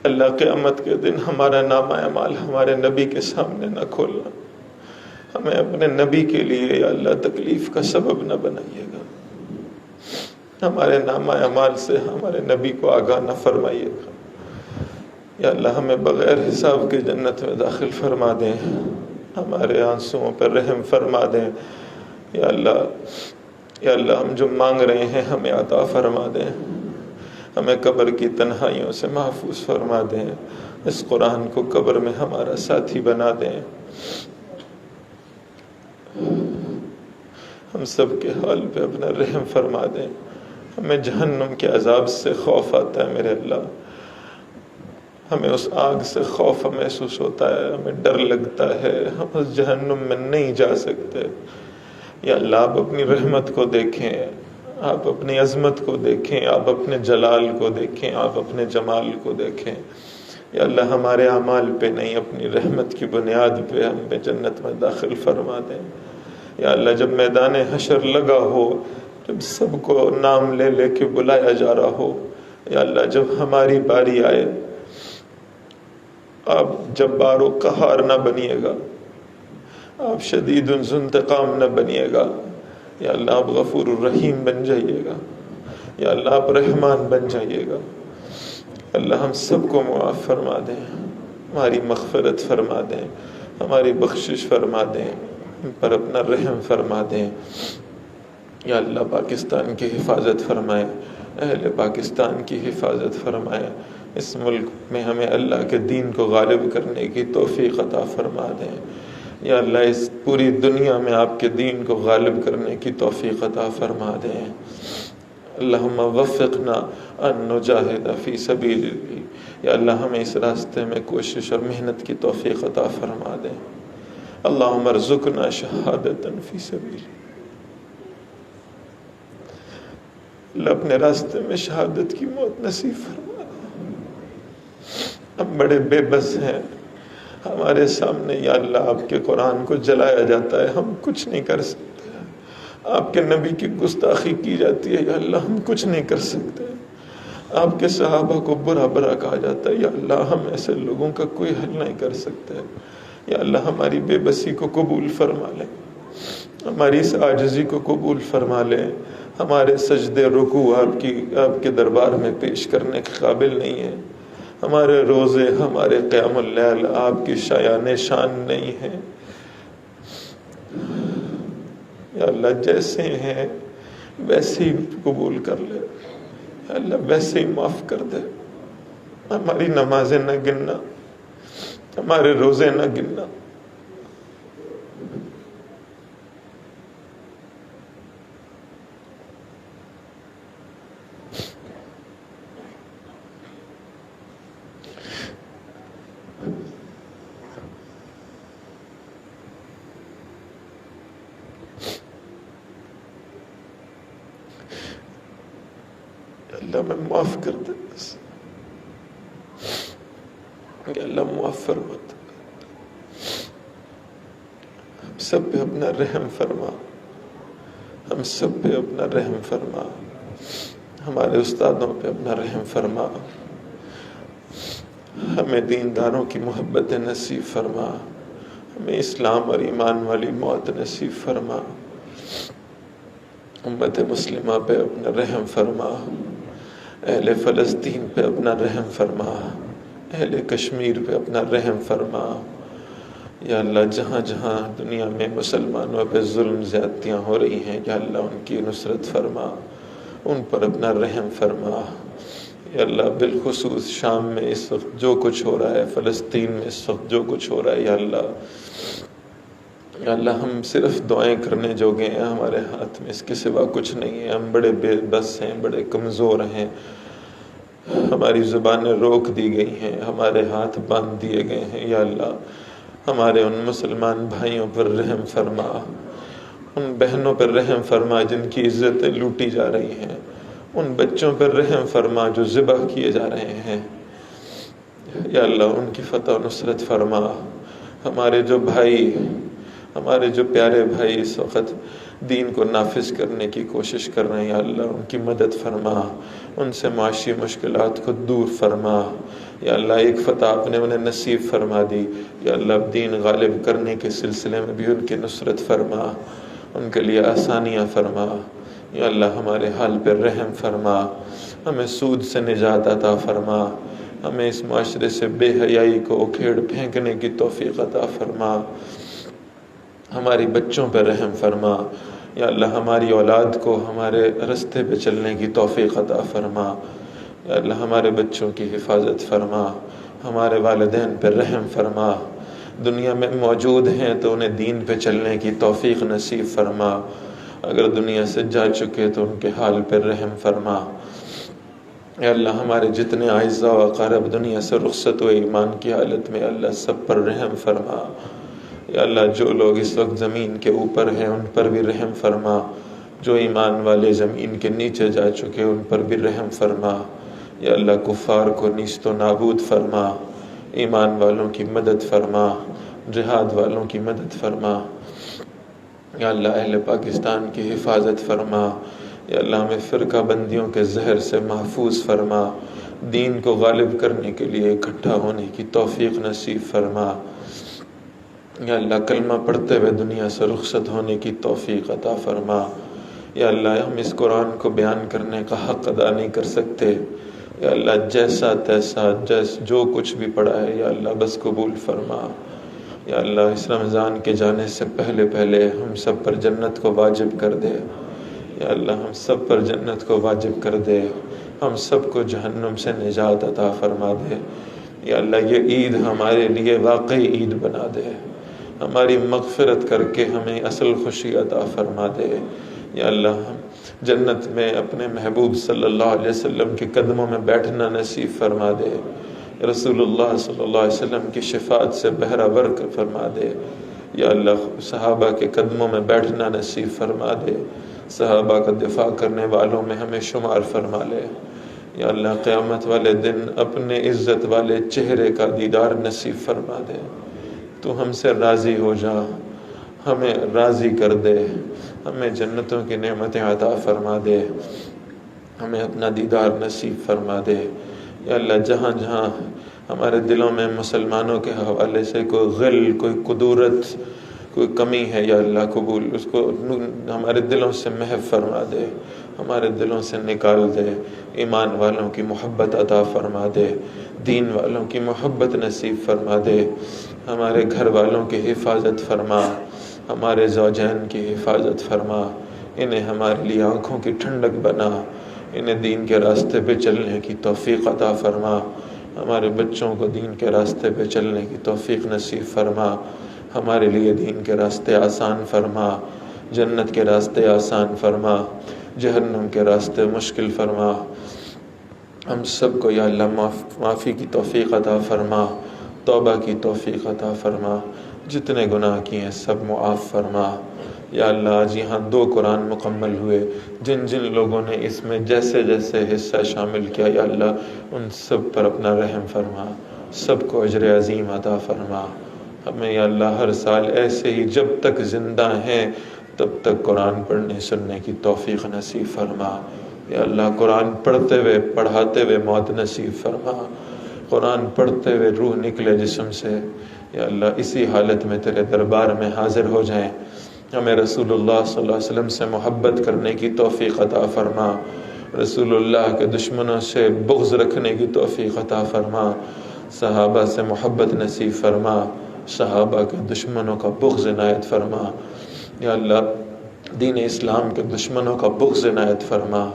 اللہ قیامت کے دن ہمارا نامہ اعمال ہمارے نبی کے سامنے نہ کھولنا، ہمیں اپنے نبی کے لیے یا اللہ تکلیف کا سبب نہ بنائیے گا، ہمارے نامہ اعمال سے ہمارے نبی کو آگاہ نہ فرمائیے گا۔ یا اللہ ہمیں بغیر حساب کے جنت میں داخل فرما دیں، ہمارے آنسوؤں پر رحم فرما دیں۔ یا اللہ ہم جو مانگ رہے ہیں ہمیں عطا فرما دیں، ہمیں قبر کی تنہائیوں سے محفوظ فرما دیں، اس قرآن کو قبر میں ہمارا ساتھی بنا دیں۔ ہم سب کے حال پہ اپنا رحم فرما دیں۔ ہمیں جہنم کے عذاب سے خوف آتا ہے میرے اللہ، ہمیں اس آگ سے خوف محسوس ہوتا ہے، ہمیں ڈر لگتا ہے، ہم اس جہنم میں نہیں جا سکتے۔ یا اللہ آپ اپنی رحمت کو دیکھیں، آپ اپنی عظمت کو دیکھیں، آپ اپنے جلال کو دیکھیں، آپ اپنے جمال کو دیکھیں۔ یا اللہ ہمارے اعمال پہ نہیں، اپنی رحمت کی بنیاد پہ ہمیں جنت میں داخل فرما دیں۔ یا اللہ جب میدان حشر لگا ہو، جب سب کو نام لے لے کے بلایا جا رہا ہو، یا اللہ جب ہماری باری آئے، آپ جبار و قہار نہ بنیے گا، آپ شدید ذو انتقام نہ بنیے گا، یا اللہ آپ غفور الرحیم بن جائیے گا، یا اللہ آپ رحمان بن جائیے گا۔ اللہ ہم سب کو معاف فرما دیں، ہماری مغفرت فرما دیں، ہماری بخشش فرما دیں، ہم پر اپنا رحم فرما دیں۔ یا اللہ پاکستان کی حفاظت فرمائیں، اہل پاکستان کی حفاظت فرمائیں، اس ملک میں ہمیں اللہ کے دین کو غالب کرنے کی توفیق عطا فرما دیں۔ یا اللہ اس پوری دنیا میں آپ کے دین کو غالب کرنے کی توفیق عطا فرما دیں۔ اللہم وفقنا ان نجاہد فی سبیلک، یا اللہ ہمیں اس راستے میں کوشش اور محنت کی توفیق عطا فرما دیں۔ اللہم ارزقنا شہادتا فی سبیلک، اللہ اپنے راستے میں شہادت کی موت نصیب فرما دیں۔ ہم بڑے بے بس ہیں، ہمارے سامنے یا اللہ آپ کے قرآن کو جلایا جاتا ہے، ہم کچھ نہیں کر سکتے۔ آپ کے نبی کی گستاخی کی جاتی ہے، یا اللہ ہم کچھ نہیں کر سکتے۔ آپ کے صحابہ کو برا برا کہا جاتا ہے، یا اللہ ہم ایسے لوگوں کا کوئی حل نہیں کر سکتے۔ یا اللہ ہماری بے بسی کو قبول فرما لیں، ہماری اس عاجزی کو قبول فرما لیں۔ ہمارے سجدے رکوع آپ کے دربار میں پیش کرنے کے قابل نہیں ہیں، ہمارے روزے، ہمارے قیام اللیل آپ کی شایان شان نہیں ہیں۔ یا اللہ جیسے ہیں ویسے ہی قبول کر لے، یا اللہ ویسے ہی معاف کر دے۔ ہماری نمازیں نہ گننا، ہمارے روزے نہ گننا۔ اللہ میں معاف کر دے بس، کہ اللہ معاف فرما دے۔ ہم سب پہ اپنا رحم فرما، ہم سب پہ اپنا رحم فرما، ہمارے استادوں پہ اپنا رحم فرما، ہمیں دینداروں کی محبت نصیب فرما، ہمیں اسلام اور ایمان والی موت نصیب فرما، امت مسلمہ پہ اپنا رحم فرما، اہل فلسطین پہ اپنا رحم فرما، اہل کشمیر پہ اپنا رحم فرما، یا اللہ جہاں جہاں دنیا میں مسلمانوں پہ ظلم زیادتیاں ہو رہی ہیں یا اللہ ان کی نصرت فرما، ان پر اپنا رحم فرما۔ یا اللہ بالخصوص شام میں اس وقت جو کچھ ہو رہا ہے، فلسطین میں اس وقت جو کچھ ہو رہا ہے، یا اللہ ہم صرف دعائیں کرنے جوگے ہیں، ہمارے ہاتھ میں اس کے سوا کچھ نہیں ہے۔ ہم بڑے بے بس ہیں، بڑے کمزور ہیں، ہماری زبانیں روک دی گئی ہیں، ہمارے ہاتھ باندھ دیے گئے ہیں۔ یا اللہ ہمارے ان مسلمان بھائیوں پر رحم فرما، ان بہنوں پر رحم فرما جن کی عزتیں لوٹی جا رہی ہیں، ان بچوں پر رحم فرما جو ذبح کیے جا رہے ہیں۔ یا اللہ ان کی فتح و نصرت فرما۔ ہمارے جو بھائی، ہمارے جو پیارے بھائی اس وقت دین کو نافذ کرنے کی کوشش کر رہے ہیں، یا اللہ ان کی مدد فرما، ان سے معاشی مشکلات کو دور فرما۔ یا اللہ ایک فتح آپ نے انہیں نصیب فرما دی، یا اللہ دین غالب کرنے کے سلسلے میں بھی ان کی نصرت فرما، ان کے لیے آسانیاں فرما۔ یا اللہ ہمارے حال پر رحم فرما، ہمیں سود سے نجات عطا فرما، ہمیں اس معاشرے سے بے حیائی کو اکھیڑ پھینکنے کی توفیق عطا فرما، ہماری بچوں پر رحم فرما۔ یا اللہ ہماری اولاد کو ہمارے رستے پہ چلنے کی توفیق عطا فرما۔ یا اللہ ہمارے بچوں کی حفاظت فرما، ہمارے والدین پر رحم فرما، دنیا میں موجود ہیں تو انہیں دین پہ چلنے کی توفیق نصیب فرما، اگر دنیا سے جا چکے تو ان کے حال پر رحم فرما۔ یا اللہ ہمارے جتنے اعزاء و اقارب دنیا سے رخصت ہوئے ایمان کی حالت میں، اللہ سب پر رحم فرما۔ یا اللہ جو لوگ اس وقت زمین کے اوپر ہیں ان پر بھی رحم فرما، جو ایمان والے زمین کے نیچے جا چکے ان پر بھی رحم فرما۔ یا اللہ کفار کو نیست و نابود فرما، ایمان والوں کی مدد فرما، جہاد والوں کی مدد فرما۔ یا اللہ اہل پاکستان کی حفاظت فرما۔ یا اللہ ہمیں فرقہ بندیوں کے زہر سے محفوظ فرما، دین کو غالب کرنے کے لیے اکٹھا ہونے کی توفیق نصیب فرما۔ یا اللہ کلمہ پڑھتے ہوئے دنیا سے رخصت ہونے کی توفیق عطا فرما۔ یا اللہ ہم اس قرآن کو بیان کرنے کا حق ادا نہیں کر سکتے، یا اللہ جیسا تیسا جو کچھ بھی پڑھا ہے یا اللہ بس قبول فرما۔ یا اللہ اس رمضان کے جانے سے پہلے پہلے ہم سب پر جنت کو واجب کر دے، یا اللہ ہم سب پر جنت کو واجب کر دے، ہم سب کو جہنم سے نجات عطا فرما دے۔ یا اللہ یہ عید ہمارے لیے واقعی عید بنا دے، ہماری مغفرت کر کے ہمیں اصل خوشی عطا فرما دے۔ یا اللہ ہم جنت میں اپنے محبوب صلی اللہ علیہ وسلم کے قدموں میں بیٹھنا نصیب فرما دے، رسول اللہ صلی اللہ علیہ وسلم کی شفاعت سے بہرہ فرما دے۔ یا اللہ صحابہ کے قدموں میں بیٹھنا نصیب فرما دے، صحابہ کا دفاع کرنے والوں میں ہمیں شمار فرما لے۔ یا اللہ قیامت والے دن اپنے عزت والے چہرے کا دیدار نصیب فرما دے، تو ہم سے راضی ہو جا، ہمیں راضی کر دے، ہمیں جنتوں کی نعمتیں عطا فرما دے، ہمیں اپنا دیدار نصیب فرما دے۔ یا اللہ جہاں جہاں ہمارے دلوں میں مسلمانوں کے حوالے سے کوئی غل، کوئی قدورت، کوئی کمی ہے یا اللہ قبول اس کو ہمارے دلوں سے محو فرما دے، ہمارے دلوں سے نکال دے، ایمان والوں کی محبت عطا فرما دے، دین والوں کی محبت نصیب فرما دے، ہمارے گھر والوں کی حفاظت فرما، ہمارے زوجین کی حفاظت فرما، انہیں ہمارے لیے آنکھوں کی ٹھنڈک بنا، انہیں دین کے راستے پہ چلنے کی توفیق عطا فرما، ہمارے بچوں کو دین کے راستے پہ چلنے کی توفیق نصیب فرما، ہمارے لیے دین کے راستے آسان فرما، جنت کے راستے آسان فرما، جہنم کے راستے مشکل فرما۔ ہم سب کو یا اللہ معافی کی توفیق عطا فرما، توبہ کی توفیق عطا فرما، جتنے گناہ کیے ہیں سب معاف فرما۔ یا اللہ آج یہاں 2 قرآن مکمل ہوئے، جن جن لوگوں نے اس میں جیسے جیسے حصہ شامل کیا یا اللہ ان سب پر اپنا رحم فرما، سب کو اجر عظیم عطا فرما۔ ہمیں یا اللہ ہر سال ایسے ہی جب تک زندہ ہیں تب تک قرآن پڑھنے سننے کی توفیق نصیب فرما۔ یا اللہ قرآن پڑھتے ہوئے پڑھاتے ہوئے موت نصیب فرما، قرآن پڑھتے ہوئے روح نکلے جسم سے، یا اللہ اسی حالت میں تیرے دربار میں حاضر ہو جائیں۔ ہمیں رسول اللہ صلی اللہ علیہ وسلم سے محبت کرنے کی توفیق عطا فرما، رسول اللہ کے دشمنوں سے بغض رکھنے کی توفیق عطا فرما، صحابہ سے محبت نصیب فرما، صحابہ کے دشمنوں کا بغض عنایت فرما، یا اللہ دین اسلام کے دشمنوں کا بغض عنایت فرما۔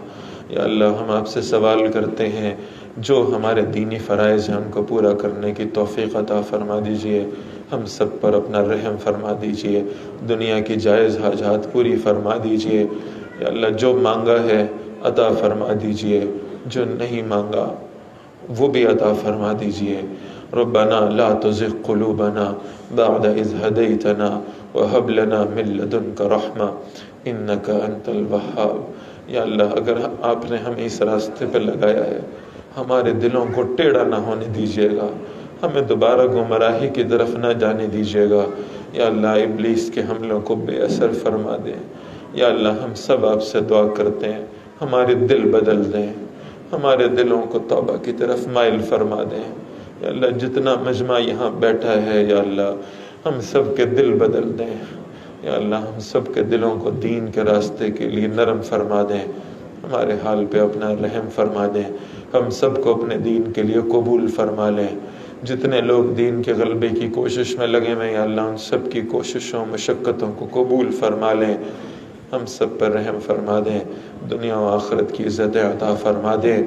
یا اللہ ہم آپ سے سوال کرتے ہیں جو ہمارے دینی فرائض ہیں ان کو پورا کرنے کی توفیق عطا فرما دیجئے، ہم سب پر اپنا رحم فرما دیجئے، دنیا کی جائز حاجات پوری فرما دیجئے۔ یا اللہ جو مانگا ہے عطا فرما دیجئے، جو نہیں مانگا وہ بھی عطا فرما دیجئے۔ ربنا لا تزغ قلوبنا بعد اذ هديتنا وهب لنا من لدنك رحمة انك انت الوهاب۔ یا اللہ اگر آپ نے ہمیں اس راستے پہ لگایا ہے ہمارے دلوں کو ٹیڑھا نہ ہونے دیجیے گا، ہمیں دوبارہ گمراہی کی طرف نہ جانے دیجیے گا۔ یا اللہ ابلیس کے حملوں کو بے اثر فرما دیں۔ یا اللہ ہم سب آپ سے دعا کرتے ہیں ہمارے دل بدل دیں، ہمارے دلوں کو توبہ کی طرف مائل فرما دیں۔ یا اللہ جتنا مجمع یہاں بیٹھا ہے یا اللہ ہم سب کے دل بدل دیں۔ یا اللہ ہم سب کے دلوں کو دین کے راستے کے لیے نرم فرما دیں، ہمارے حال پہ اپنا رحم فرما دیں، ہم سب کو اپنے دین کے لیے قبول فرما لیں۔ جتنے لوگ دین کے غلبے کی کوشش میں لگے ہوئے یا اللہ ان سب کی کوششوں مشقتوں کو قبول فرما لیں، ہم سب پر رحم فرما دیں، دنیا و آخرت کی عزت عطا فرما دیں۔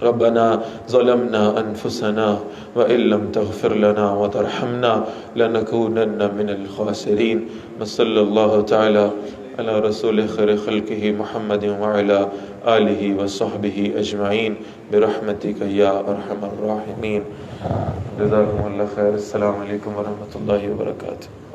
ربنا ظلمنا انفسنا وان لم تغفر لنا وترحمنا لنكونن من الخاسرين۔ وصلی اللہ تعالی علی رسول خیر خلقہ محمد وعلی آلہ وصحبہ اجمعین برحمتک یا ارحم الراحمین۔ جزاکم اللہ خیر۔ السلام علیکم ورحمۃ اللہ وبرکاتہ۔